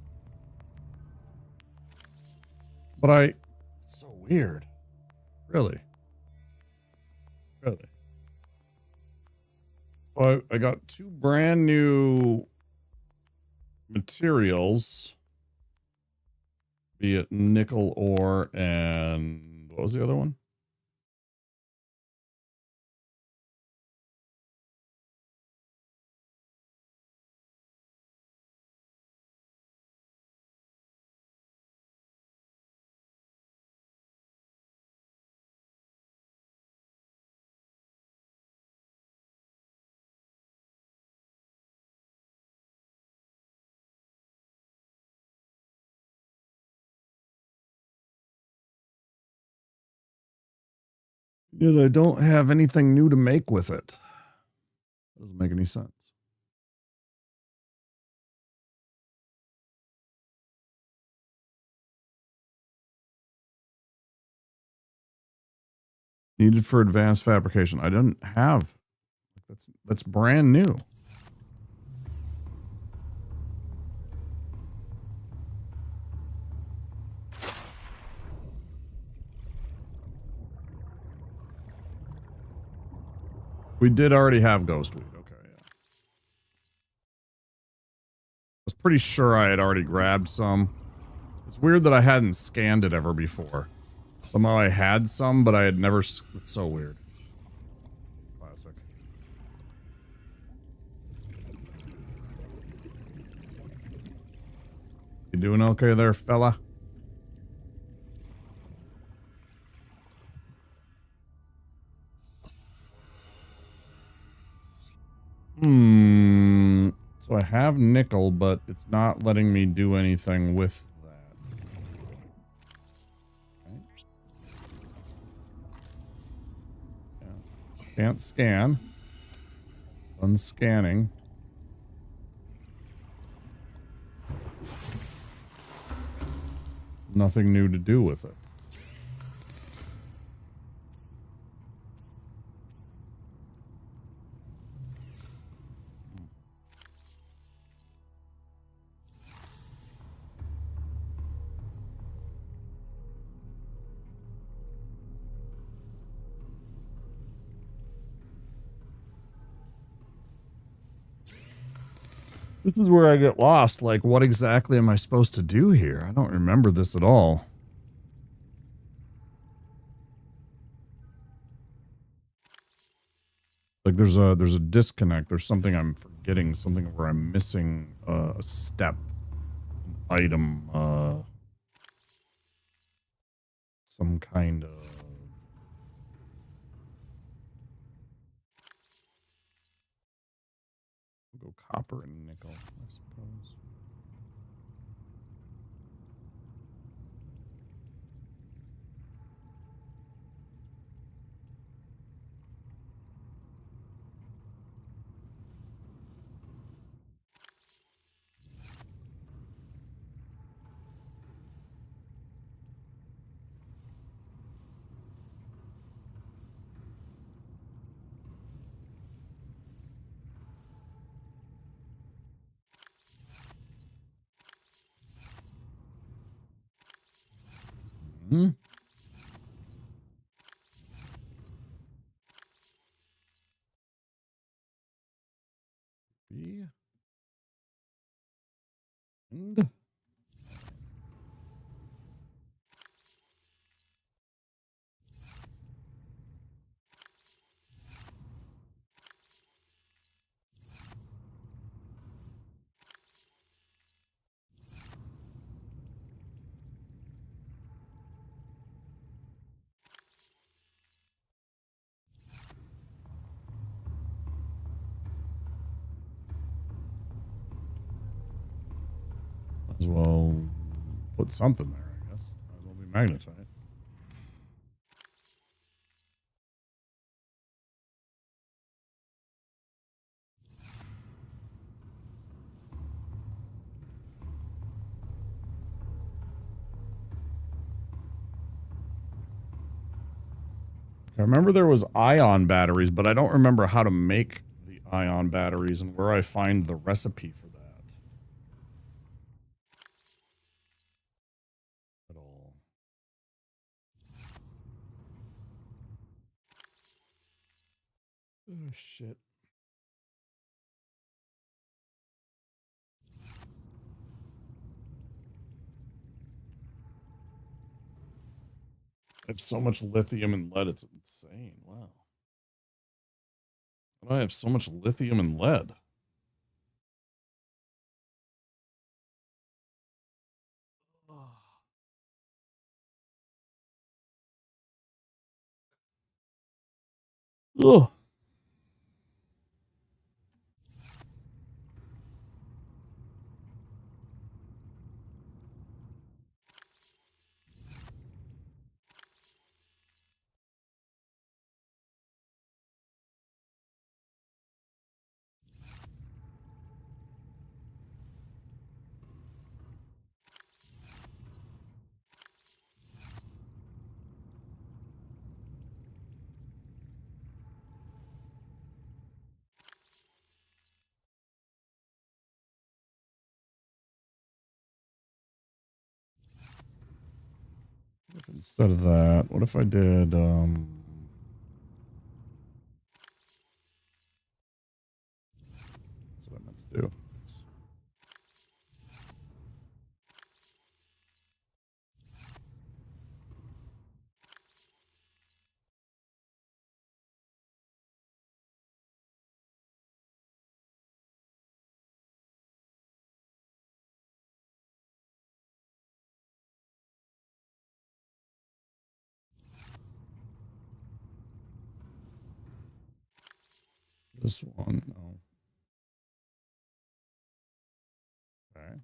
But it's so weird. Really? Really? Well, I got 2 brand new materials. Be it nickel ore and what was the other one? Yet I don't have anything new to make with it. Doesn't make any sense. Needed for advanced fabrication. I didn't have. That's brand new. We did already have ghostweed. Okay, yeah. I was pretty sure I had already grabbed some. It's weird that I hadn't scanned it ever before. Somehow I had some, but I had never... It's so weird. Classic. You doing okay there, fella? So I have nickel, but it's not letting me do anything with that. Okay. Yeah. Can't scan. Unscanning. Nothing new to do with it. This is where I get lost. Like, what exactly am I supposed to do here? I don't remember this at all. Like, there's a disconnect. There's something I'm forgetting. Something where I'm missing a step, an item, some kind of... We'll go copper and nickel, I suppose. Hmm? B. And... as well put something there, I guess. Might as well be magnetite. I remember there was ion batteries, but I don't remember how to make the ion batteries and where I find the recipe for that. At all. Oh, shit. I have so much lithium and lead, it's insane. Wow. Why do I have so much lithium and lead? Ugh. If instead of that, what if I did, that's what I meant to do. This one, no. Okay.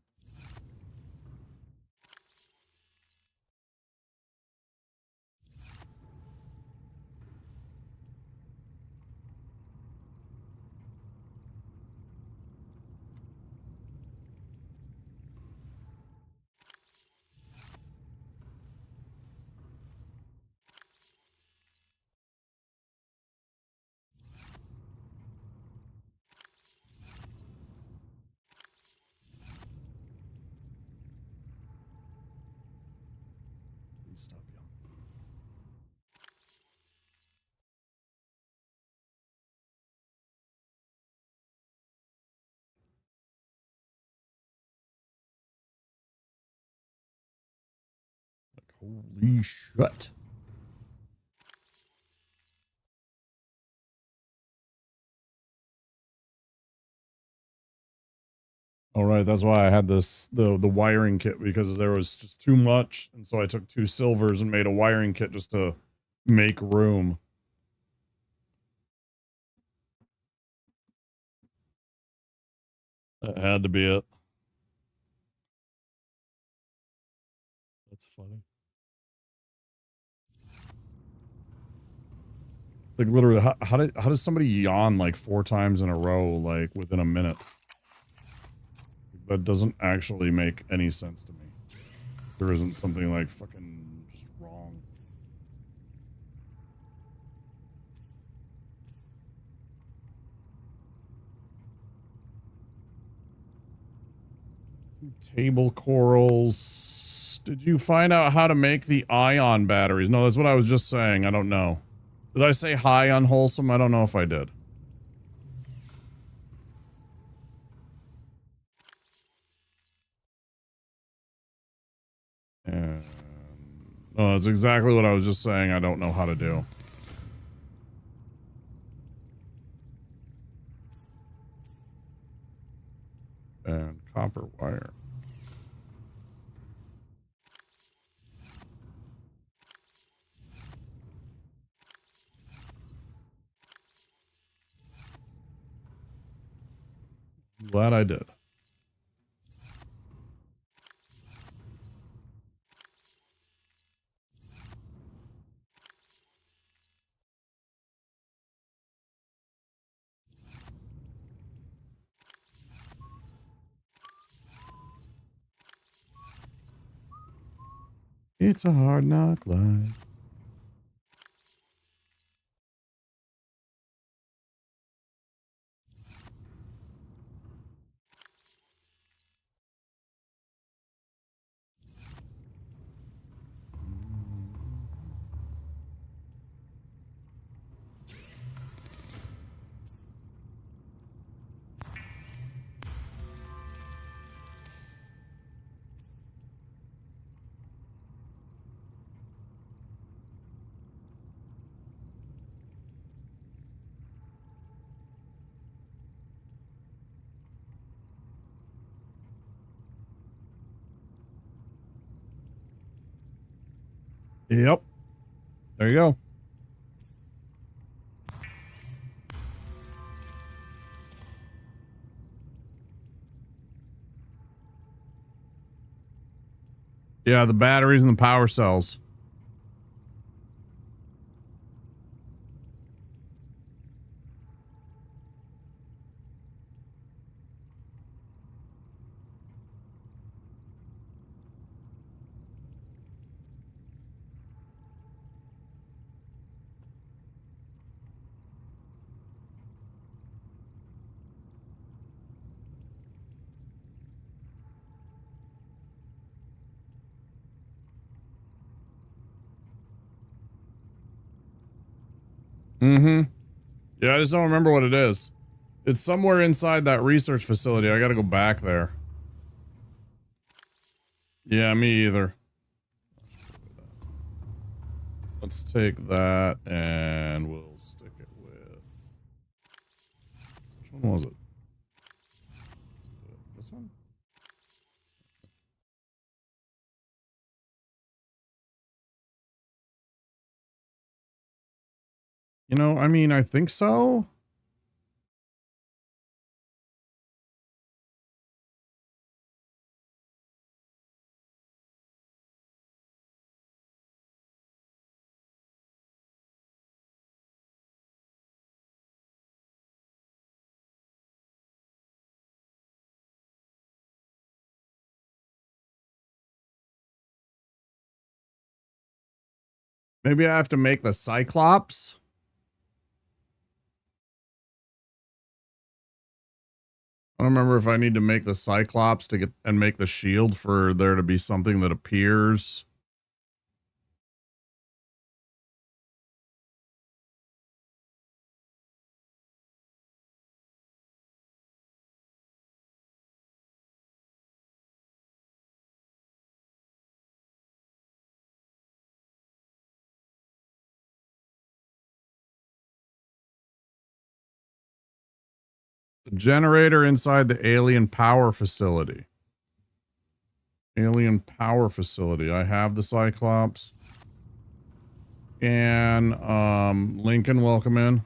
Please stop yelling. Like, holy shit. All right, that's why I had this the wiring kit, because there was just too much, and so I took 2 silvers and made a wiring kit just to make room. That had to be it. That's funny. Like literally, how does somebody yawn like 4 times in a row, like within a minute? That doesn't actually make any sense to me. There isn't something like fucking just wrong. Table corals. Did you find out how to make the ion batteries? No, that's what I was just saying. I don't know. Did I say hi, unwholesome? I don't know if I did. And no, that's exactly what I was just saying. I don't know how to do. And copper wire. Glad I did. It's a hard knock life. Yep. There you go. Yeah, the batteries and the power cells. Mm-hmm. Yeah, I just don't remember what it is. It's somewhere inside that research facility. I gotta go back there. Yeah, me either. Let's take that and we'll stick it with... Which one was it? This one? You know, I mean, I think so. Maybe I have to make the Cyclops. I don't remember if I need to make the Cyclops to get and make the shield for there to be something that appears. The generator inside the alien power facility. Alien power facility. I have the Cyclops. And Lincoln, welcome in.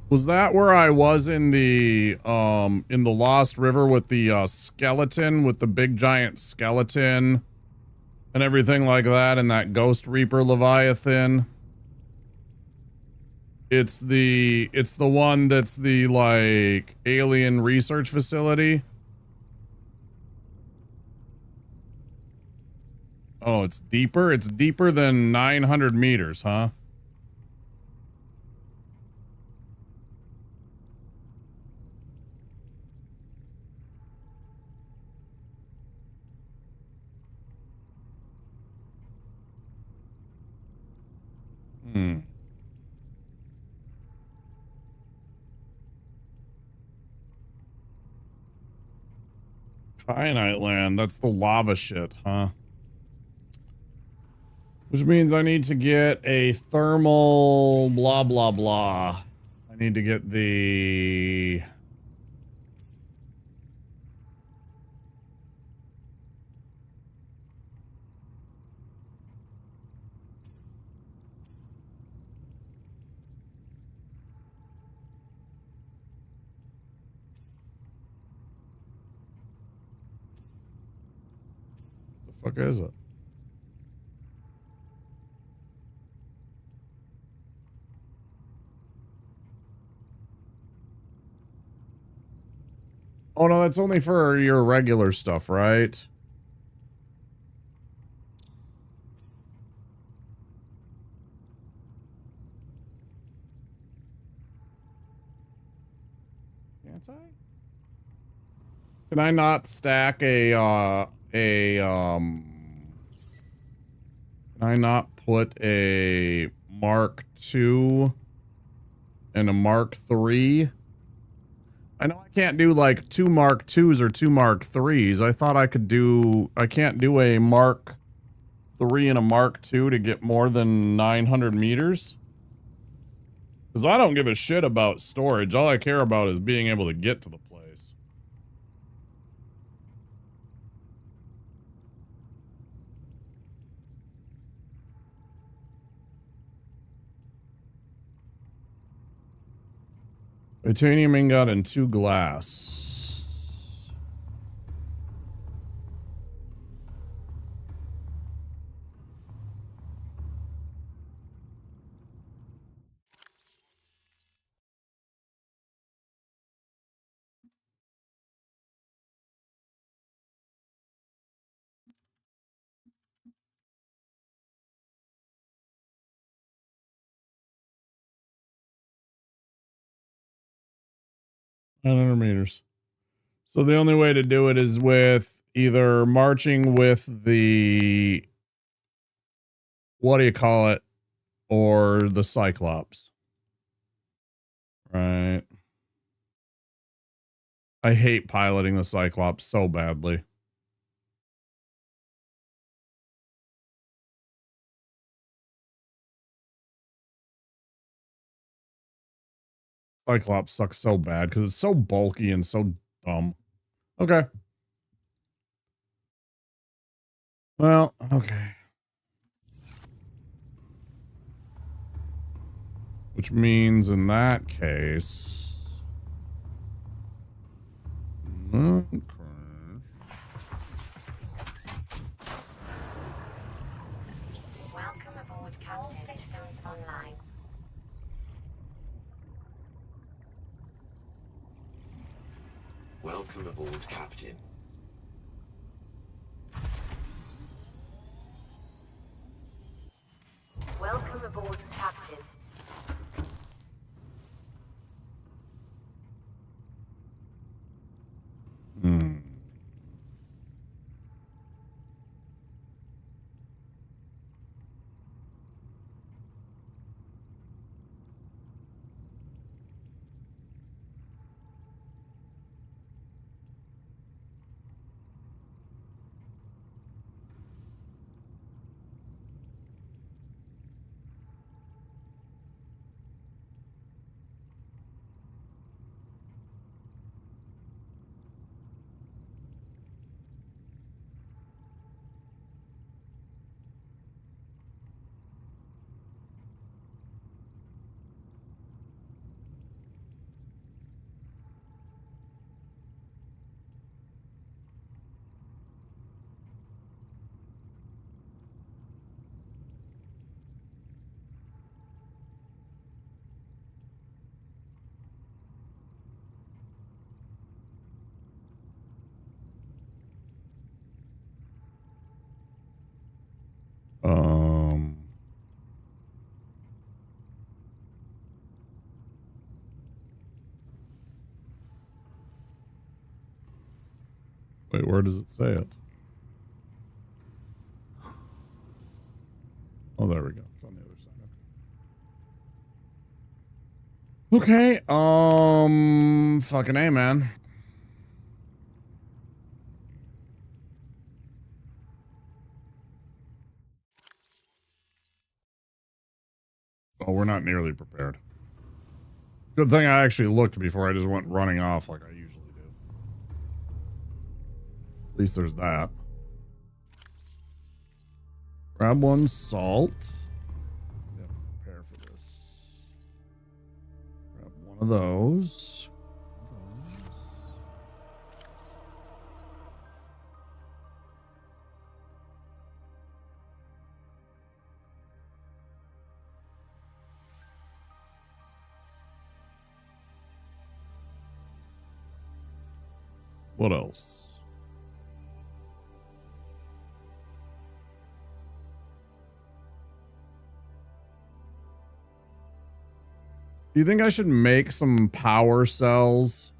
Was that where I was in the Lost River with the skeleton, with the big giant skeleton and everything like that, and that Ghost Reaper Leviathan? It's the one that's the like alien research facility. Oh, it's deeper? It's deeper than 900 meters, huh? Hmm. Kyanite land, that's the lava shit, huh? Which means I need to get a thermal blah blah blah. I need to get the... What the fuck is it? Oh no, that's only for your regular stuff, right? Can't I? Can I not stack can I not put a Mark II and a Mark III? I know I can't do like 2 Mark IIs or 2 Mark IIIs. I thought I could do, I can't do a Mark III and a Mark II to get more than 900 meters. Because I don't give a shit about storage. All I care about is being able to get to the place. Titanium ingot and 2 glass. Meters. So the only way to do it is with either marching with the, what do you call it, or the Cyclops. Right. I hate piloting the Cyclops so badly. Cyclops sucks so bad because it's so bulky and so dumb. Okay. Well, okay. Which means in that case... Okay. Welcome aboard, all systems online. Welcome aboard, Captain. Welcome aboard, Captain. Hmm. Wait, where does it say it? Oh, there we go. It's on the other side. Okay. Fucking A, man. Oh, we're not nearly prepared. Good thing I actually looked before I just went running off like I usually do. At least there's that. Grab 1 salt. We have to prepare for this. Grab 1 of those. What else? Do you think I should make some power cells?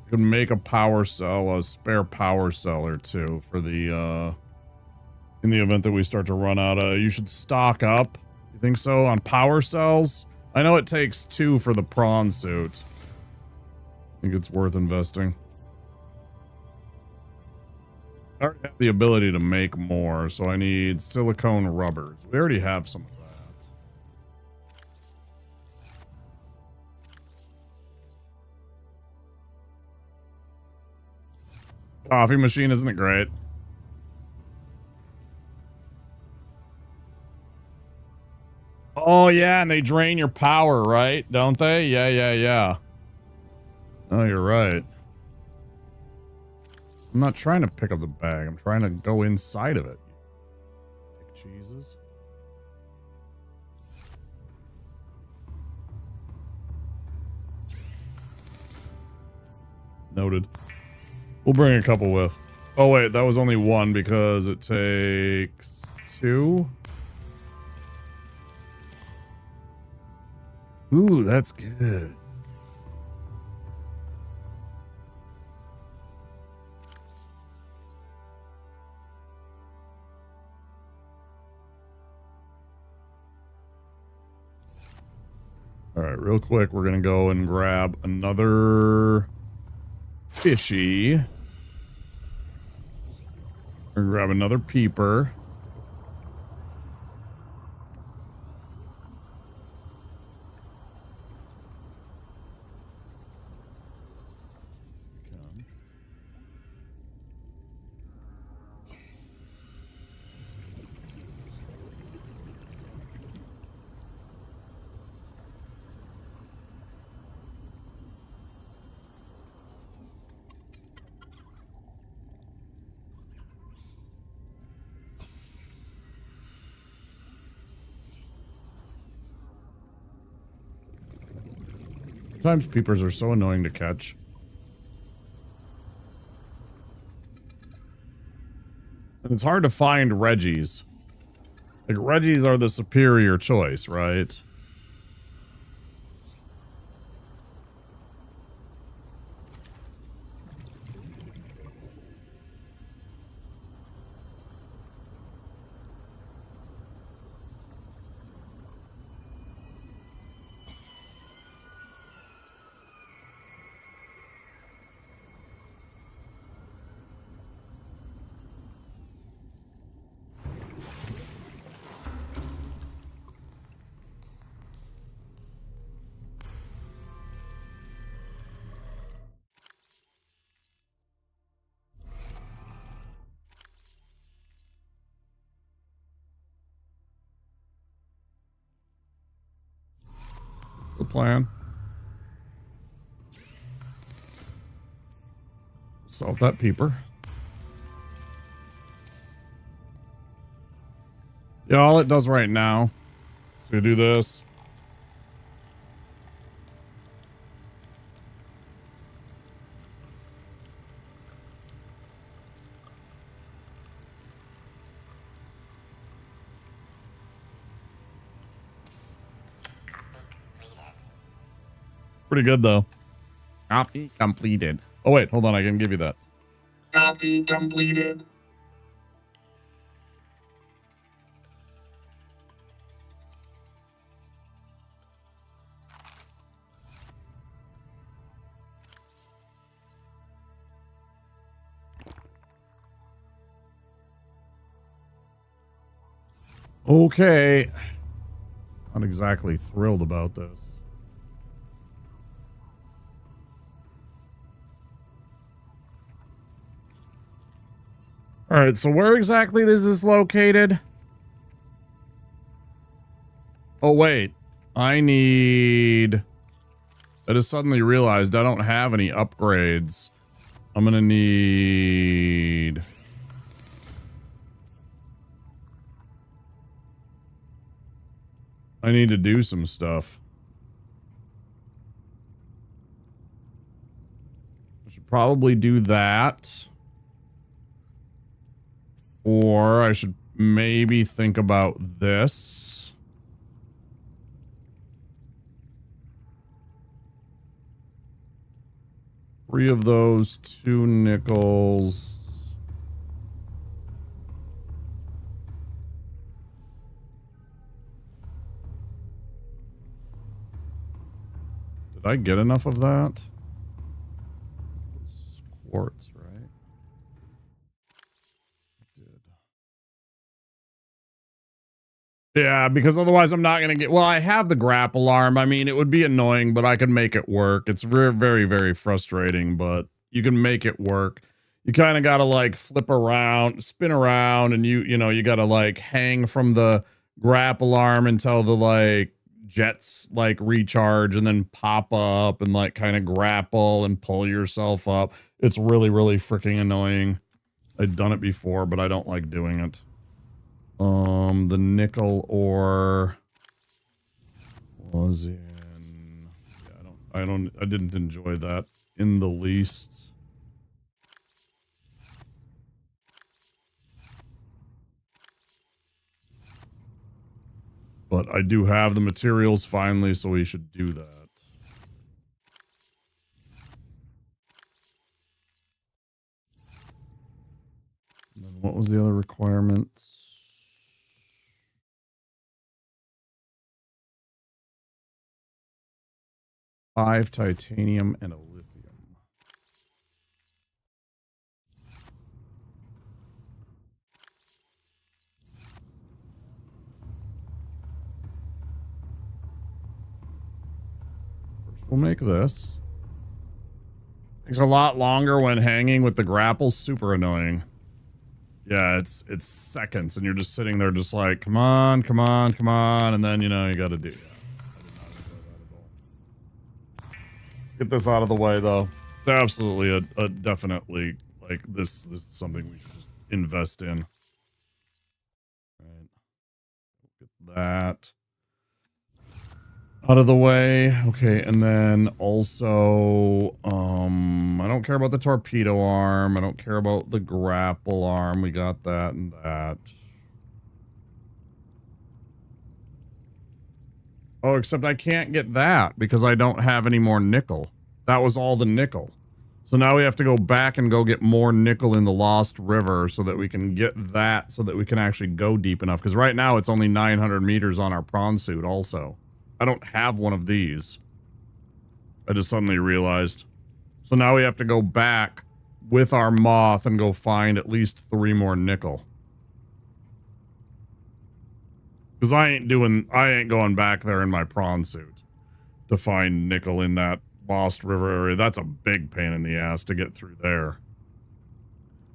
Could make a power cell, a spare power cell or two for the in the event that we start to run out of. You should stock up. You think so on power cells? I know it takes 2 for the prawn suit. I think it's worth investing. I already have the ability to make more, so I need silicone rubbers. We already have some of that. Coffee machine, isn't it great? Oh, yeah, and they drain your power, right? Don't they? Yeah. Oh, you're right. I'm not trying to pick up the bag. I'm trying to go inside of it. Take cheeses. Noted. We'll bring a couple with. Oh, wait, that was only 1 because it takes 2. Ooh, that's good. All right, real quick, we're going to go and grab another fishy. We're going to grab another peeper. Sometimes peepers are so annoying to catch. And it's hard to find Reggies. Like, Reggies are the superior choice, right? The plan. Solve that peeper. Yeah, all it does right now. So you do this. Pretty good though. Copy completed. Oh wait, hold on, I can give you that. Copy completed. Okay. Not exactly thrilled about this. All right, so where exactly is this located? Oh, wait. I just suddenly realized I don't have any upgrades. I'm gonna need I need to do some stuff. I should probably do that. Or I should maybe think about this. Three of those, 2 nickels. Did I get enough of that? It's quartz, right? I did. Yeah, because otherwise I'm not going to get... Well, I have the grapple arm. I mean, it would be annoying, but I could make it work. It's very, very, very frustrating, but you can make it work. You kind of got to like flip around, spin around, and you know, you got to like hang from the grapple arm until the like jets like recharge and then pop up and like kind of grapple and pull yourself up. It's really, really freaking annoying. I've done it before, but I don't like doing it. The nickel ore was in... Yeah, I didn't enjoy that in the least. But I do have the materials finally, so we should do that. And then what was the other requirements? 5 titanium and a lithium. First we'll make this. Takes a lot longer when hanging with the grapples. Super annoying. Yeah, it's seconds and you're just sitting there just like, come on, come on, come on. And then, you know, you got to do... Get this out of the way, though. It's absolutely a definitely like this is something we should just invest in. Right. Get that out of the way. Okay, and then also I don't care about the torpedo arm. I don't care about the grapple arm. We got that and that. Oh, except I can't get that because I don't have any more nickel. That was all the nickel. So now we have to go back and go get more nickel in the Lost River so that we can get that so that we can actually go deep enough. Because right now it's only 900 meters on our prawn suit also. I don't have one of these. I just suddenly realized. So now we have to go back with our moth and go find at least 3 more nickel. Because I ain't going back there in my prawn suit to find nickel in that Lost River area. That's a big pain in the ass to get through there.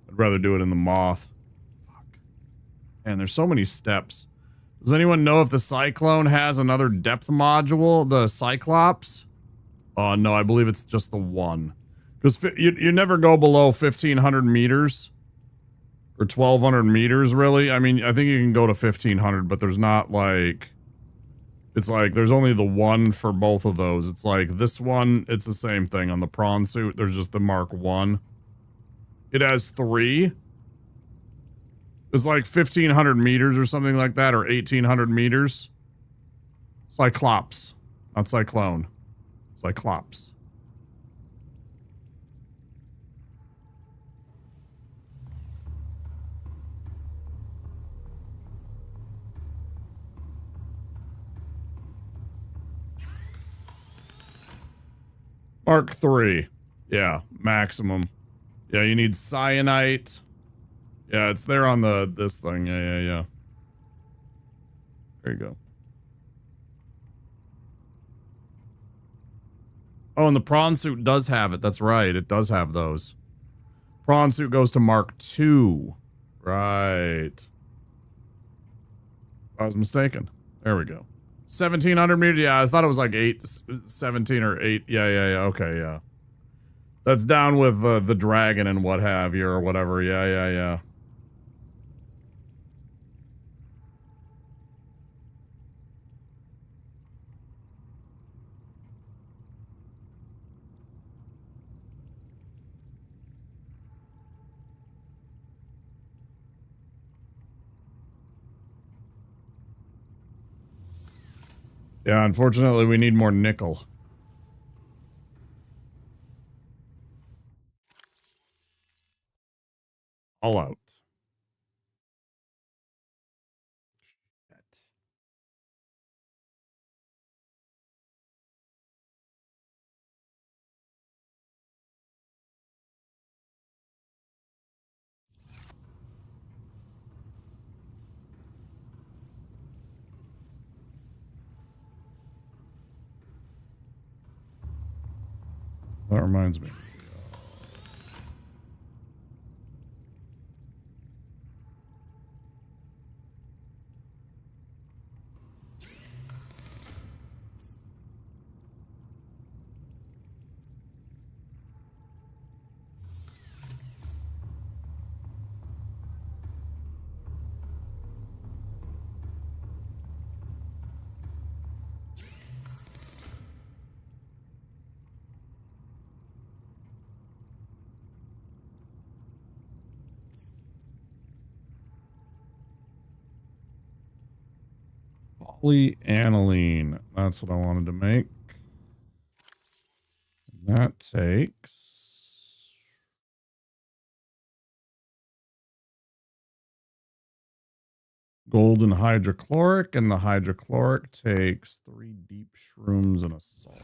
I'd rather do it in the moth. Fuck. Man, there's so many steps. Does anyone know if the Cyclone has another depth module? The Cyclops? Oh, no, I believe it's just the one. Because you never go below 1,500 meters. Or 1,200 meters, really? I mean, I think you can go to 1,500, but there's not, like... It's like, there's only the one for both of those. It's like, this one, it's the same thing. On the prawn suit, there's just the Mark 1. It has 3. It's like 1,500 meters or something like that, or 1,800 meters. Cyclops. Not Cyclone. Cyclops. Mark 3. Yeah, maximum. Yeah, you need cyanite. Yeah, it's there on this thing. Yeah. There you go. Oh, and the prawn suit does have it. That's right. It does have those. Prawn suit goes to Mark 2. Right. I was mistaken. There we go. 1,700 meters. Yeah, I thought it was like 17 or 8. Yeah. Okay, yeah. That's down with the dragon and what have you or whatever. Yeah. Yeah, unfortunately, we need more nickel. All out. That reminds me. Polyaniline. That's what I wanted to make. That takes golden hydrochloric, and the hydrochloric takes 3 deep shrooms and a salt.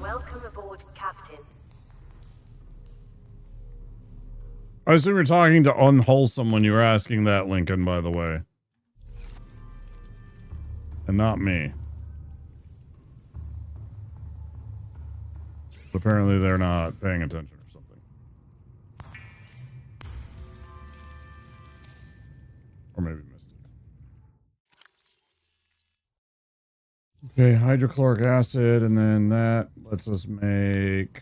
Welcome aboard, Captain. I assume you're talking to Unwholesome when you were asking that, Lincoln, by the way. And not me. But apparently they're not paying attention or something. Or maybe missed it. Okay, hydrochloric acid, and then that lets us make...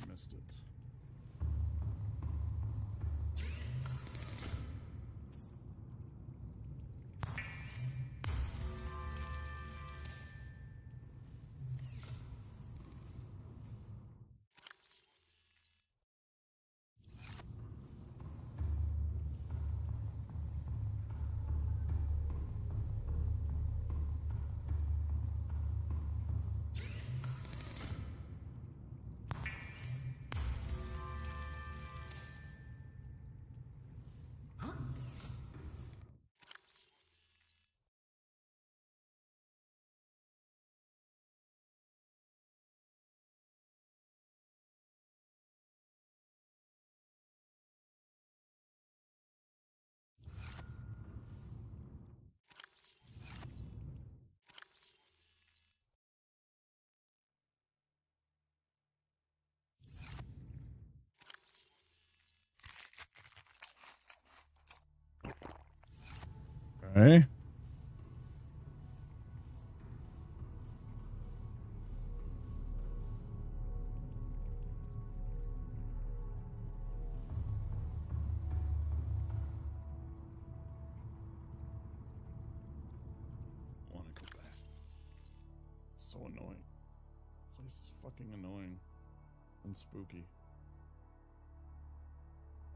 Missed it. Okay. Want to go back. So annoying. This place is fucking annoying and spooky.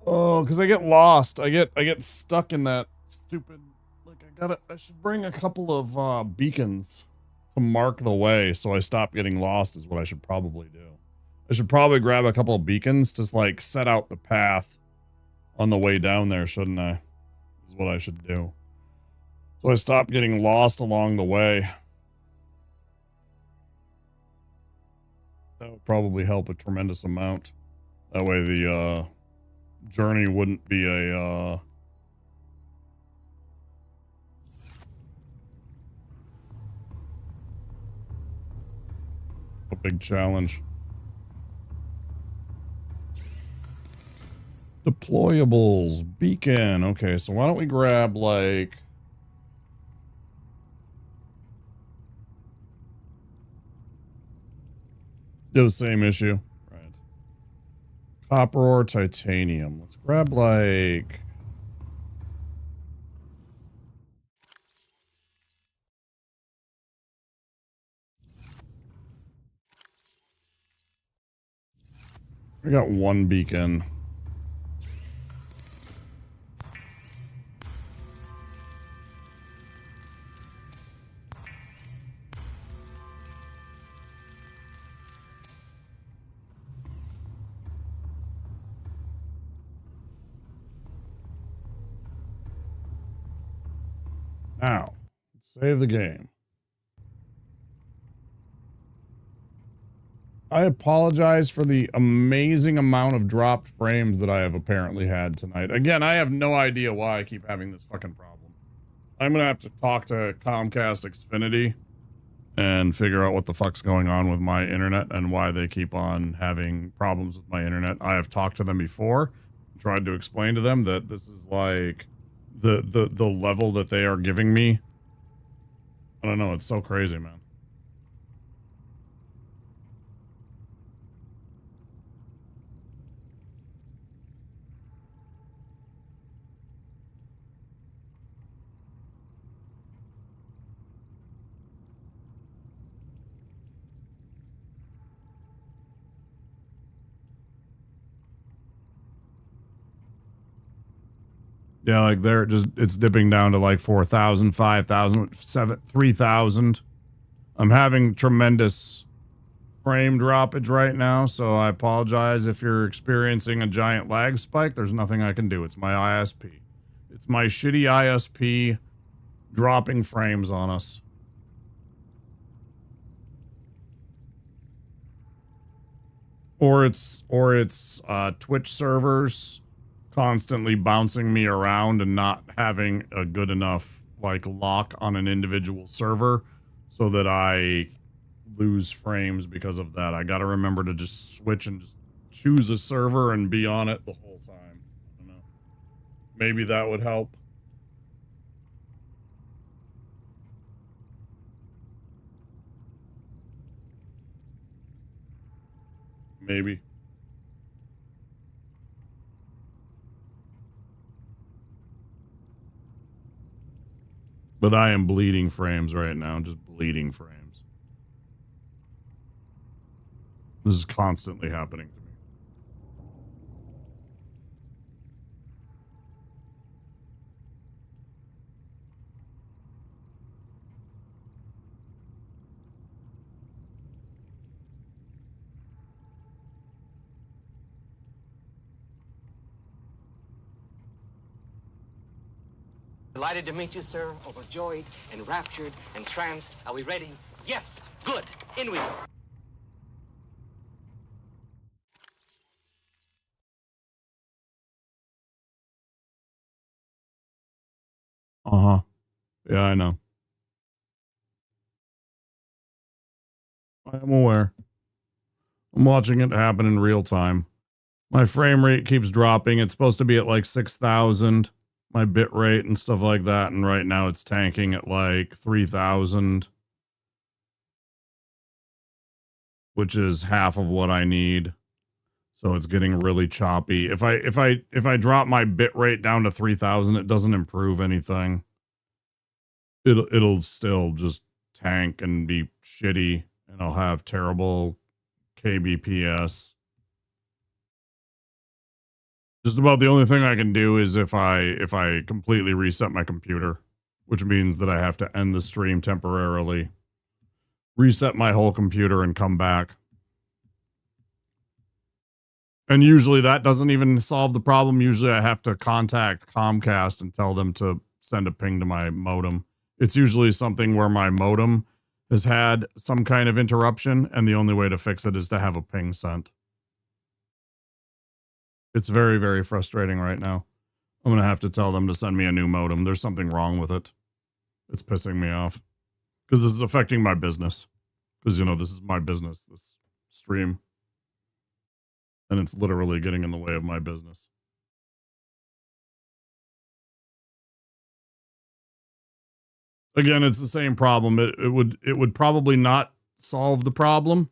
Oh, because I get lost. I get stuck in that stupid. Like I should bring a couple of beacons to mark the way, so I stop getting lost. Is what I should probably do. I should probably grab a couple of beacons to like set out the path on the way down there, shouldn't I? Is what I should do. So I stop getting lost along the way. That would probably help a tremendous amount. That way the journey wouldn't be a big challenge. Deployables, beacon. Okay, so why don't we grab like the same issue. Right. Copper or titanium. Let's grab like we got one beacon. Now, let's save the game. I apologize for the amazing amount of dropped frames that I have apparently had tonight. Again, I have no idea why I keep having this fucking problem. I'm gonna have to talk to Comcast Xfinity and figure out what the fuck's going on with my internet and why they keep on having problems with my internet. I have talked to them before, tried to explain to them that this is like the level that they are giving me. I don't know, it's so crazy, man. Yeah, like there, it's dipping down to like 4,000, 5,000, 3,000. I'm having tremendous frame droppage right now, so I apologize if you're experiencing a giant lag spike. There's nothing I can do. It's my ISP. It's my shitty ISP dropping frames on us. Or it's Twitch servers constantly bouncing me around and not having a good enough like lock on an individual server so that I lose frames because of that. I gotta remember to just switch and just choose a server and be on it the whole time. I don't know. Maybe that would help. Maybe. But I am bleeding frames right now, just bleeding frames. This is constantly happening to me. Delighted to meet you, sir. Overjoyed, enraptured, entranced. Are we ready? Yes. Good. In we go. Uh-huh. Yeah, I know. I am aware. I'm watching it happen in real time. My frame rate keeps dropping. It's supposed to be at like 6,000. My bit rate and stuff like that. And right now it's tanking at like 3,000. Which is half of what I need. So it's getting really choppy. If I drop my bit rate down to 3,000, it doesn't improve anything. It'll still just tank and be shitty, and I'll have terrible kbps. Just about the only thing I can do is if I completely reset my computer, which means that I have to end the stream temporarily, reset my whole computer and come back. And usually that doesn't even solve the problem. Usually I have to contact Comcast and tell them to send a ping to my modem. It's usually something where my modem has had some kind of interruption, and the only way to fix it is to have a ping sent. It's very, very frustrating right now. I'm going to have to tell them to send me a new modem. There's something wrong with it. It's pissing me off. Because this is affecting my business. Because, you know, this is my business, this stream. And it's literally getting in the way of my business. Again, it's the same problem. It would probably not solve the problem.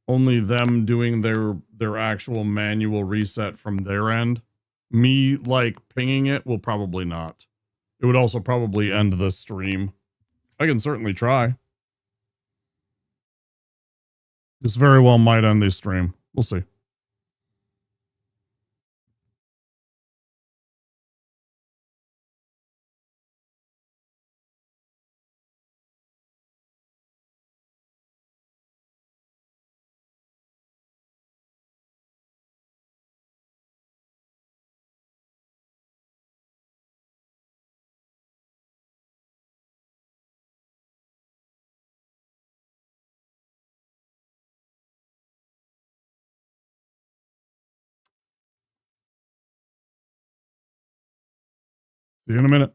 Only them doing their actual manual reset from their end. Me, like, pinging it will probably not. It would also probably end the stream. I can certainly try. This very well might end the stream. We'll see. See you in a minute.